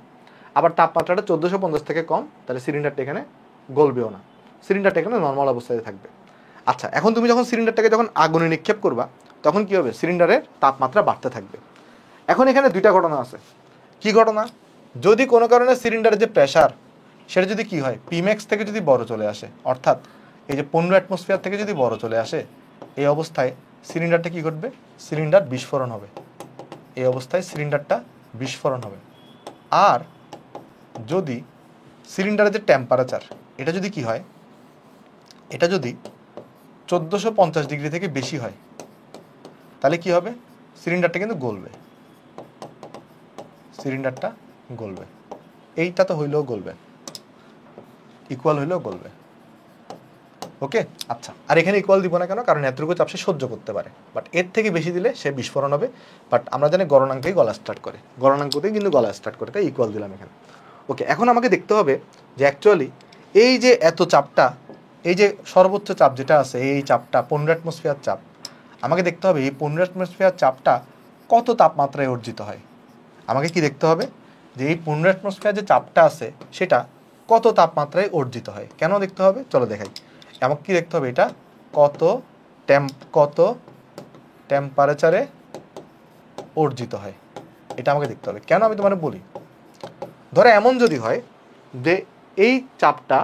আবার তাপমাত্রাটা 1450 থেকে কম, তাহলে সিলিন্ডারটা এখানে গলবেও না, সিলিন্ডারটা এখানে নর্মাল অবস্থায় থাকবে। আচ্ছা, এখন তুমি যখন সিলিন্ডারটাকে যখন আগুনে নিক্ষেপ করবা, তখন কি হবে, সিলিন্ডারের তাপমাত্রা বাড়তে থাকবে। এখন এখানে দুইটা ঘটনা আছে। কি ঘটনা? যদি কোনো কারণে সিলিন্ডারের যে প্রেসার, সেটা যদি কি হয়, Pmax থেকে যদি বড় চলে আসে, অর্থাৎ এই যে 15 অ্যাটমসফিয়ার থেকে যদি বড় চলে আসে, এই অবস্থায় সিলিন্ডারটা কি ঘটবে, সিলিন্ডার বিস্ফোরণ হবে। এই অবস্থায় সিলিন্ডারটা বিস্ফোরণ হবে। আর যদি সিলিন্ডারের যে টেম্পারেচার, এটা যদি কি হয়, এটা যদি 1450 থেকে বেশি হয়, তাহলে কি হবে, সিলিন্ডারটা কিন্তু গলবে, সিলিন্ডারটা গলবে। এইটা তো হইলেও গলবে, ইকুয়াল হইলেও গলবে। ওকে, আচ্ছা, আর এখানে ইকুয়াল দিব না কেন, কারণ এতটুকু চাপ সে সহ্য করতে পারে, বাট এর থেকে বেশি দিলে সে বিস্ফোরণ হবে। বাট আমরা জানি গলনাঙ্কেই গলা স্টার্ট করে, গলনাঙ্কতেই কিন্তু গলা স্টার্ট করে, তাই ইকুয়াল দিলাম এখানে। ওকে, এখন আমাকে দেখতে হবে যে অ্যাকচুয়ালি এই যে এত চাপটা, এই যে সর্বোচ্চ চাপ যেটা আছে, এই চাপটা 15 অ্যাটমসফিয়ার চাপ, আমাকে দেখতে হবে এই 15 অ্যাটমসফিয়ার চাপটা কত তাপমাত্রায় অর্জিত হয়। আমাকে কি দেখতে হবে যে এই 15 অ্যাটমসফিয়ার যে চাপটা আছে, সেটা কত তাপমাত্রায় অর্জিত হয়। কেন দেখতে হবে, চলো দেখাই। আমাকে কি দেখতে হবে, এটা কত টেম্পারেচারে অর্জিত হয়, এটা আমাকে দেখতে হবে। কেন আমি তোমাকে বলি, ধরো এমন যদি হয় যে এই চাপটা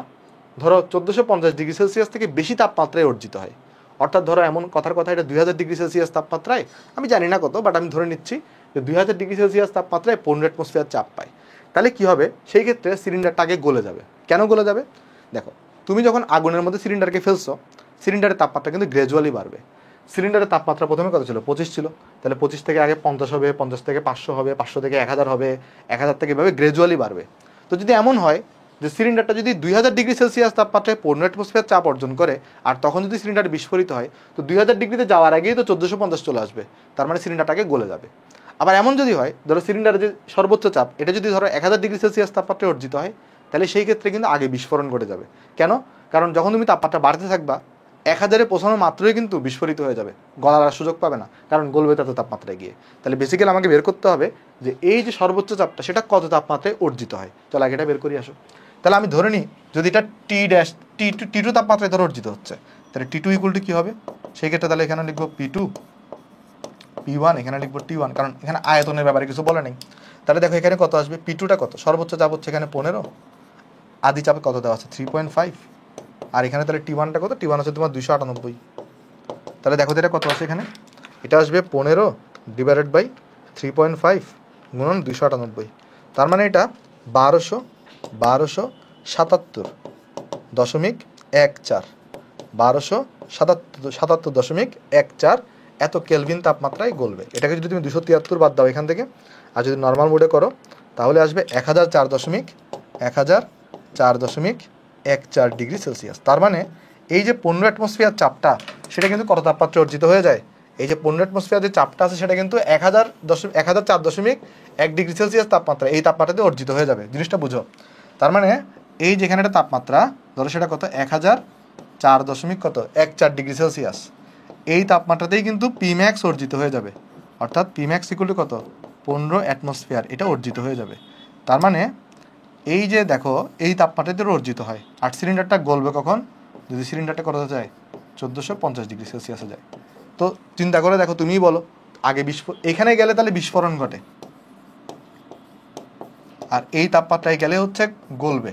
ধরো 1450°C থেকে বেশি তাপমাত্রায় অর্জিত হয়, অর্থাৎ ধরো এমন কথার কথা এটা 2000°C তাপমাত্রায়, আমি জানি না কত, বাট আমি ধরে নিচ্ছি যে 2000°C তাপমাত্রায় 15 অ্যাটমসফিয়ার চাপ পায়, তাহলে কি হবে, সেই ক্ষেত্রে সিলিন্ডারটা আগে গলে যাবে। কেন গলে যাবে? দেখো, তুমি যখন আগুনের মধ্যে সিলিন্ডারকে ফেলছো, সিলিন্ডারের তাপমাত্রা কিন্তু গ্র্যাজুয়ালি বাড়বে। সিলিন্ডারের তাপমাত্রা প্রথমে কত ছিল? 25 ছিল, তাহলে 25 থেকে আগে 50 হবে, 50 থেকে 500 হবে, 500 থেকে 1000 হবে, 1000 থেকে এভাবে গ্র্যাজুয়ালি বাড়বে। তো যদি এমন হয় যে সিলিন্ডারটা যদি 2000°C তাপমাত্রায় 15 অ্যাটমসফিয়ার চাপ অর্জন করে, আর তখন যদি সিলিন্ডার বিস্ফোরিত হয়, তো 2000°তে যাওয়ার আগেই তো 1450 চলে আসবে, তার মানে সিলিন্ডারটাকে গলে যাবে। আবার এমন যদি হয়, ধরো সিলিন্ডারের যে সর্বোচ্চ চাপ এটা যদি ধরো 1000°C তাপমাত্রায় অর্জিত হয়, তাহলে সেই ক্ষেত্রে কিন্তু আগে বিস্ফোরণ ঘটে যাবে। কেন? কারণ যখন তুমি তাপমাত্রা বাড়তে থাকবা, 1000-এ পৌঁছানো মাত্রই কিন্তু বিস্ফোরিত হয়ে যাবে, গলার আর সুযোগ পাবে না, কারণ গলবে তত তাপমাত্রায় গিয়ে। তাহলে বেসিক্যালি আমাকে বের করতে হবে যে এই যে সর্বোচ্চ চাপটা সেটা কত তাপমাত্রায় অর্জিত হয়। চলো আগে এটা বের করি আসো। তাহলে আমি ধরে নিই যদি এটা টি টু তাপমাত্রায় ধরো অর্জিত হচ্ছে, তাহলে টি টু ইকুয়াল টু কী হবে? সেই ক্ষেত্রে তাহলে এখানে লিখবো P2, P1, এখানে লিখবো T1, কারণ এখানে আয়তনের ব্যাপারে কিছু বলে নেই। তাহলে দেখো এখানে কত আসবে, P2টা কত, সর্বোচ্চ চাপ হচ্ছে এখানে 15, আদি চাপে কত দেওয়া আছে 3.5, আর এখানে তাহলে T1টা কত, T1 হচ্ছে তোমার 298। তাহলে দেখো এটা কত আছে এখানে, এটা আসবে 15/3.5 গুণন 298, তার মানে এটা 1277.14, 1277.14 এত কেলভিন তাপমাত্রায় গলবে। এটাকে যদি তুমি 273 বাদ দাও এখান থেকে, আর যদি নর্মাল মোডে করো, তাহলে আসবে 1004.14°C। তার মানে এই যে 15 অ্যাটমসফিয়ার চাপটা সেটা কিন্তু কত তাপমাত্রা অর্জিত হয়ে যায়, এই যে 15 অ্যাটমসফিয়ার যে চাপটা আছে সেটা কিন্তু 1004.1°C তাপমাত্রা, এই তাপমাত্রাতে অর্জিত হয়ে যাবে, জিনিসটা বুঝো। তার মানে এই যেখানে একটা তাপমাত্রা ধরো সেটা কত 1004.14°C, এই তাপমাত্রাতেই কিন্তু পিম্যাক্স অর্জিত হয়ে যাবে, অর্থাৎ পিম্যাক্স ইকুয়াল টু কত 15 অ্যাটমসফিয়ার, এটা অর্জিত হয়ে যাবে। তার মানে এই যে দেখো এই তাপমাত্রাতে অর্জিত হয়, আর সিলিন্ডারটা গলবে কখন, যদি সিলিন্ডারটা কত যায় 1450°C যায়। তো চিন্তা করে দেখো, তুমিই বলো আগে এখানে গেলে তাহলে বিস্ফোরণ ঘটে, আর এই তাপমাত্রায় গেলে হচ্ছে গলবে,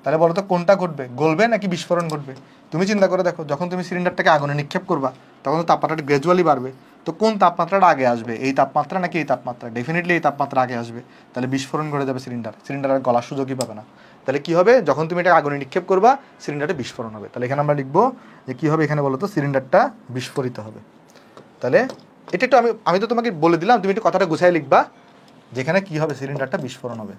তাহলে বলো তো কোনটা ঘটবে, গলবে নাকি বিস্ফোরণ ঘটবে? তুমি চিন্তা করে দেখো, যখন তুমি সিলিন্ডারটাকে আগুনে নিক্ষেপ করবা তখন তো তাপমাত্রাটা গ্র্যাজুয়ালি বাড়বে, তো কোন তাপমাত্রাটা আগে আসবে, এই তাপমাত্রা নাকি এই তাপমাত্রা? ডেফিনেটলি এই তাপমাত্রা আগে আসবে, তাহলে বিস্ফোরণ ঘটে যাবে, সিলিন্ডার আর গলার সুযোগই পাবে না। তাহলে কি হবে, যখন তুমি এটা আগুনে নিক্ষেপ করবা সিলিন্ডারে বিস্ফোরণ হবে। তাহলে এখানে আমরা লিখবো যে কী হবে, এখানে বলো তো সিলিন্ডারটা বিস্ফোরিত হবে। তাহলে এটা একটু আমি তো তোমাকে বলে দিলাম, তুমি একটু কথাটা গুছাই লিখবা, যেখানে কি হবে, সিলিন্ডারটা বিস্ফোরণ হবে।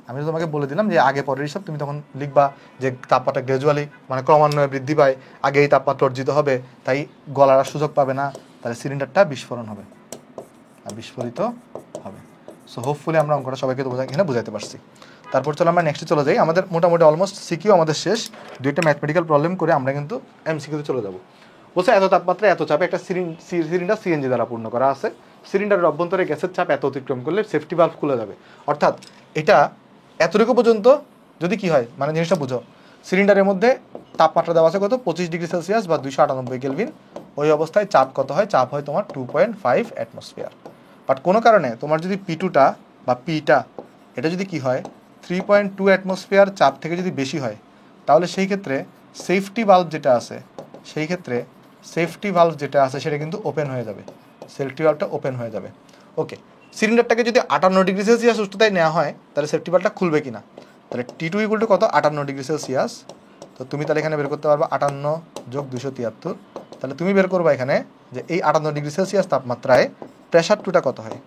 আমি তো তোমাকে বলে দিলাম যে আগে পরের হিসাব তুমি তখন লিখবা যে তাপমাত্রা গ্র্যাজুয়ালি মানে ক্রমান্বয়ে বৃদ্ধি পায়, আগে এই তাপমাত্রা অর্জিত হবে, তাই গলার সুযোগ পাবে না, তাহলে সিলিন্ডারটা বিস্ফোরণ হবে আর বিস্ফোরিত হবে। সো হোপফুলি আমরা অঙ্কটা সবাইকে তো এখানে বুঝাইতে পারছি। তারপর চলো আমরা নেক্সটে চলে যাই, আমাদের মোটামুটি অলমোস্ট সিকিউ আমাদের শেষ, দুইটা ম্যাথমেটিক্যাল প্রবলেম করে আমরা কিন্তু এমসিকিউতে চলে যাবো। বলছে এত তাপমাত্রা এত চাপে একটা সিলিন্ডার সিএনজি দ্বারা পূর্ণ করা আছে, সিলিন্ডারের অভ্যন্তরে গ্যাসের চাপ এত অতিক্রম করলে সেফটি ভালভ খুলে যাবে। অর্থাৎ এটা এতটুকু পর্যন্ত যদি কি হয়, মানে জিনিসটা বুঝো, সিলিন্ডারের মধ্যে তাপমাত্রা দেওয়া আছে কত 25°C বা 298 কেলভিন, ওই অবস্থায় চাপ কত হয়, চাপ হয় তোমার 2.5 অ্যাটমসফিয়ার। বাট কোনো কারণে তোমার যদি P2টা বা Pটা এটা যদি কি হয় 3.2 অ্যাটমসফিয়ার চাপ থেকে যদি বেশি হয়, তাহলে সেই ক্ষেত্রে সেফটি ভালভ যেটা আছে সেটা কিন্তু ওপেন হয়ে যাবে, সেফটি ভালভটা ওপেন হয়ে যাবে। ওকে, সিলিন্ডারটাকে যদি 58°C উষ্ণতায় নেওয়া হয় তাহলে সেফটি ভালভটা খুলবে কিনা, তাহলে T2 ইকুয়াল টু কত 58°C। তো তুমি তাহলে এখানে বের করতে পারবে 58 যোগ 273, তাহলে তুমি বের করবা এখানে যে এই 58°C তাপমাত্রায় প্রেশার টুটা কত হয়।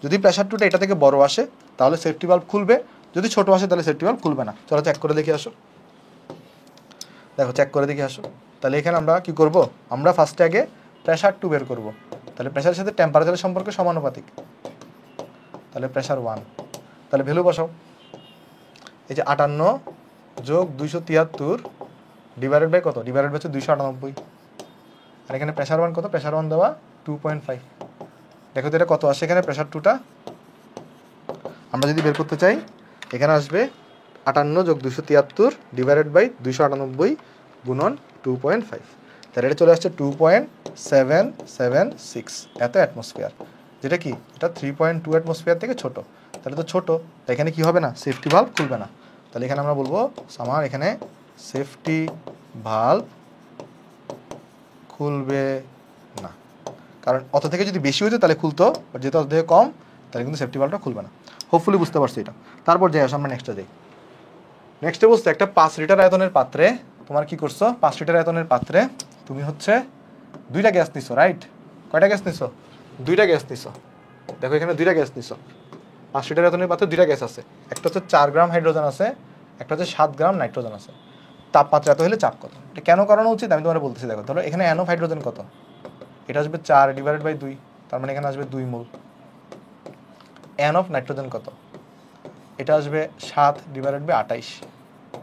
যদি প্রেশার টুটা এটা থেকে বড় আসে তাহলে সেফটি ভালভ খুলবে, যদি ছোট আসে তাহলে সেফটি ভালভ খুলবে না। চলো চেক করে দেখে আসো, দেখো চেক করে দেখে আসো। তাহলে এখানে আমরা কি করব, আমরা ফার্স্টে আগে প্রেশার টু বের করব, তাহলে প্রেশারের সাথে টেম্পারেচারের সম্পর্কে সমানুপাতিক, তাহলে প্রেশার 1, তাহলে ভ্যালু বসাও, এই যে 58 যোগ 273 ডিভাইডেড বাই কত, ডিভাইডেড বাই হচ্ছে 298, আর এখানে প্রেশার 1 কত, প্রেশার 1 দেওয়া 2.5। দেখো তো এটা কত আসে, এখানে প্রেশার টুটা আমরা যদি বের করতে চাই এখানে আসবে 58 যোগ 273 ডিভাইডেড বাই 298 গুণন 2.5, তাহলে এটা চলে আসছে 2.776 এত অ্যাটমসফিয়ার। যেটা কি এটা 3.2 অ্যাটমসফিয়ার থেকে ছোট, তাহলে তো ছোট, তাই এখানে কি হবে না, সেফটি ভালভ খুলবে না। তাহলে এখানে আমরা বলবো আমার এখানে সেফটি ভালভ খুলবে না, কারণ অত থেকে যদি বেশি হতো তাহলে খুলতো, বাট যেহেতু অত থেকে কম তাহলে কিন্তু সেফটি ভালভটা খুলবে না। হোপফুলি বুঝতে পারছি এটা। তারপর যাই আসো আমরা নেক্সটে যাই। নেক্সটে বলছে একটা 5 লিটার আয়তনের পাত্রে তোমার কি করছো, 5 লিটার আয়তনের পাত্রে তুমি হচ্ছে 2টা গ্যাস নিছো, রাইট? কয়টা গ্যাস নিছো? 2টা গ্যাস নিছো। দেখো এখানে 2টা গ্যাস নিছো। 5 লিটার আয়তনের পাত্রে 2টা গ্যাস আছে, একটা হচ্ছে 4 গ্রাম হাইড্রোজেন আছে, একটা হচ্ছে 7 গ্রাম নাইট্রোজেন আছে। তাপমাত্রা এত হলে চাপ কত? এটা কেন করানো উচিত আমি তোমার বলতেছি। দেখো ধরো এখানে অ্যানোভ হাইড্রোজেন কত, এটা আসবে 4/2, তার মানে এখানে আসবে 2 মোল। অ্যানোভ নাইট্রোজেন কত, এটা আসবে 7/28,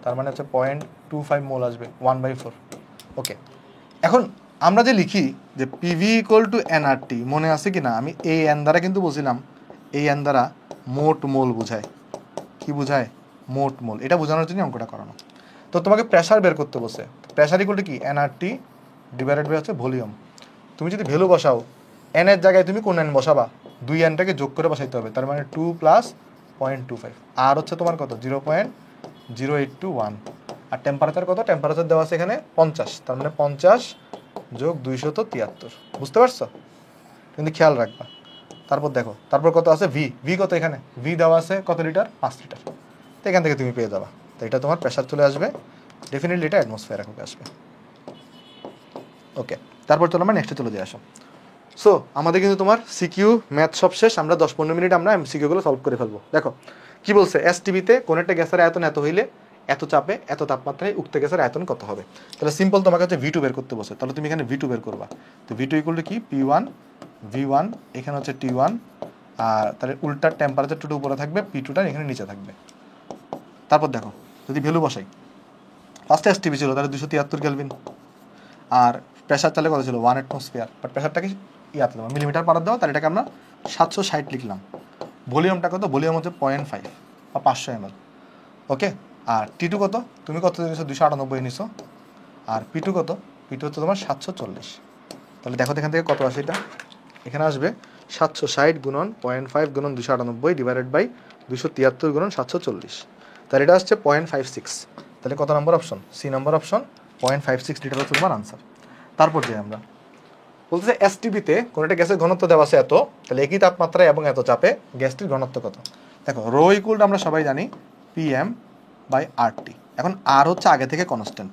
তার মানে হচ্ছে 0.25 মোল আসবে, 1/4। ওকে, এখন আমরা যে লিখি যে পিভি ইকুয়াল টু এনআরটি, মনে আছে কি না? আমি এই এন দ্বারা কিন্তু বলছিলাম, এই এন দ্বারা মোট মোল বোঝায়। কি বোঝায়? মোট মোল। এটা বোঝানোর জন্য অঙ্কটা করানো। তো তোমাকে প্রেশার বের করতে বসে, প্রেশার ইকুয়াল টু কি, এনআরটি ডিভাইডেড বাই হচ্ছে ভলিউম। তুমি যদি ভ্যালু বসাও, এন এর জায়গায় তুমি কোন এন বসাবা, 2 এনটাকে যোগ করে বসাইতে হবে, তার মানে 2 + 0.25, আর হচ্ছে তোমার কত, 0.0821। আর টেম্পারেচার কত, টেম্পারেচার দেওয়া আছে এখানে 50, তার মানে 50 যোগ 273। বুঝতে পারছো? কিন্তু খেয়াল রাখবা। তারপর দেখো, তারপর কত আছে, ভি কত, এখানে ভি দেওয়া আছে কত লিটার, 5 লিটার। তো এখান থেকে তুমি পেয়ে যাবা। তো এটা তোমার প্রেশার চলে আসবে, ডেফিনেটলি এটা অ্যাটমসফিয়ার এককে আসবে। ওকে, তারপর চলো আমরা নেক্সটে চলে যাই। আসো, সো আমাদের কিন্তু তোমার সিকিউ ম্যাথ সব শেষ। আমরা 10-15 মিনিট আমরা এমসিকিউগুলো সলভ করে ফেলবো। দেখো কি বলছে, এসটিভিতে কোন একটা গ্যাসের আয়তন এত হইলে এত চাপে এত তাপমাত্রায় উক্ত গ্যাসের আয়তন কত হবে। তাহলে সিম্পল তোমার কাছে ভি2 বের করতে বসে, তাহলে তুমি এখানে ভি2 বের করবা। তো ভি2 ইকুয়াল টু কি, P1 V1, এখানে হচ্ছে T1, আর তাহলে উল্টার টেম্পারেচার উপরে থাকবে, P2টা এখানে নিচে থাকবে। তারপর দেখো যদি ভ্যালু বসাই, ফার্স্টে এসটিভি ছিল তাহলে 273 কেলভিন, আর প্রেশার তাহলে কত ছিল, 1 অ্যাটমসফিয়ার, বাট প্রেশারটাকে ইয়াতে দেওয়া মিলিমিটার পার দেওয়া, তাহলে এটাকে আমরা 760 লিখলাম। ভলিউমটা কত, ভলিউম হচ্ছে 0.5 বা 500 ml। ওকে, আর টি2 কত, তুমি কত নিছো, 298 নিছো। আর পি2 কত, পি2 হচ্ছে তোমার 740। তাহলে দেখো এখান থেকে কত আসে, এটা এখানে আসবে 760 গুণন 0.5 গুণন 298 ডিভাইডেড বাই 273 গুণন 740। তাহলে এটা আসছে 0.56। তাহলে কত নম্বর অপশন, সি নম্বর অপশন, 0.56 লিটার হচ্ছে তোমার আনসার। তারপর যে আমরা বলতেছে এসটিভিতে কোনো একটা গ্যাসের ঘনত্ব দেওয়া আছে এত, তাহলে একই তাপমাত্রায় এবং এত চাপে গ্যাসটির ঘনত্ব কত। দেখো রো ইকুয়াল আমরা সবাই জানি PM/RT। এখন আর হচ্ছে আগে থেকে কনস্ট্যান্ট,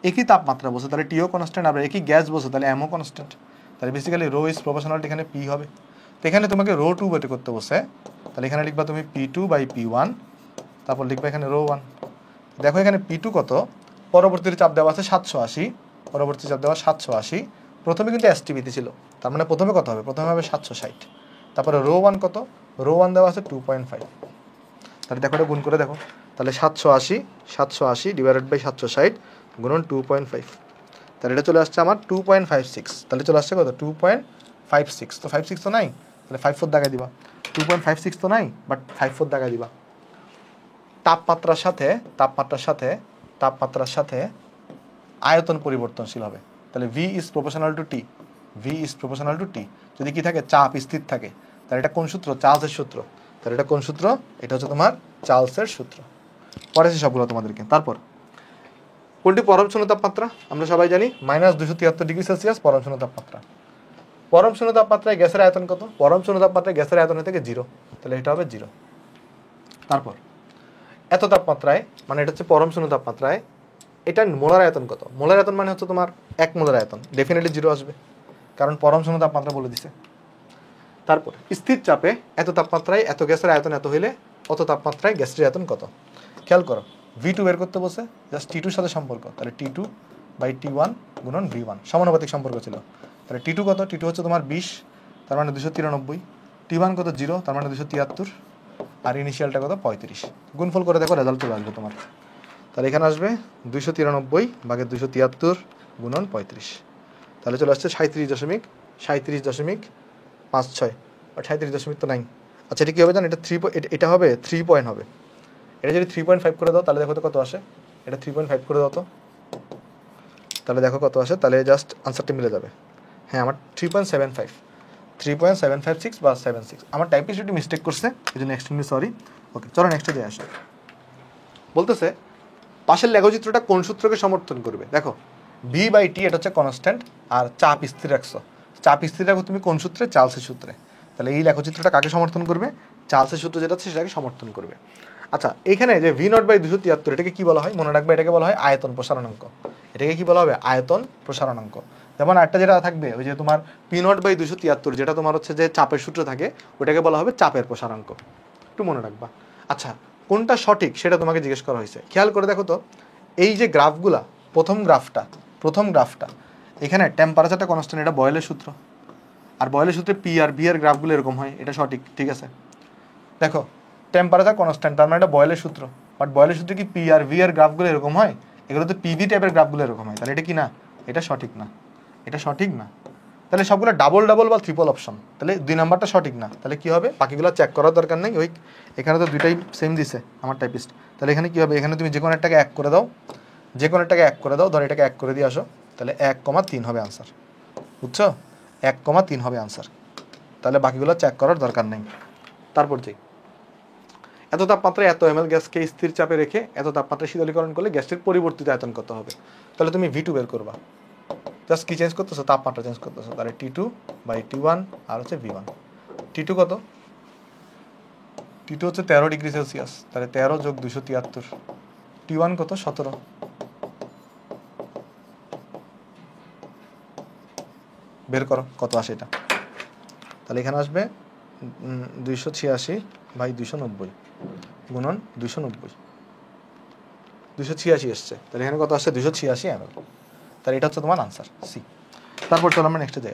একই তাপমাত্রা বসে তাহলে টিও কনস্ট্যান্ট, আবার একই গ্যাস বসে তাহলে এমও কনস্ট্যান্ট। তাহলে বেসিক্যালি রো ইজ প্রপোর্শনাল, এখানে পি হবে। তো এখানে তোমাকে ρ2 বের করতে বসে, তাহলে এখানে লিখবা তুমি P2/P1, তারপর লিখবা এখানে ρ1। দেখো এখানে P2 কত, পরবর্তীতে চাপ দেওয়া আছে 780, পরবর্তী চাপ দেওয়া 780। প্রথমে কিন্তু এসটিভিতে ছিল, তার মানে প্রথমে কত হবে, প্রথমে হবে 760। তারপরে ρ1 কত, ρ1 দেওয়া আছে 2.5। তাহলে দেখো এটা গুণ করে দেখো, তাহলে 780 ডিভাইডেড বাই 760 গুণন 2.5, তাহলে এটা চলে আসছে আমার 2.56। তাহলে চলে আসছে কত, 2.56। তো 56 তো নাই, তাহলে 54 দাগাই দিবা। 2.56 তো নাই, বাট 54 দাগাই দিবা। তাপমাত্রার সাথে আয়তন পরিবর্তনশীল হবে, তাহলে ভি ইজ প্রপোর্শনাল টু টি। যদি কি থাকে, চাপ স্থির থাকে, তাহলে এটা কোন সূত্র, চার্লসের সূত্র। তাহলে এটা কোন সূত্র, এটা হচ্ছে তোমার চার্লসের সূত্র। পড়েছি সবগুলো তোমাদেরকে। তারপর কোনটি পরম শূন্য তাপমাত্রা, আমরা সবাই জানি -273°C পরম শূন্য তাপমাত্রা। পরম শূন্য তাপমাত্রায় গ্যাসের আয়তন কত, পরম শূন্য তাপমাত্রায় গ্যাসের আয়তন থেকে 0, তাহলে এটা হবে 0। তারপর এত তাপমাত্রায়, মানে এটা হচ্ছে পরম শূন্য তাপমাত্রায়, এটা মোলার আয়তন কত, মোলার আয়তন মানে হচ্ছে তোমার 1 মোলার আয়তন, ডেফিনেটলি 0 আসবে, কারণ পরম শূন্য তাপমাত্রা বলে দিছে। তারপর স্থির চাপে এত তাপমাত্রায় এত গ্যাসের আয়তন এত হইলে অত তাপমাত্রায় গ্যাসের আয়তন কত। খেয়াল করো, ভি2 বের করতে বসে জাস্ট টি2 সাথে সম্পর্ক, তাহলে T2/T1 গুণন V1 সমানুপাতিক সম্পর্ক ছিল। তাহলে টি2 কত, টি2 হচ্ছে তোমার 20, তার মানে 293, T1 কত 0, তার মানে 273, আর ইনিশিয়ালটা কত 35। গুণফল করে দেখো, রেজাল্ট চলে আসবে তোমার। তাহলে এখানে আসবে 293/273 গুণন 35, তাহলে চলে আসছে 37.56, বা 37 তো নাই। আচ্ছা এটা কী হবে জান, এটা হবে 3 পয়েন্ট হবে। এটা যদি 3.5 করে দাও তাহলে দেখো তো কত আসে, এটা 3.5 করে দাও তো, তাহলে দেখো কত আসে, তাহলে জাস্ট আনসারটা মিলে যাবে। হ্যাঁ আমার 3.75 3.756 বা 76। আমার টাইপিস্ট একটু মিস্টেক করছে, এই জন্য এক্সট্রিমলি সরি। ওকে, চলো নেক্সটে দিয়ে আসো। বলতেছে পাশের লেখচিত্রটা কোন সূত্রকে সমর্থন করবে? দেখো V/T এটা হচ্ছে কনস্ট্যান্ট, আর চাপ স্থির রাখছো। চাপ স্থির রাখো তুমি কোন সূত্রে? চার্লসের সূত্রে। তাহলে এই লেখচিত্রটা কাকে সমর্থন করবে? চার্লসের সূত্র যেটা আছে সেটাকে সমর্থন করবে। আচ্ছা, এখানে যে V0/273 এটাকে কি বলা হয়? মনে রাখবে, এটাকে বলা হয় আয়তন প্রসারণাঙ্ক। এটাকে কি বলা হবে? আয়তন প্রসারণাঙ্ক। যেমন একটা যেটা থাকবে ওই যে তোমার P0/273, যেটা তোমার হচ্ছে যে চাপের সূত্র থাকে, ওটাকে বলা হবে চাপের প্রসারাঙ্ক। একটু মনে রাখবা। আচ্ছা, কোনটা সঠিক সেটা তোমাকে জিজ্ঞেস করা হয়েছে। খেয়াল করে দেখো তো, এই যে গ্রাফগুলা, প্রথম গ্রাফটা এখানে টেম্পারেচারটা কনস্ট্যান্ট, এটা বয়েলের সূত্র। আর বয়েলের সূত্রে পি আর ভি এর গ্রাফগুলো এরকম হয়, এটা সঠিক, ঠিক আছে। দেখো টেম্পারেচার কনস্ট্যান্ট, তার মানে এটা বয়েলের সূত্র। বাট বয়েলের সূত্রে কি পি আর ভি এর গ্রাফগুলো এরকম হয়? এগুলো তো পিভি টাইপের গ্রাফগুলো এরকম হয়, তাহলে এটা কি না? এটা সঠিক না, এটা সঠিক না। তাহলে সবগুলো ডাবল বা ট্রিপল অপশন, তাহলে 2 নাম্বারটা সঠিক না। তাহলে কি হবে? বাকিগুলো চেক করার দরকার নেই। ওই এখানে তো দুইটাই সেম দিছে আমার টাইপিস্ট। তাহলে এখানে কি হবে? এখানে তুমি যে কোনো একটাকে এক করে দাও, ধর এটাকে 1 করে দিয়ে আসো, তাহলে 1,3 হবে আনসার। বুঝছো? 1,3 হবে আনসার। তাহলে বাকিগুলো চেক করার দরকার নেই। তারপর যে এত তাপমাত্রায় এত ml গ্যাসকে স্থির চাপে রেখে এত তাপমাত্রায় শীতলীকরণ করলে গ্যাসটির পরিবর্তিত আয়তন কত হবে? তাহলে তুমি V2 বের করবা। জাস্ট কি চেঞ্জ করতেছো? তাপমাত্রা চেঞ্জ করতেছো। তাহলে T2/T1 আর হচ্ছে V1। T2 কত? T2 হচ্ছে 13 ডিগ্রি সেলসিয়াস, তাহলে 13 + 273। T1 কত? 17। বের করো কত আসে এটা। তাহলে এখানে আসবে 286/290 গুণন 290। 286 এসছে, তাহলে এখানে কত আসছে? 286 ml। তাহলে এটা হচ্ছে তোমার আনসার, সি। তারপর চলো আমরা নেক্সটে যাই।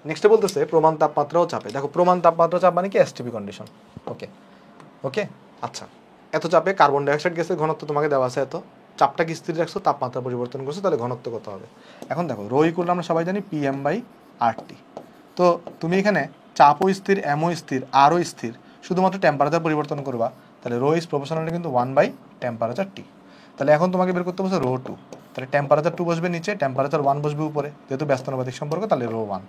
নেক্সটে বলতেছে প্রমাণ তাপমাত্রা ও চাপে। দেখো প্রমাণ তাপমাত্রা চাপ মানে কি? STP condition. ওকে। আচ্ছা, এত চাপে কার্বন ডাইঅক্সাইড গ্যাসের ঘনত্ব তোমাকে দেওয়া আছে এত, চাপটাকে স্থির রাখছো, তাপমাত্রা পরিবর্তন করছো, তাহলে ঘনত্ব কত হবে? এখন দেখো রো ইকুয়াল আমরা সবাই জানি PM/RT। তো তুমি এখানে চাপও স্থির, এমও স্থির, আরও স্থির, শুধুমাত্র টেম্পারেচার পরিবর্তন করবা, তাহলে রো ইজ প্রপোর্শনাল কিন্তু 1/টেম্পারেচার T। তাহলে এখন তোমাকে বের করতে বলছে রো 2, তাহলে টেম্পারেচার 2 বসবে নিচে, টেম্পারেচার 1 বসবে উপরে, যেহেতু ব্যস্তানুপাতিক সম্পর্ক, তাহলে রো 1।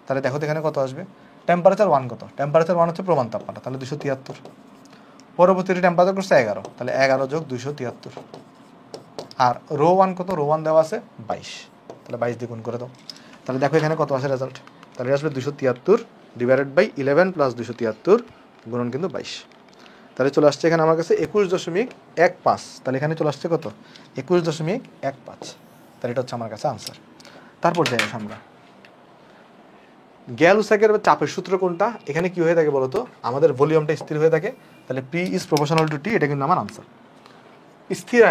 তাহলে দেখো এখানে কত আসবে? টেম্পারেচার 1 কত? টেম্পারেচার 1 হচ্ছে প্রমাণ তাপমাত্রা, তাহলে 273। পরবর্তীতে টেম্পারেচার করছে 11, তাহলে 11 + 273। আর রো 1 কত? রো 1 দেওয়া আছে 22, তাহলে 22 দিয়ে গুণ করে দাও। তাহলে দেখো এখানে কত আসে রেজাল্ট। তাহলে আসবে 273/11 + 273 গুণন কিন্তু 22। তাহলে চলে আসছে এখানে আমার কাছে 21.15। তাহলে এখানে চলে আসছে কত? 21.15। তাহলে এটা হচ্ছে আমার কাছে আনসার। তারপর যাই আমরা গ্যালুসাকের চাপের সূত্র কোনটা? এখানে কি হয়ে থাকে বলতো? আমাদের ভলিউমটা স্থির হয়ে থাকে, তাহলে P is proportional two T, এটা কিন্তু আমার আনসার। স্থির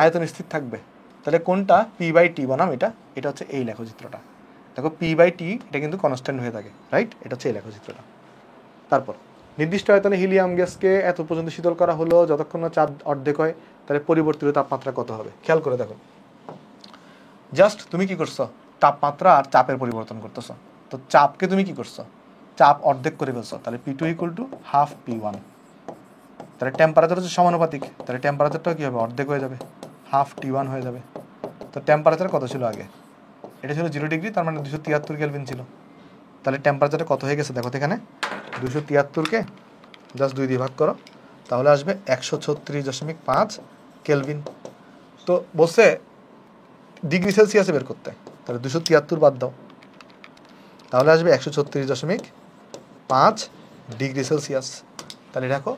আয়তন স্থির থাকবে, তাহলে কোনটা? P/T বনাম এটা হচ্ছে এই লেখচিত্রটা। দেখো P/T এটা কিন্তু কনস্ট্যান্ট হয়ে থাকে, রাইট? এটা হচ্ছে এই লেখচিত্রটা। তারপর নির্দিষ্ট আয়তনে হিলিয়াম গ্যাসকে এত পর্যন্ত শীতল করা হলো যতক্ষণ না চাপ অর্ধেক হয়, তাহলে পরিবর্তিত তাপমাত্রা কত হবে? খেয়াল করে দেখো, জাস্ট তুমি কি করছো? তাপমাত্রা আর চাপের পরিবর্তন করতেছো। তো চাপকে তুমি কি করছো? চাপ অর্ধেক করে ফেলছো, তাহলে P2 = ½ P1। তাহলে টেম্পারেচার হচ্ছে সমানুপাতিক, তাহলে টেম্পারেচারটাও কী হবে? অর্ধেক হয়ে যাবে, ½ T1 হয়ে যাবে। তো টেম্পারেচার কত ছিল আগে? এটা ছিল 0 ডিগ্রি, তার মানে 273 কেলভিন ছিল। তাহলে টেম্পারেচারটা কত হয়ে গেছে? দেখো তো এখানে 273কে জাস্ট 2 দিয়ে ভাগ করো, তাহলে আসবে 136.5 কেলভিন। তো বলছে ডিগ্রি সেলসিয়াসে বের করতে, তাহলে 273 বাদ দাও, তাহলে আসবে 136.5 ডিগ্রি সেলসিয়াস। তাহলে দেখো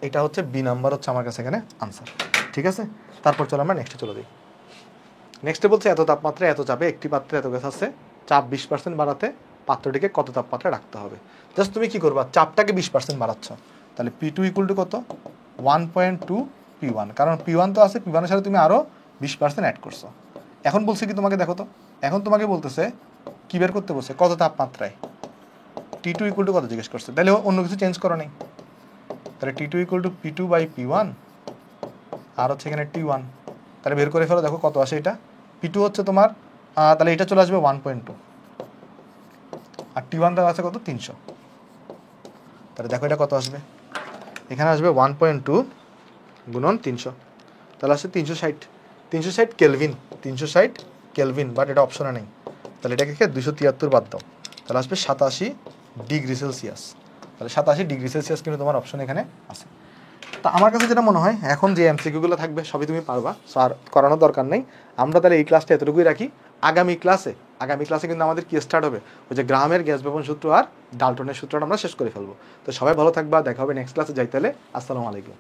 এটা হচ্ছে বি নাম্বার, হচ্ছে আমার কাছে এখানে আনসার, ঠিক আছে। তারপর চলো আমরা নেক্সটে চলে যাই। নেক্সটে বলছে এত তাপমাত্রায় এত চাপে একটি পাত্রে এত গ্যাস আছে, চাপ 20% বাড়াতে পাত্রটিকে কত তাপমাত্রা রাখতে হবে? জাস্ট তুমি কি করবা? চাপটাকে 20% বাড়াচ্ছ, তাহলে P2 = কত? 1.2 P1, কারণ P1 তো আছে, P1 এর সাথে তুমি আরও 20% অ্যাড করছো। এখন বলছে কি তোমাকে? দেখো তো, এখন তোমাকে বলতেছে কি বের করতে বলছে? কত তাপমাত্রায় T2 = কত জিজ্ঞেস করছে, তাহলে অন্য কিছু চেঞ্জ করো নেই। তাহলে T2 = P2/P1 আর হচ্ছে এখানে T1, তাহলে বের করে ফেলো, দেখো কত আসে এটা। P2 হচ্ছে তোমার তাহলে এটা চলে আসবে 1.2, আর T1 দেওয়া আছে কত? 300। তাহলে দেখো এটা কত আসবে? এখানে আসবে 1.2 গুণন 300, তাহলে আসছে 360 কেলভিন, 360 কেলভিন, বাট এটা অপশনে নেই। তাহলে এটা থেকে 273 বাদ দাও, তাহলে আসবে 87°C। তাহলে 87°C কিন্তু তোমার অপশন এখানে আছে। তা আমার কাছে যেটা মনে হয় এখন যে এমসিকিউগুলো থাকবে সবই তুমি পারবা, সো আর করানোর দরকার নেই। আমরা তাহলে এই ক্লাসটা এতটুকুই রাখি। আগামী ক্লাসে কিন্তু আমাদের কি স্টার্ট হবে, ওই যে গ্রামের গ্যাস বেপন সূত্র আর ডাল্টনের সূত্রটা আমরা শেষ করে ফেলবো। তো সবাই ভালো থাকবা, দেখা হবে নেক্সট ক্লাসে। যাইতে হলে আসসালামু আলাইকুম।